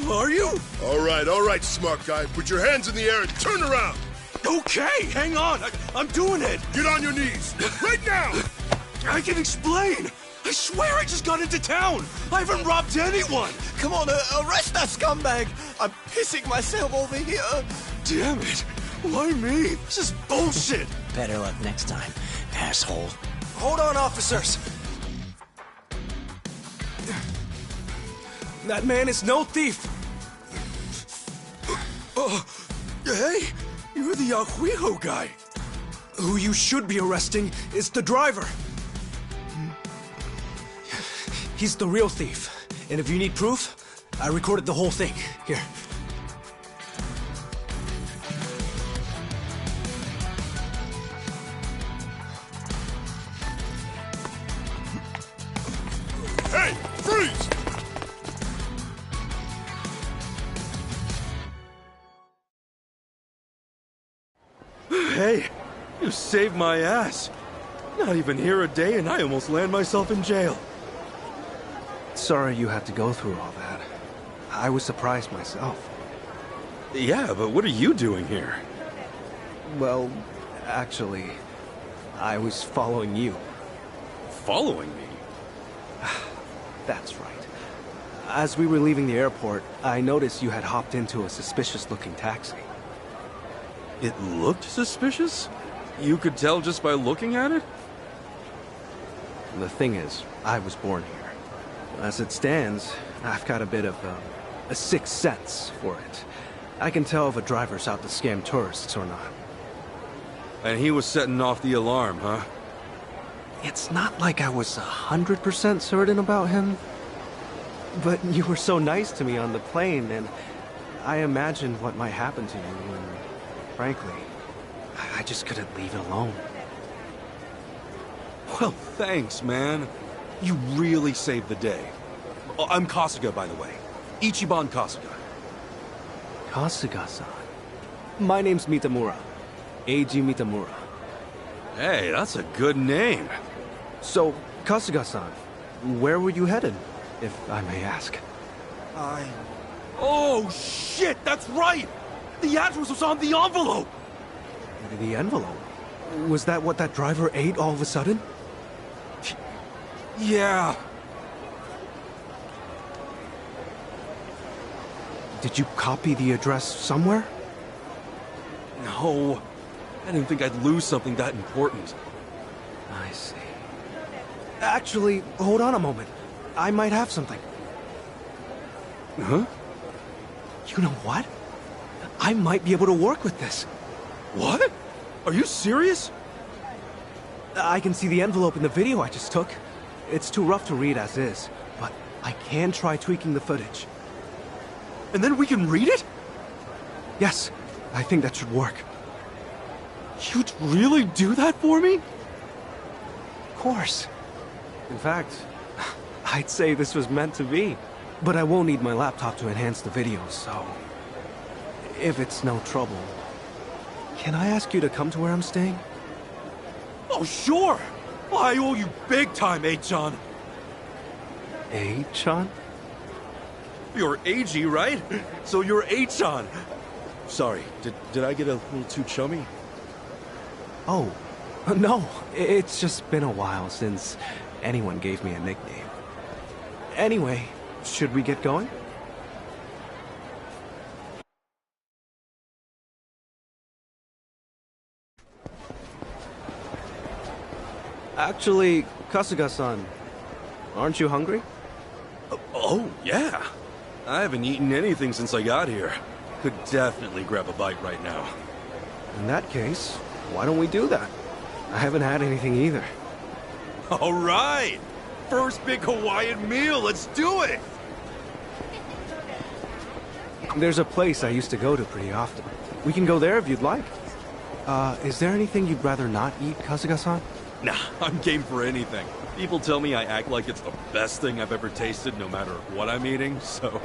Are you? All right, smart guy. Put your hands in the air and turn around! Okay, hang on. I'm doing it. Get on your knees! Right now! I can explain! I swear I just got into town! I haven't robbed anyone! Come on, arrest that scumbag! I'm pissing myself over here! Damn it! Why me? This is bullshit! Better luck next time, asshole. Hold on, officers! That man is no thief! Hey! You're the Yahuiho guy! Who you should be arresting is the driver. He's the real thief. And if you need proof, I recorded the whole thing. Here. Hey, freeze! Hey, you saved my ass. Not even here a day and I almost land myself in jail. Sorry you had to go through all that. I was surprised myself. Yeah, but what are you doing here? Well, actually, I was following you. Following me? That's right. As we were leaving the airport, I noticed you had hopped into a suspicious-looking taxi. It looked suspicious? You could tell just by looking at it? The thing is, I was born here. As it stands, I've got a bit of a sixth sense for it. I can tell if a driver's out to scam tourists or not. And he was setting off the alarm, huh? It's not like I was 100% certain about him. But you were so nice to me on the plane, and I imagined what might happen to you, and frankly, I just couldn't leave it alone. Well, thanks, man. You really saved the day. Oh, I'm Kasuga, by the way. Ichiban Kasuga. Kasuga-san. My name's Mitamura. Eiji Mitamura. Hey, that's a good name. So, Kasuga-san, where were you headed, if I may ask? Oh, shit, that's right! The address was on the envelope! The envelope? Was that what that driver ate all of a sudden? Yeah. Did you copy the address somewhere? No. I didn't think I'd lose something that important. I see. Actually, hold on a moment. I might have something. Huh? You know what? I might be able to work with this. What? Are you serious? I can see the envelope in the video I just took. It's too rough to read as is, but I can try tweaking the footage. And then we can read it? Yes, I think that should work. You'd really do that for me? Of course. In fact, I'd say this was meant to be. But I will need my laptop to enhance the video, so... if it's no trouble, can I ask you to come to where I'm staying? Oh, sure! I owe you big time, A-chan. A-chan? You're Eiji, right? So you're A-chan. Sorry, did I get a little too chummy? Oh, no. It's just been a while since anyone gave me a nickname. Anyway, should we get going? Actually, Kasuga-san, aren't you hungry? Oh, yeah. I haven't eaten anything since I got here. Could definitely grab a bite right now. In that case, why don't we do that? I haven't had anything either. All right! First big Hawaiian meal, let's do it! There's a place I used to go to pretty often. We can go there if you'd like. Is there anything you'd rather not eat, Kasuga-san? Nah, I'm game for anything. People tell me I act like it's the best thing I've ever tasted, no matter what I'm eating, so...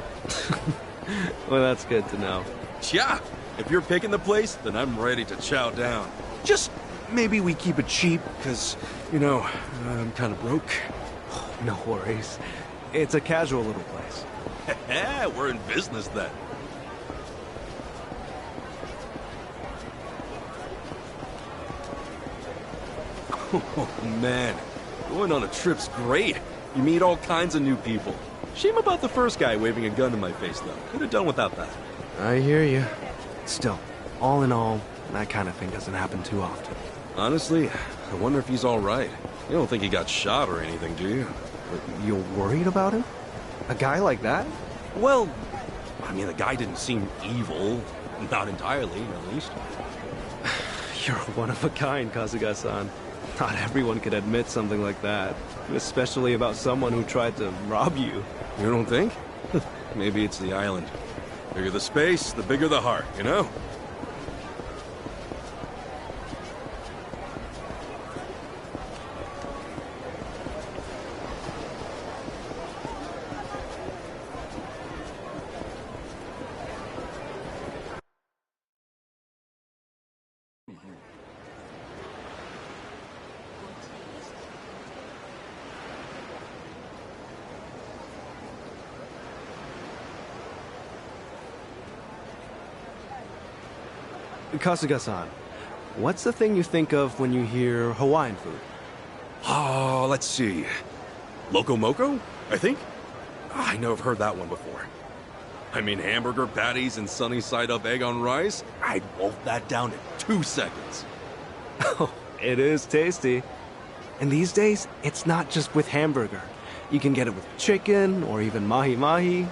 Well, that's good to know. Yeah, if you're picking the place, then I'm ready to chow down. Just maybe we keep it cheap, because, you know, I'm kind of broke. No worries. It's a casual little place. We're in business then. Oh, man. Going on a trip's great. You meet all kinds of new people. Shame about the first guy waving a gun in my face, though. Could have done without that. I hear you. Still, all in all, that kind of thing doesn't happen too often. Honestly, I wonder if he's all right. You don't think he got shot or anything, do you? But you're worried about him? A guy like that? Well, I mean, the guy didn't seem evil. Not entirely, at least. You're one of a kind, Kasuga-san. Not everyone could admit something like that. Especially about someone who tried to rob you. You don't think? Maybe it's the island. Bigger the space, the bigger the heart, you know? Kasuga-san, what's the thing you think of when you hear Hawaiian food? Oh, let's see. Loco Moco, I think? I know I've heard that one before. I mean, hamburger patties and sunny side up egg on rice? I'd wolf that down in 2 seconds. Oh, it is tasty. And these days, it's not just with hamburger. You can get it with chicken or even mahi-mahi.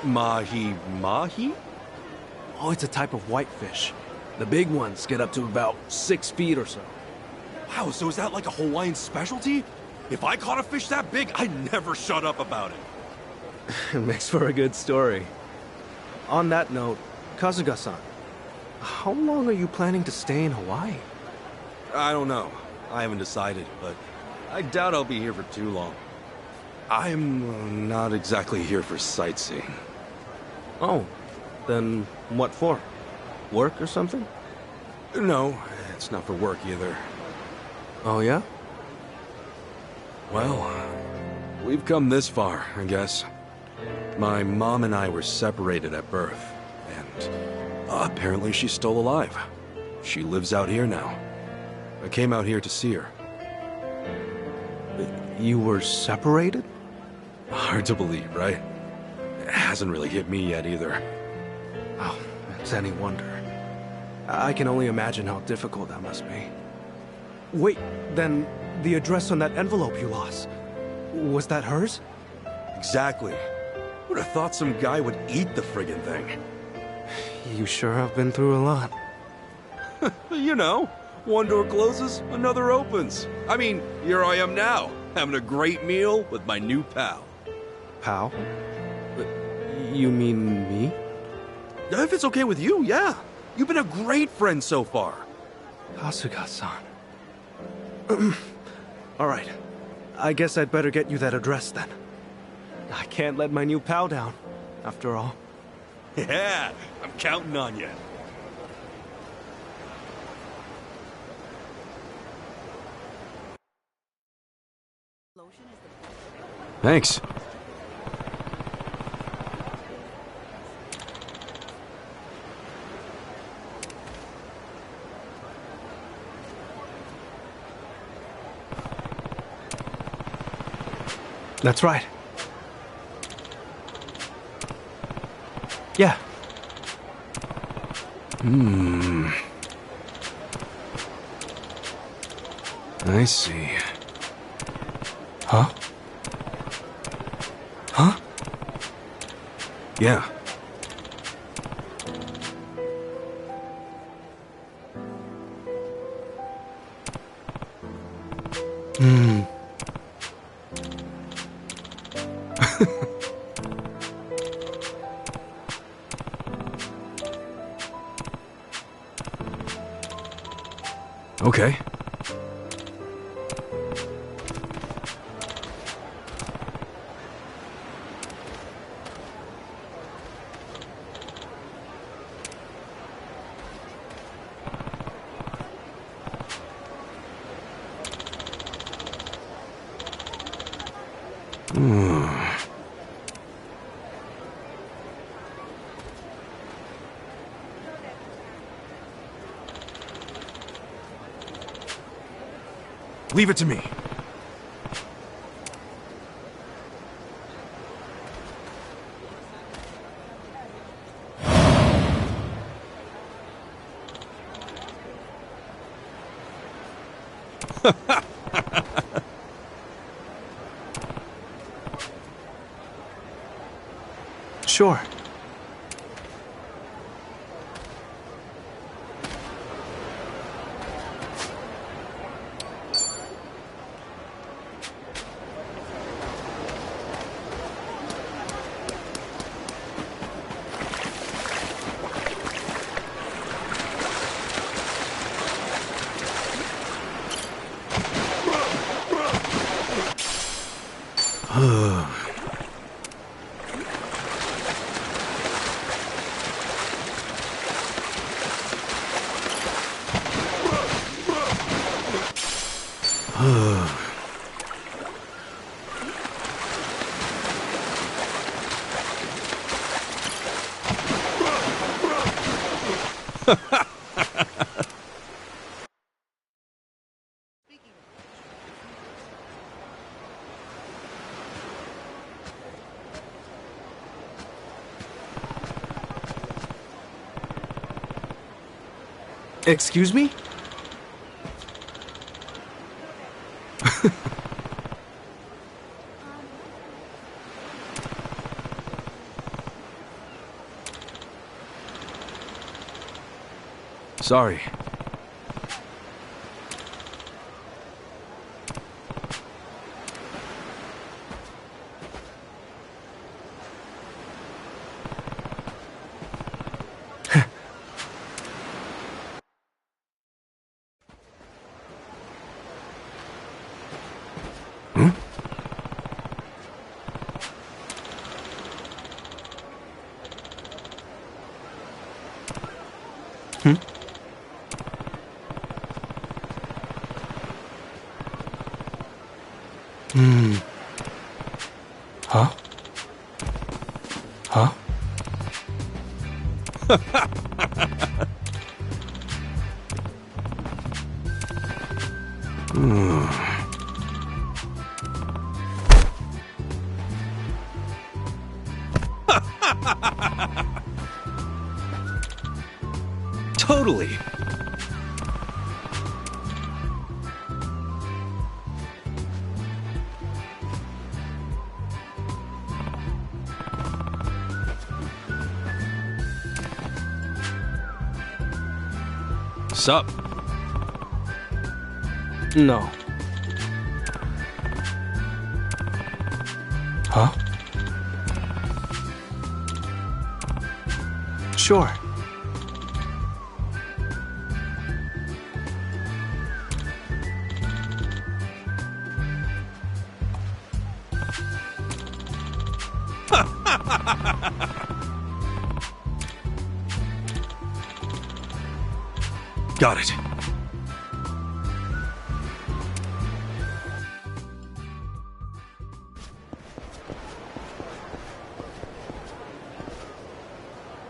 Mahi-mahi? Oh, it's a type of whitefish. The big ones get up to about 6 feet or so. Wow, so is that like a Hawaiian specialty? If I caught a fish that big, I'd never shut up about it. It makes for a good story. On that note, Kasuga-san, how long are you planning to stay in Hawaii? I don't know. I haven't decided, but I doubt I'll be here for too long. I'm not exactly here for sightseeing. Oh, then what for? Work or something? No, it's not for work either. Oh, yeah? Well, we've come this far, I guess. My mom and I were separated at birth, and apparently she's still alive. She lives out here now. I came out here to see her. You were separated? Hard to believe, right? It hasn't really hit me yet either. Oh, it's any wonder. I can only imagine how difficult that must be. Wait, then the address on that envelope you lost, was that hers? Exactly. Would have thought some guy would eat the friggin' thing. You sure have been through a lot. You know, one door closes, another opens. I mean, here I am now, having a great meal with my new pal. Pal? You mean me? If it's okay with you, yeah. You've been a great friend so far. Kasuga-san. Alright. I guess I'd better get you that address then. I can't let my new pal down, after all. Yeah, I'm counting on you. Thanks. That's right. Yeah. I see. Huh? Huh? Yeah. Okay. Leave it to me. Sure. Excuse me? Sorry. Huh? Huh? Totally. Sup? No. Huh? Sure. Got it.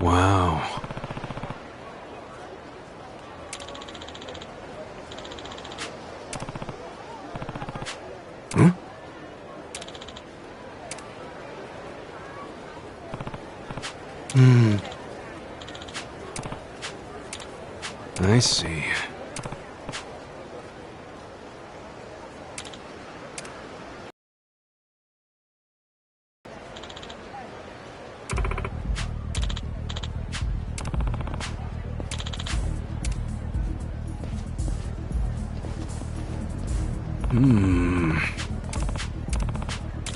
Wow. Hmm? I see.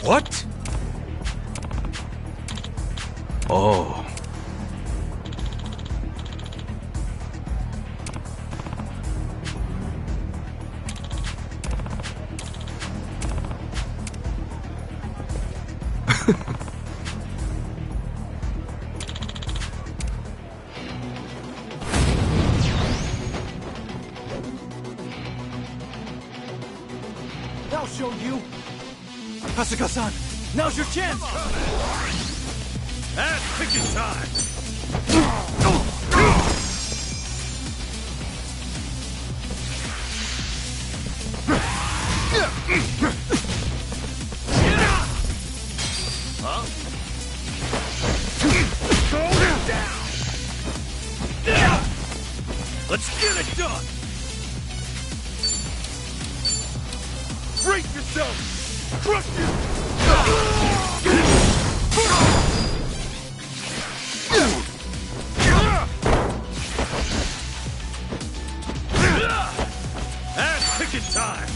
What? Oh. I'll show you! Kasuga-san, now's your chance! Ass kicking time! Huh? Go down! Let's get it done! Brace yourself! Crush it! Ass kicking time!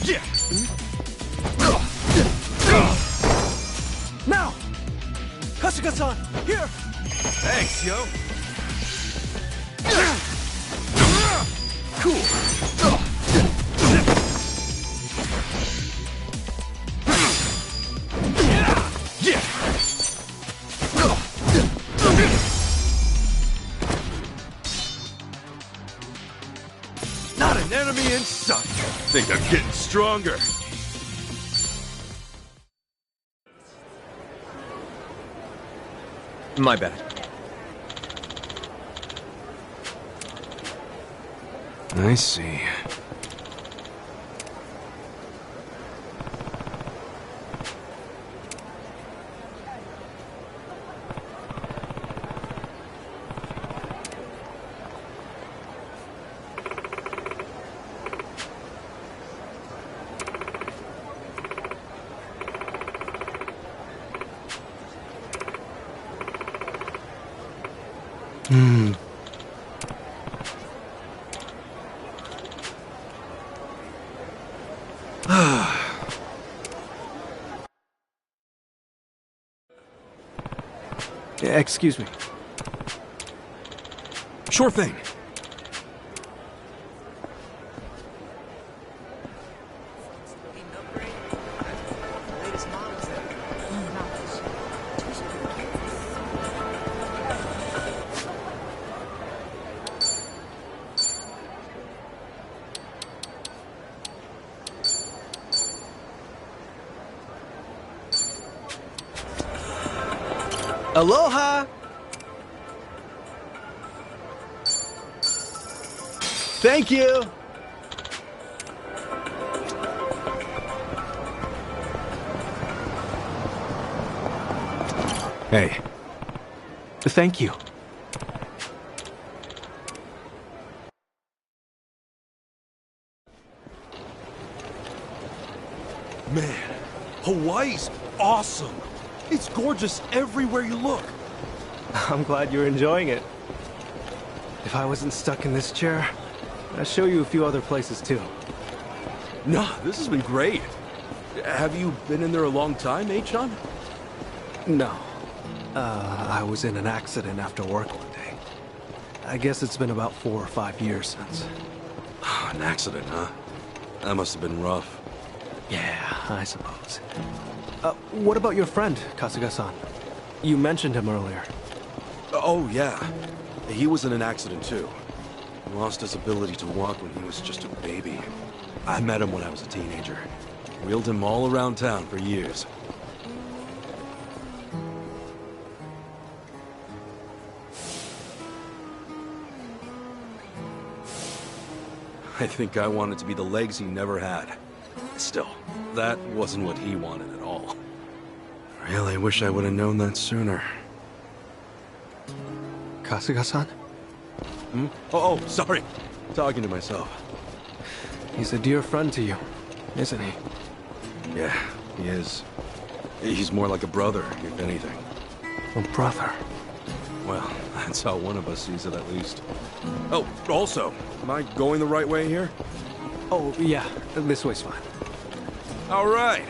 Yeah! Now! Kasuga-san, here! Thanks, yo! Cool! Yeah! Not an enemy in sight. Think I'm getting stronger. My bad. I see. Excuse me. Sure thing. Aloha! Thank you! Hey. Thank you. Man, Hawaii's awesome. It's gorgeous everywhere you look. I'm glad you're enjoying it. If I wasn't stuck in this chair, I'd show you a few other places too. Nah, this has been great. Have you been in there a long time, John? No. I was in an accident after work one day. I guess it's been about 4 or 5 years since. An accident, huh? That must have been rough. Yeah, I suppose. What about your friend, Kasuga-san? You mentioned him earlier. Oh, yeah. He was in an accident, too. He lost his ability to walk when he was just a baby. I met him when I was a teenager. Wheeled him all around town for years. I think I wanted to be the legs he never had. Still, that wasn't what he wanted at all. Really wish I would have known that sooner. Kasuga-san? Oh, sorry. Talking to myself. He's a dear friend to you, isn't he? Yeah, he is. He's more like a brother, if anything. A brother? Well, that's how one of us sees it, at least. Oh, also, am I going the right way here? Oh, yeah. This way's fine. All right.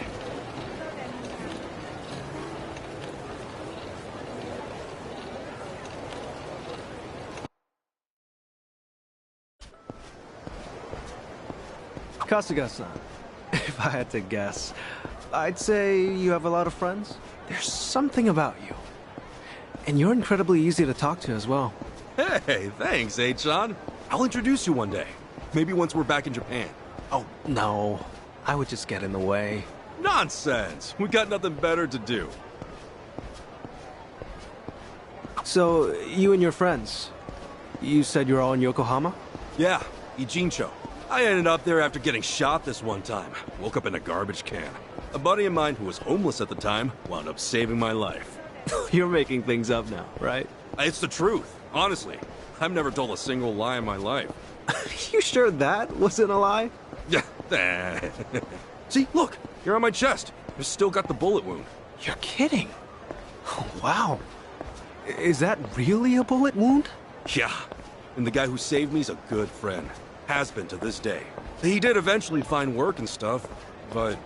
Kasuga-san, if I had to guess, I'd say you have a lot of friends. There's something about you. And you're incredibly easy to talk to as well. Hey, thanks, John. I'll introduce you one day. Maybe once we're back in Japan. Oh, no. I would just get in the way. Nonsense! We got nothing better to do. So, you and your friends, you said you're all in Yokohama? Yeah, Ijincho. I ended up there after getting shot this one time. Woke up in a garbage can. A buddy of mine who was homeless at the time wound up saving my life. You're making things up now, right? It's the truth, honestly. I've never told a single lie in my life. You sure that wasn't a lie? Yeah. See, look, here on my chest. I've still got the bullet wound. You're kidding. Oh, wow. Is that really a bullet wound? Yeah. And the guy who saved me's a good friend. Has been to this day. He did eventually find work and stuff, but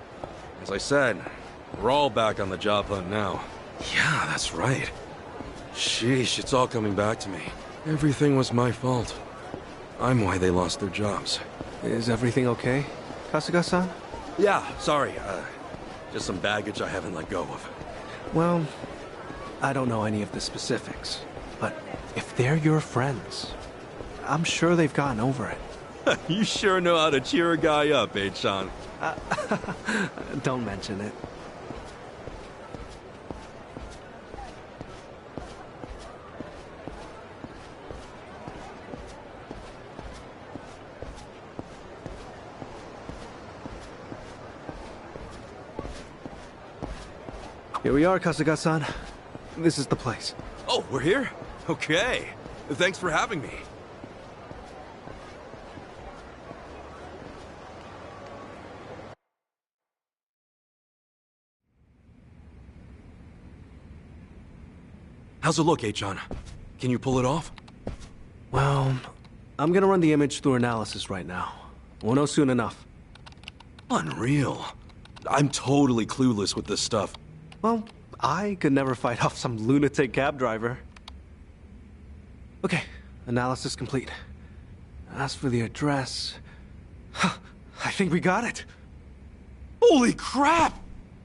as I said, we're all back on the job hunt now. Yeah, that's right. Sheesh, it's all coming back to me. Everything was my fault. I'm why they lost their jobs. Is everything okay, Kasuga-san? Yeah, sorry. Just some baggage I haven't let go of. Well, I don't know any of the specifics, but if they're your friends, I'm sure they've gotten over it. You sure know how to cheer a guy up, Sean. Don't mention it. Here we are, Kasuga-san. This is the place. Oh, we're here? Okay. Thanks for having me. How's it look, John? Can you pull it off? Well, I'm gonna run the image through analysis right now. We'll know soon enough. Unreal. I'm totally clueless with this stuff. Well, I could never fight off some lunatic cab driver. Okay, analysis complete. As for the address... Huh, I think we got it. Holy crap!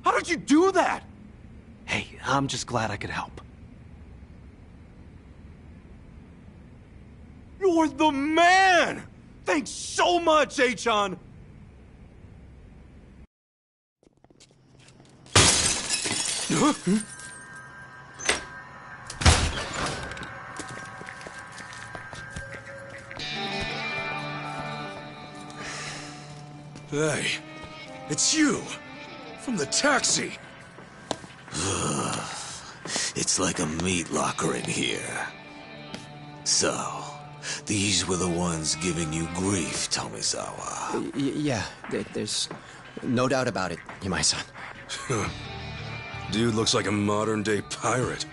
How did you do that? Hey, I'm just glad I could help. You're the man! Thanks so much, Achan! Hey, it's you! From the taxi! It's like a meat locker in here. So, these were the ones giving you grief, Tomizawa. Yeah, there's no doubt about it, Yamai-san. Dude looks like a modern-day pirate.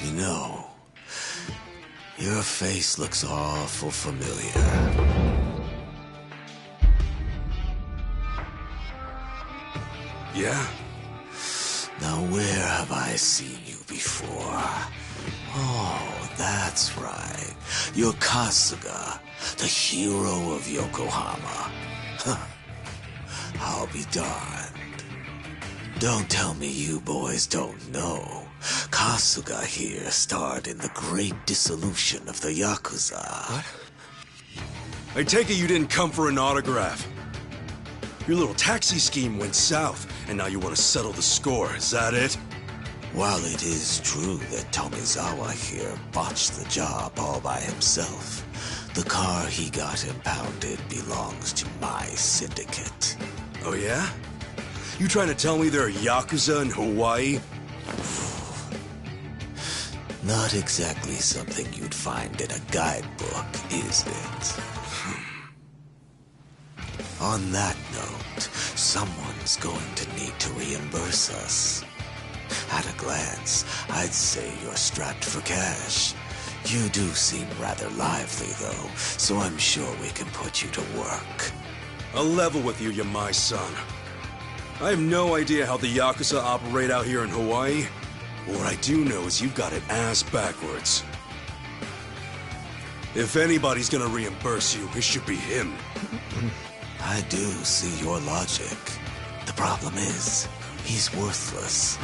You know, your face looks awful familiar. Yeah? Now where have I seen you before? Oh, that's right. You're Kasuga, the hero of Yokohama. Huh. I'll be darned. Don't tell me you boys don't know. Kasuga here starred in the great dissolution of the Yakuza. What? I take it you didn't come for an autograph. Your little taxi scheme went south, and now you want to settle the score, is that it? While it is true that Tomizawa here botched the job all by himself, the car he got impounded belongs to my syndicate. Oh yeah? You trying to tell me there are Yakuza in Hawaii? Not exactly something you'd find in a guidebook, is it? On that note, someone's going to need to reimburse us. At a glance, I'd say you're strapped for cash. You do seem rather lively, though, so I'm sure we can put you to work. I'll level with you, Yamai-san. I have no idea how the Yakuza operate out here in Hawaii. But what I do know is you've got it ass backwards. If anybody's gonna reimburse you, it should be him. I do see your logic. The problem is, he's worthless.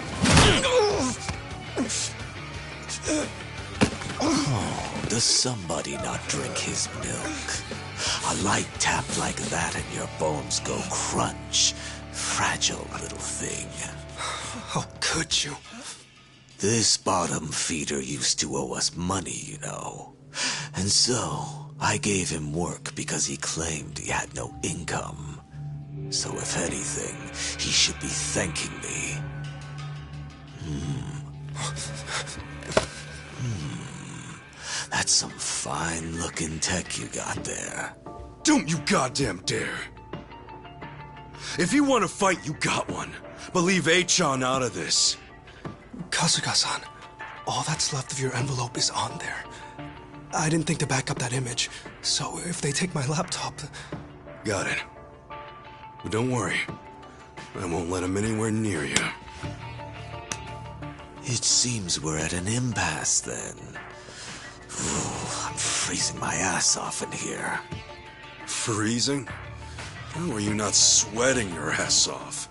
Oh, does somebody not drink his milk? A light tap like that and your bones go crunch. Fragile little thing. How could you? This bottom feeder used to owe us money, you know. And so, I gave him work because he claimed he had no income. So if anything, he should be thanking me. That's some fine-looking tech you got there. Don't you goddamn dare! If you want to fight, you got one. But leave Achan out of this. Kasuga-san, all that's left of your envelope is on there. I didn't think to back up that image, so if they take my laptop... Got it. But don't worry. I won't let him anywhere near you. It seems we're at an impasse, then. Ooh, I'm freezing my ass off in here. Freezing? How are you not sweating your ass off?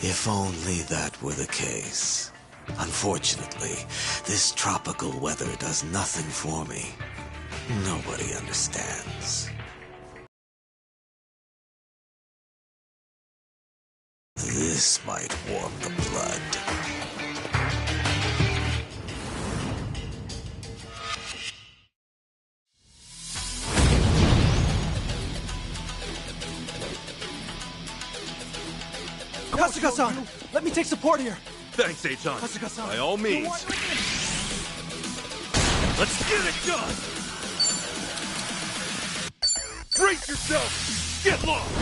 If only that were the case. Unfortunately, this tropical weather does nothing for me. Nobody understands. This might warm the blood. Kasuga-san, let me take support here. Thanks, Achan. Kasuga-san. By all means. Let's get it done! Brace yourself! Get lost!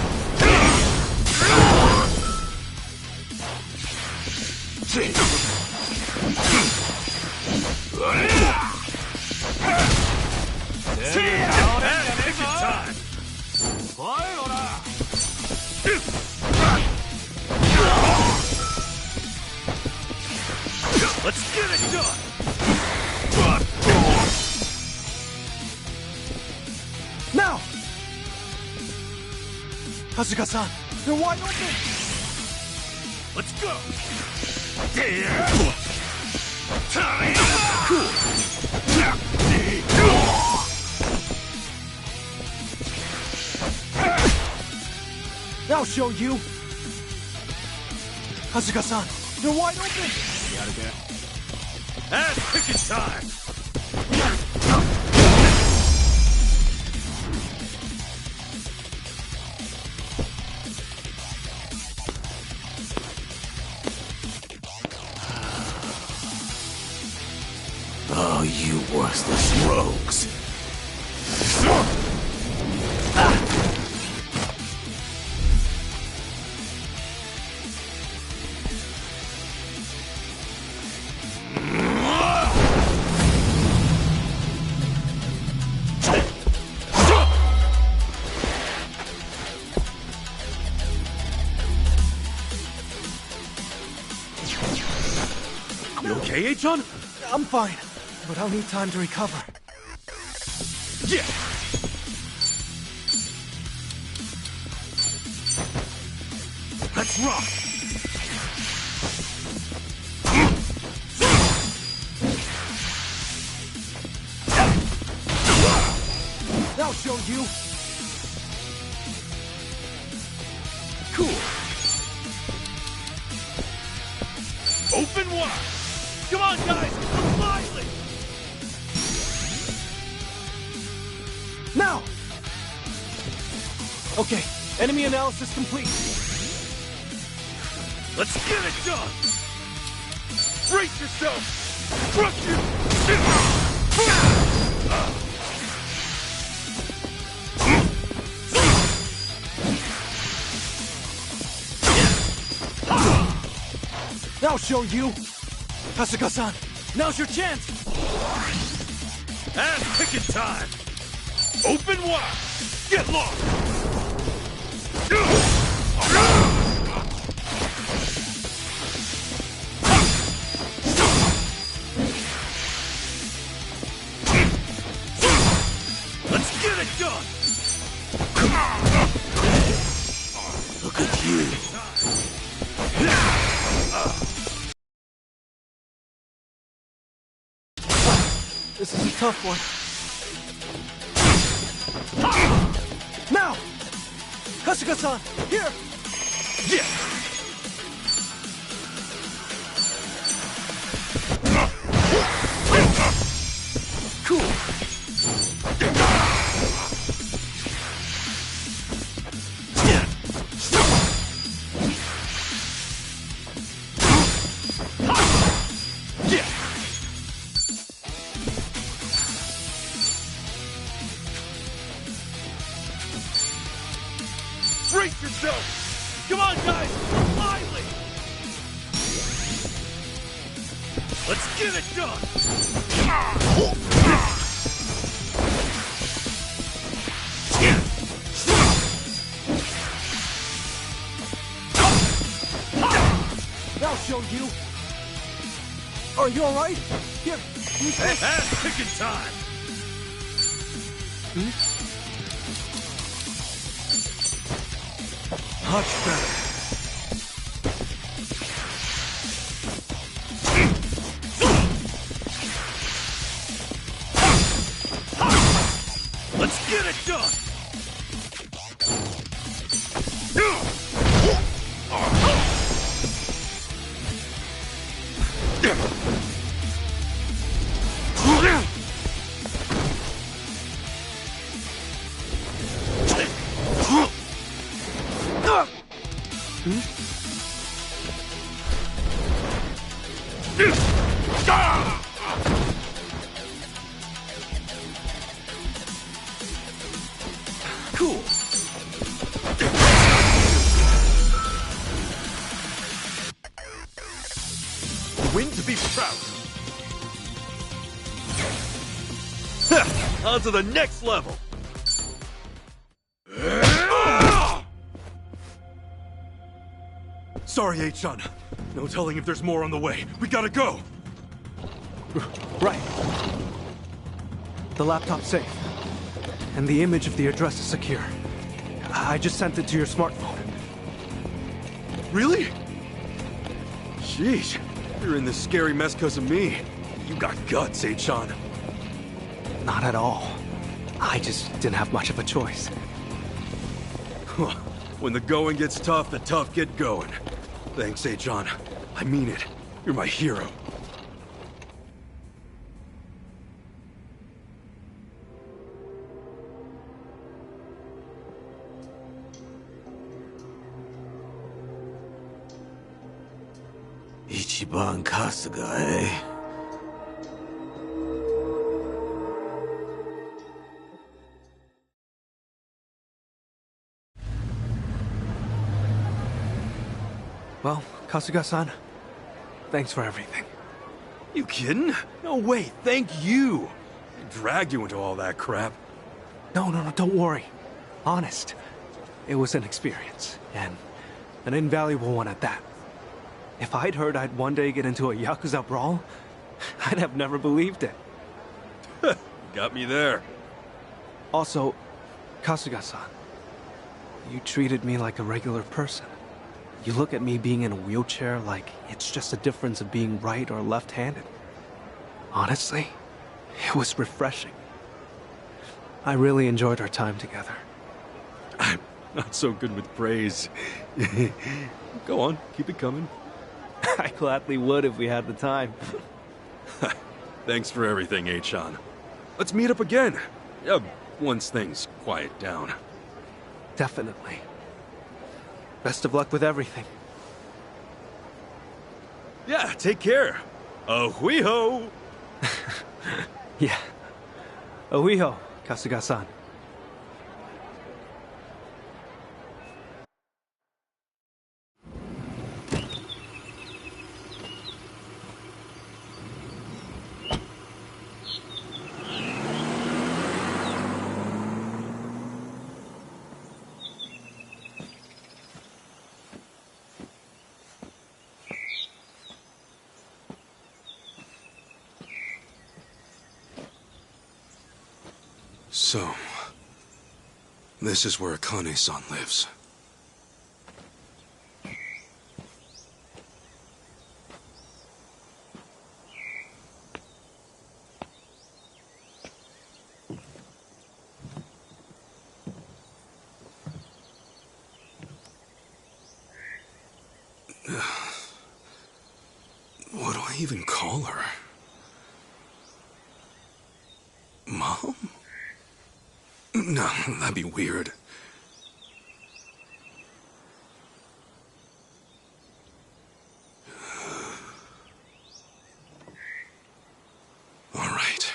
time! Let's get it done! Now! Kasuga-san, they're wide open! Let's go! I'll show you! Kasuga-san, they're wide open! Ass kicking time! Oh, you worthless rogues. You okay, H-on? I'm fine, but I'll need time to recover. Yeah! Let's rock! I'll show you! Cool! Open wide! Come on, guys! Look lively! Now! Okay, enemy analysis complete. Let's get it done! Brace yourself! Crush you! I'll show you! Kasuga-san, now's your chance! Ass kicking time! Open wide! Get lost! Let's get it done! Look at you. This is a tough one. Now! Kasuga-san, here! Yeah! Cool! Brace yourself! Come on, guys! Look lively! Let's get it done! I'll show you! Are you alright? Here, use this! Ass kicking time! Much better. Let's get it done! Cool. Win to be proud. on to the next level! Sorry, H-Chan. No telling if there's more on the way. We gotta go! Right. The laptop's safe. And the image of the address is secure. I just sent it to your smartphone. Really? Sheesh. You're in this scary mess because of me. You got guts, H-Chan. Not at all. I just didn't have much of a choice. When the going gets tough, the tough get going. Thanks, H-Chan. I mean it. You're my hero. Ichiban Kasuga, eh? Well, Kasuga-san, thanks for everything. You kidding? No way, thank you! I dragged you into all that crap. No, don't worry. Honest. It was an experience, and an invaluable one at that. If I'd heard I'd one day get into a Yakuza brawl, I'd have never believed it. Got me there. Also, Kasuga-san, you treated me like a regular person. You look at me being in a wheelchair like it's just a difference of being right or left-handed. Honestly, it was refreshing. I really enjoyed our time together. I'm not so good with praise. Go on, keep it coming. I gladly would if we had the time. Thanks for everything, H-Chan. Let's meet up again. Once things quiet down. Definitely. Best of luck with everything. Yeah, take care. Ahuiho! Yeah. Ahuiho, Kasuga-san. So, this is where Akane-san lives. What do I even call her? Mom? No, that'd be weird. All right.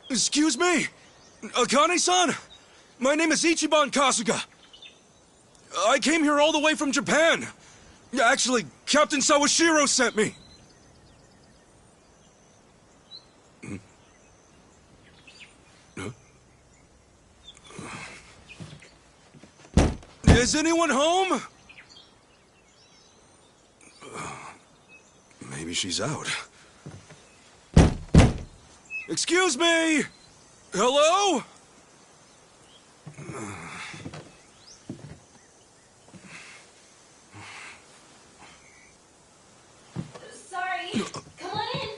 Excuse me? Akane-san? My name is Ichiban Kasuga. I came here all the way from Japan. Actually, Captain Sawashiro sent me. Is anyone home? Maybe she's out. Excuse me! Hello? Sorry. Come on in.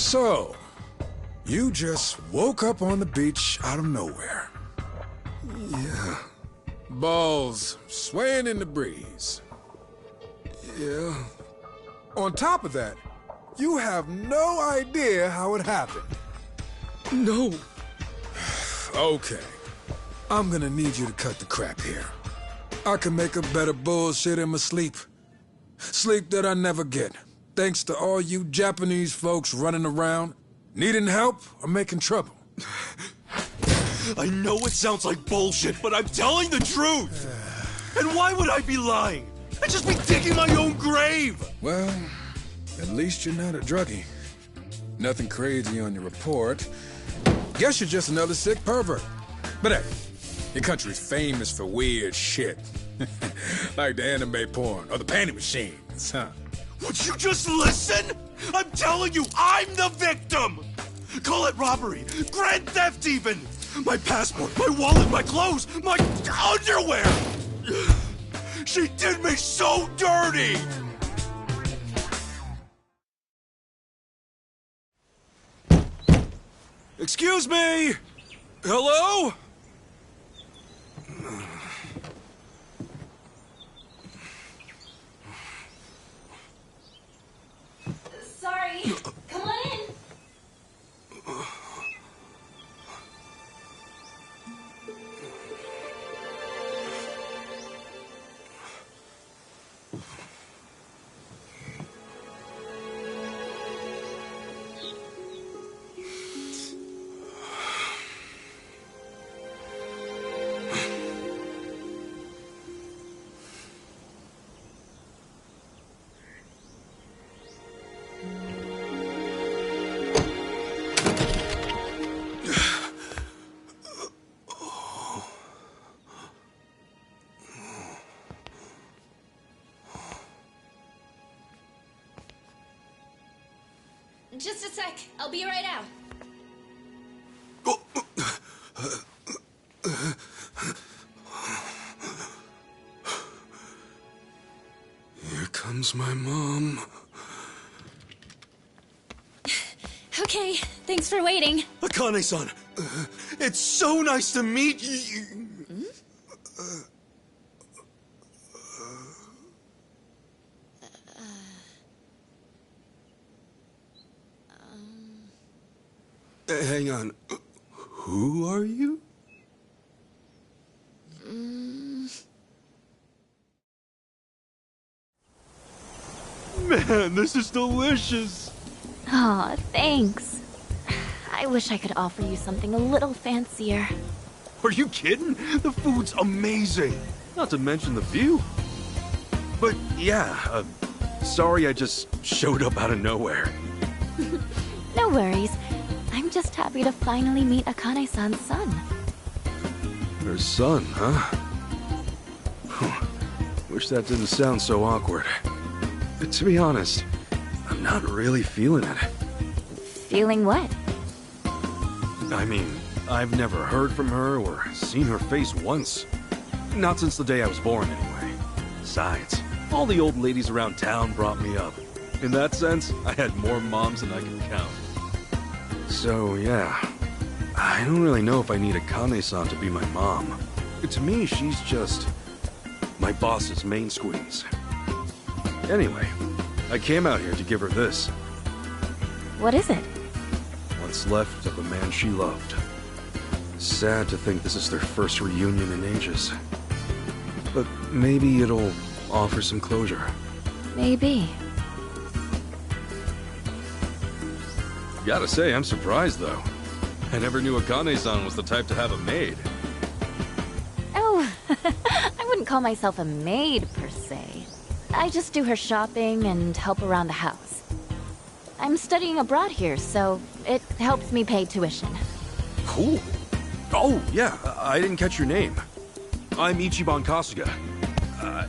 So, you just woke up on the beach out of nowhere. Yeah. Balls swaying in the breeze. Yeah. On top of that, you have no idea how it happened. No. Okay. I'm gonna need you to cut the crap here. I can make a better bullshit in my sleep. Sleep that I never get. Thanks to all you Japanese folks running around, needing help or making trouble. I know it sounds like bullshit, but I'm telling the truth! And why would I be lying? I'd just be digging my own grave! Well, at least you're not a druggie. Nothing crazy on your report. Guess you're just another sick pervert. But hey, your country's famous for weird shit. Like the anime porn or the panty machines, huh? Would you just listen? I'm telling you, I'm the victim! Call it robbery, grand theft even! My passport, my wallet, my clothes, my underwear! She did me so dirty! Excuse me! Hello? Sorry. Come on in. Just a sec. I'll be right out. Here comes my mom. Okay, thanks for waiting. Akane-san, it's so nice to meet you. Hang on. Who are you? Man, this is delicious. Aw, thanks. I wish I could offer you something a little fancier. Are you kidding? The food's amazing. Not to mention the view. But yeah, sorry I just showed up out of nowhere. No worries. I'm just happy to finally meet Akane-san's son. Her son, huh? Wish that didn't sound so awkward. To be honest, I'm not really feeling it. Feeling what? I mean, I've never heard from her or seen her face once. Not since the day I was born, anyway. Besides, all the old ladies around town brought me up. In that sense, I had more moms than I could count. So, yeah. I don't really know if I need Akane-san to be my mom. To me, she's just my boss's main squeeze. Anyway, I came out here to give her this. What is it? What's left of a man she loved. Sad to think this is their first reunion in ages. But maybe it'll offer some closure. Maybe. Gotta say, I'm surprised, though. I never knew Akane-san was the type to have a maid. Oh, I wouldn't call myself a maid, per se. I just do her shopping and help around the house. I'm studying abroad here, so it helps me pay tuition. Cool. Oh, yeah, I didn't catch your name. I'm Ichiban Kasuga.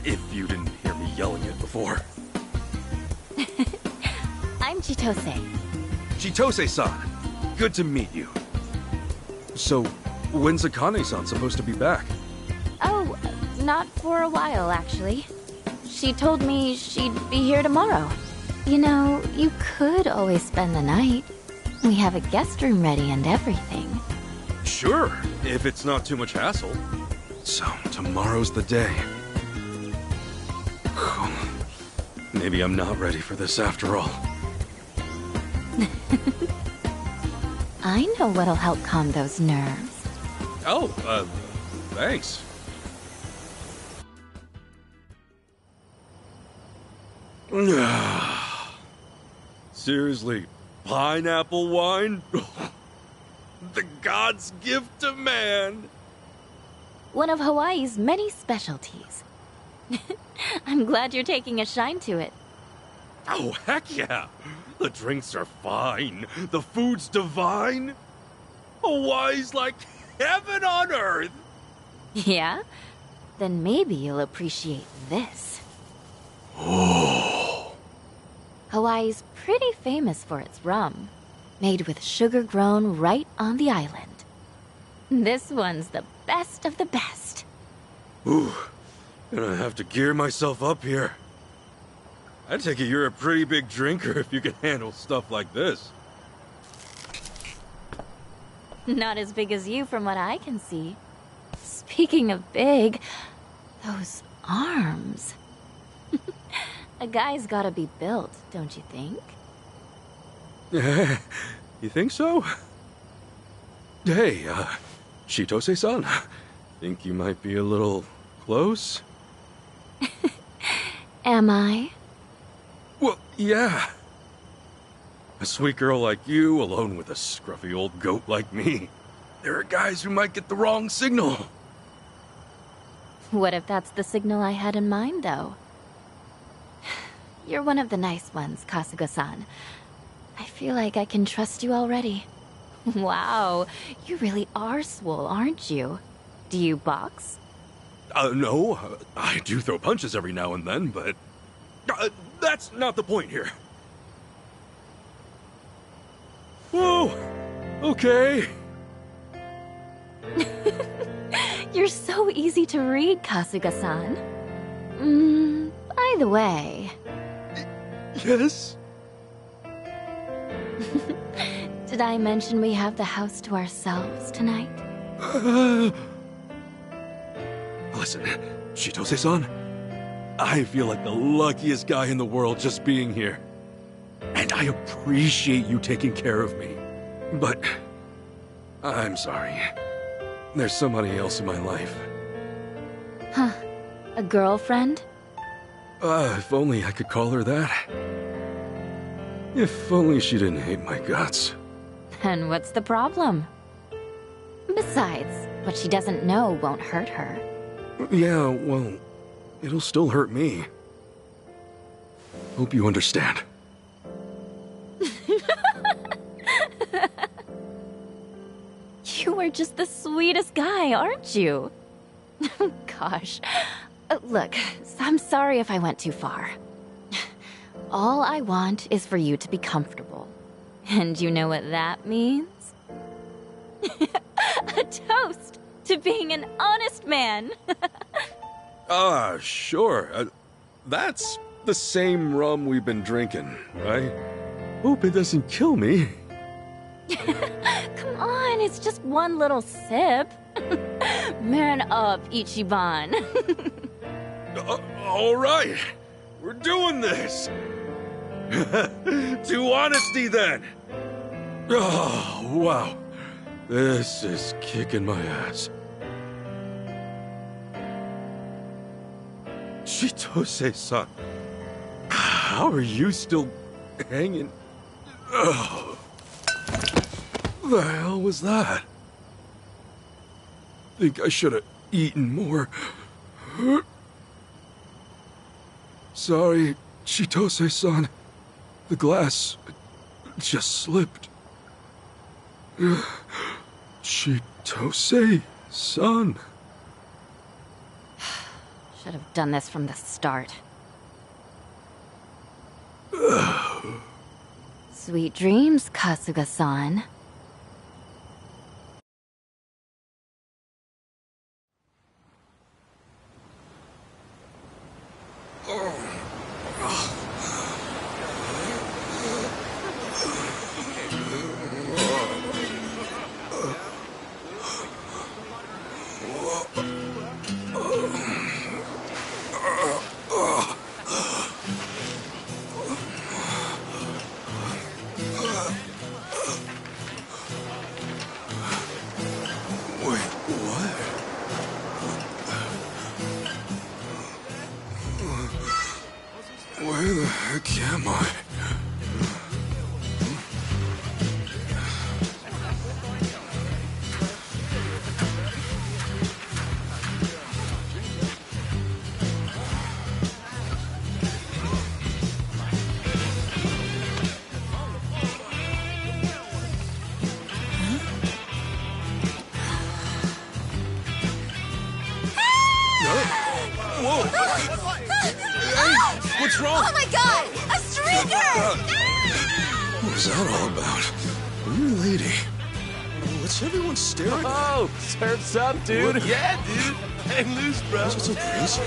If you didn't hear me yelling it before. I'm Chitose. Chitose-san, good to meet you. So, when's Akane-san supposed to be back? Oh, not for a while, actually. She told me she'd be here tomorrow. You know, you could always spend the night. We have a guest room ready and everything. Sure, if it's not too much hassle. So, tomorrow's the day. Maybe I'm not ready for this after all. I know what'll help calm those nerves. Oh, thanks. Seriously, pineapple wine? The god's gift to man! One of Hawaii's many specialties. I'm glad you're taking a shine to it. Oh, heck yeah! The drinks are fine, the food's divine. Hawaii's like heaven on earth! Yeah? Then maybe you'll appreciate this. Oh. Hawaii's pretty famous for its rum, made with sugar grown right on the island. This one's the best of the best. Ooh, gonna have to gear myself up here. I take it you're a pretty big drinker if you can handle stuff like this. Not as big as you from what I can see. Speaking of big, those arms. A guy's gotta be built, don't you think? You think so? Hey, Chitose-san, think you might be a little close? Am I? Well, yeah. A sweet girl like you, alone with a scruffy old goat like me. There are guys who might get the wrong signal. What if that's the signal I had in mind, though? You're one of the nice ones, Kasuga-san. I feel like I can trust you already. Wow, you really are swole, aren't you? Do you box? No. I do throw punches every now and then, but... that's not the point here. Whoa! Okay. You're so easy to read, Kasuga-san. By the way... Yes? Did I mention we have the house to ourselves tonight? Listen, Chitose-san, I feel like the luckiest guy in the world just being here. And I appreciate you taking care of me. But I'm sorry. There's somebody else in my life. Huh. A girlfriend? If only I could call her that. If only she didn't hate my guts. And what's the problem? Besides, what she doesn't know won't hurt her. Yeah, well, it'll still hurt me. Hope you understand. You are just the sweetest guy, aren't you? Gosh. Look, I'm sorry if I went too far. All I want is for you to be comfortable. And you know what that means? A toast to being an honest man. Sure. That's the same rum we've been drinking, right? Hope it doesn't kill me. Come on, it's just one little sip. Man up, Ichiban. All right. We're doing this. To honesty, then. Oh, wow. This is kicking my ass. Chitose-san, how are you still hanging? Oh. The hell was that? Think I should have eaten more. Sorry, Chitose-san. The glass just slipped. Chitose-san. Should have done this from the start. Sweet dreams, Kasuga-san. What's wrong? Oh my god! A streaker! What was that all about? Weird lady. What's everyone staring at? Oh, surf's up, dude. What? Yeah, dude. Hang loose, bro. Why is it so crazy?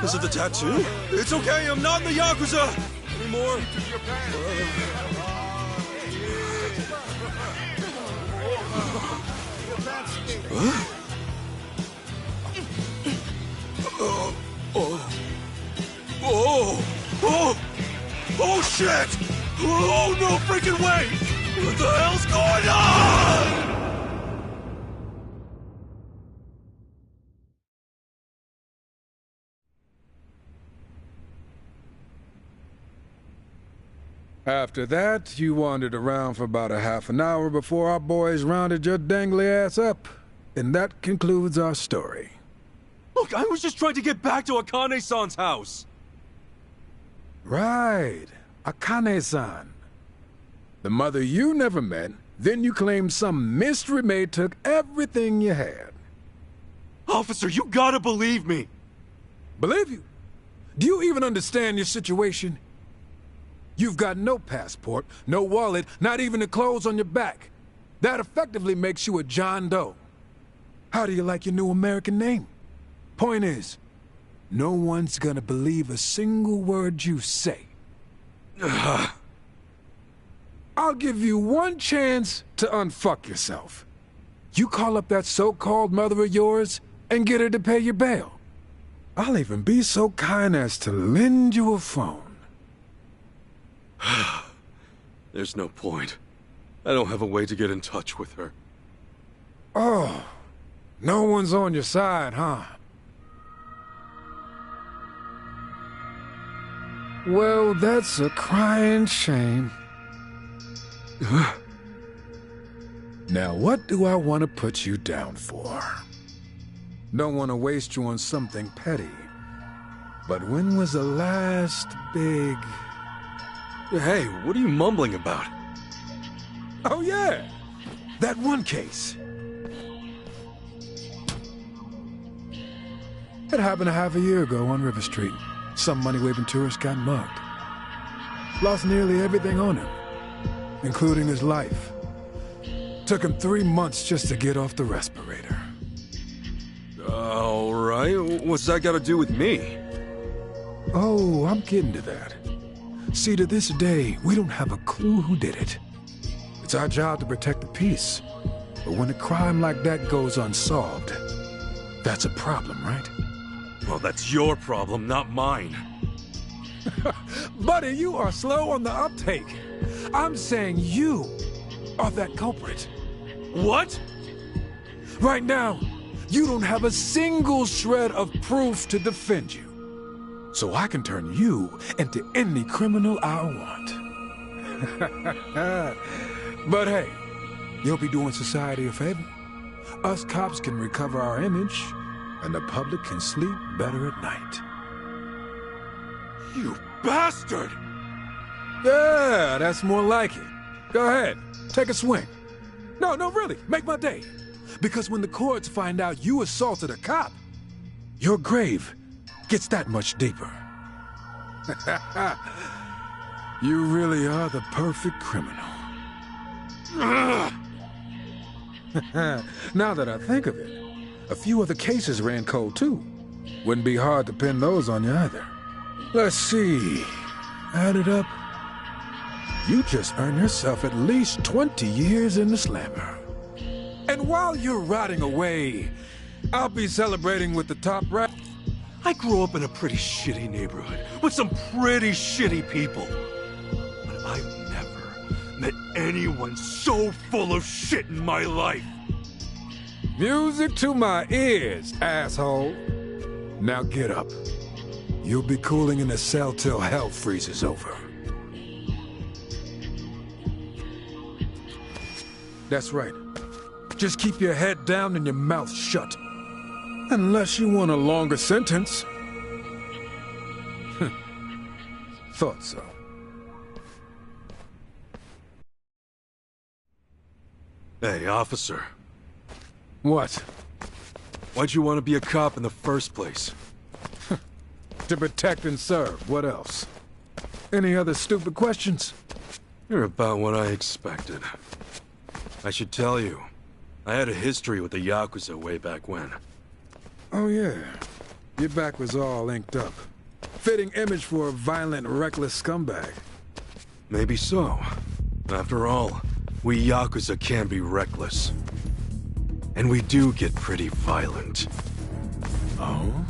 Is it the tattoo? It's okay, I'm not in the Yakuza anymore. What? Oh, shit! Oh, no freaking way! What the hell's going on? After that, you wandered around for about a half an hour before our boys rounded your dangly ass up. And that concludes our story. Look, I was just trying to get back to Akane-san's house. Right. Akane-san. The mother you never met, then you claimed some mystery maid took everything you had. Officer, you gotta believe me. Believe you? Do you even understand your situation? You've got no passport, no wallet, not even the clothes on your back. That effectively makes you a John Doe. How do you like your new American name? Point is, no one's gonna believe a single word you say. I'll give you one chance to unfuck yourself. You call up that so-called mother of yours and get her to pay your bail. I'll even be so kind as to lend you a phone. There's no point. I don't have a way to get in touch with her. Oh, no one's on your side, huh? Well, that's a crying shame. Now, what do I want to put you down for? Don't want to waste you on something petty. But when was the last big... Hey, what are you mumbling about? Oh, yeah! That one case. It happened a half a year ago on River Street. Some money-waving tourist got mugged. Lost nearly everything on him, including his life. Took him 3 months just to get off the respirator. All right, what's that got to do with me? Oh, I'm getting to that. See, to this day, we don't have a clue who did it. It's our job to protect the peace. But when a crime like that goes unsolved, that's a problem, right? Well, that's your problem, not mine. Buddy, you are slow on the uptake. I'm saying you are that culprit. What? Right now, you don't have a single shred of proof to defend you. So I can turn you into any criminal I want. But hey, you'll be doing society a favor. Us cops can recover our image, and the public can sleep better at night. You bastard! Yeah, that's more like it. Go ahead, take a swing. No, really, make my day. Because when the courts find out you assaulted a cop, your grave gets that much deeper. You really are the perfect criminal. Now that I think of it, a few other cases ran cold too. Wouldn't be hard to pin those on you either. Let's see. Add it up. You just earned yourself at least 20 years in the slammer. And while you're rotting away, I'll be celebrating with the top rat. I grew up in a pretty shitty neighborhood with some pretty shitty people. But I've never met anyone so full of shit in my life. Music to my ears, asshole. Now get up. You'll be cooling in a cell till hell freezes over. That's right. Just keep your head down and your mouth shut. Unless you want a longer sentence. Thought so. Hey, officer. What? Why'd you want to be a cop in the first place? To protect and serve. What else? Any other stupid questions? You're about what I expected. I should tell you, I had a history with the Yakuza way back when. Oh yeah. Your back was all inked up. Fitting image for a violent, reckless scumbag. Maybe so. After all, we Yakuza can be reckless. And we do get pretty violent. Oh?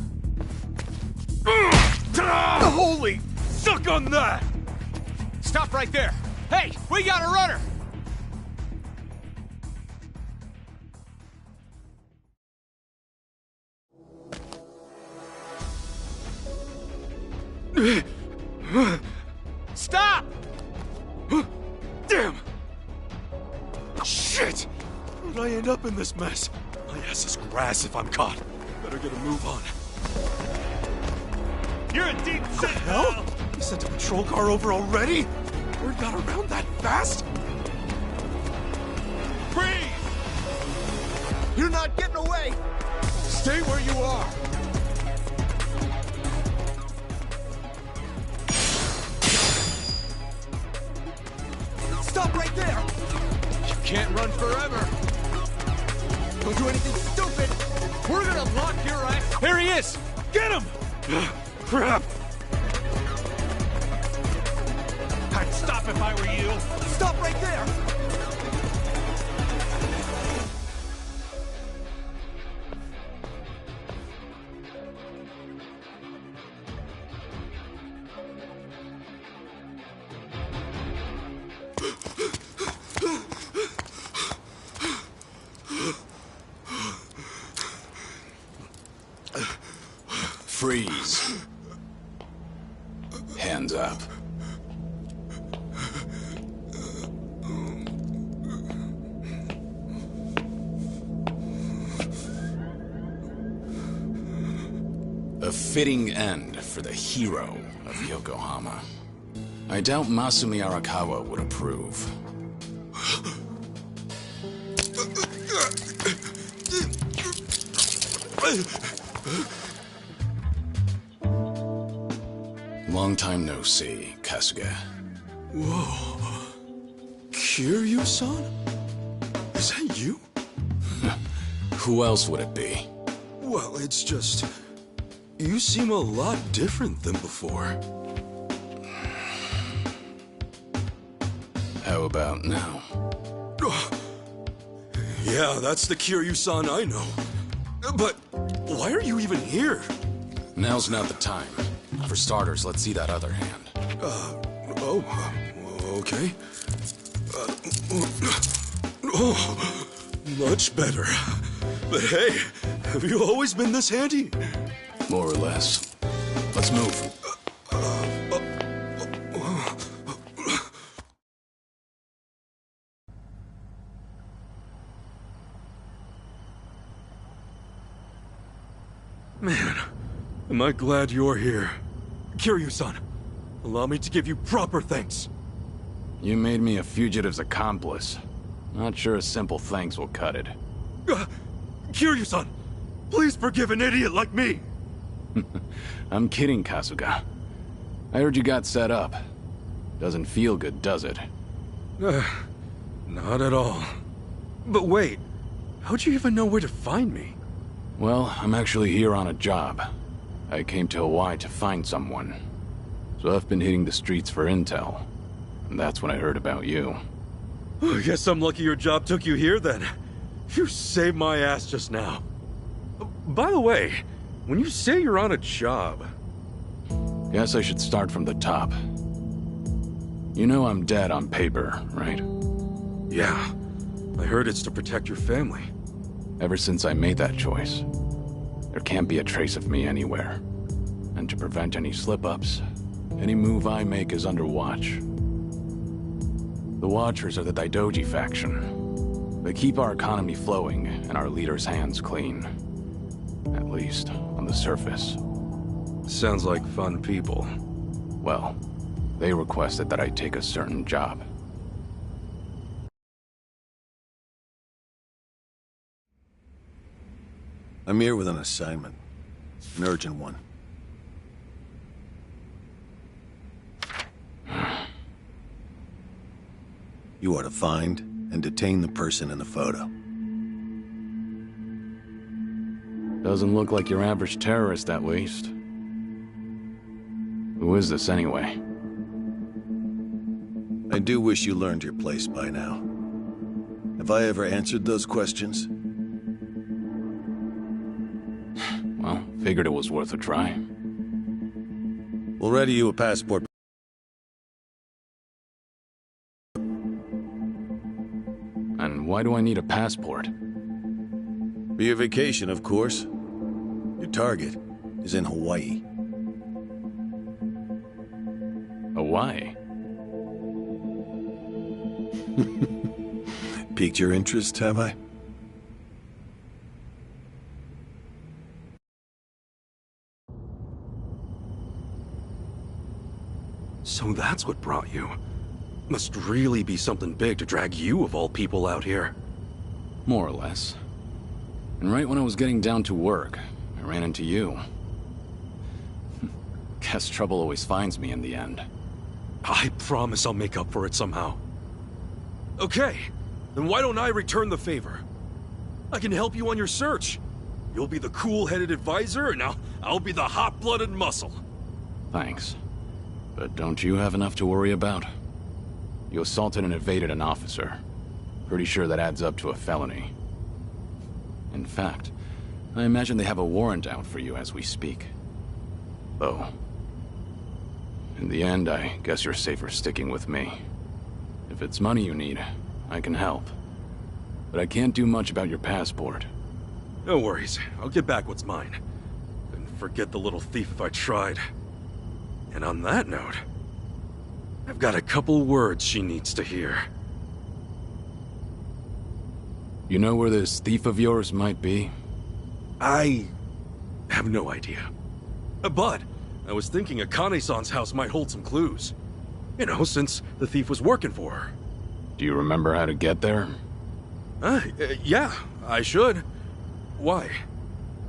Holy! Suck on that! Stop right there! Hey, we got a runner! Stop! Damn! Shit! How'd I end up in this mess? My ass is grass if I'm caught. Better get a move on. You're a deep shit! Hell? You sent a patrol car over already? Word got around that fast? Freeze! You're not getting away! Stay where you are! Stop right there! You can't run forever! Don't do anything stupid! We're gonna lock your ass! Here he is! Get him! Crap! I'd stop if I were you! Stop right there! Freeze. Hands up. A fitting end for the hero of Yokohama. I doubt Masumi Arakawa would approve. Long time no see, Kasuga. Whoa. Kiryu-san? Is that you? Who else would it be? Well, it's just... You seem a lot different than before. How about now? Yeah, that's the Kiryu-san I know. But why are you even here? Now's not the time. For starters, let's see that other hand. Okay. Oh, much better. But hey, have you always been this handy? More or less. Let's move. Man, am I glad you're here. Kiryu-san, allow me to give you proper thanks. You made me a fugitive's accomplice. Not sure a simple thanks will cut it. Kiryu-san, please forgive an idiot like me. I'm kidding, Kasuga. I heard you got set up. Doesn't feel good, does it? Not at all. But wait, how'd you even know where to find me? Well, I'm actually here on a job. I came to Hawaii to find someone. So I've been hitting the streets for intel. And that's when I heard about you. I guess I'm lucky your job took you here then. You saved my ass just now. By the way, when you say you're on a job... Guess I should start from the top. You know I'm dead on paper, right? Yeah. I heard it's to protect your family. Ever since I made that choice, there can't be a trace of me anywhere. And to prevent any slip-ups, any move I make is under watch. The Watchers are the Daidoji faction. They keep our economy flowing and our leaders' hands clean. At least, on the surface. Sounds like fun people. Well, they requested that I take a certain job. I'm here with an assignment. An urgent one. You are to find and detain the person in the photo. Doesn't look like your average terrorist, at least. Who is this, anyway? I do wish you learned your place by now. Have I ever answered those questions? Well, figured it was worth a try. We'll ready you a passport. And why do I need a passport? For your vacation, of course. Your target is in Hawaii. Hawaii? Piqued your interest, have I? So that's what brought you. Must really be something big to drag you, of all people, out here. More or less. And right when I was getting down to work, I ran into you. Guess trouble always finds me in the end. I promise I'll make up for it somehow. Okay, then why don't I return the favor? I can help you on your search. You'll be the cool-headed advisor, and I'll be the hot-blooded muscle. Thanks. But don't you have enough to worry about? You assaulted and evaded an officer. Pretty sure that adds up to a felony. In fact, I imagine they have a warrant out for you as we speak. Though, in the end, I guess you're safer sticking with me. If it's money you need, I can help. But I can't do much about your passport. No worries. I'll get back what's mine. Couldn't forget the little thief if I tried. And on that note, I've got a couple words she needs to hear. You know where this thief of yours might be? I have no idea. But I was thinking Akane-san's house might hold some clues. You know, since the thief was working for her. Do you remember how to get there? Yeah, I should. Why?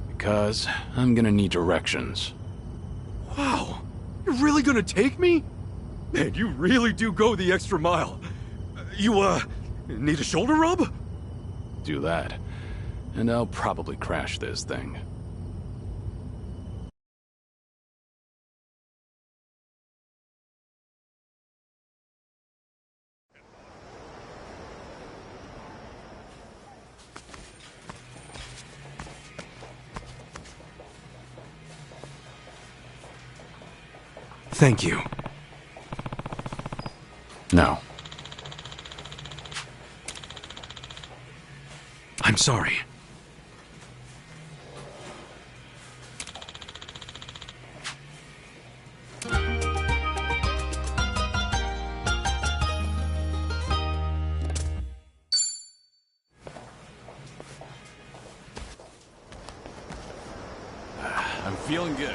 Because I'm gonna need directions. Wow, you're really gonna take me? Man, you really do go the extra mile. You, need a shoulder rub? Do that, and I'll probably crash this thing. Thank you. No. I'm sorry. I'm feeling good.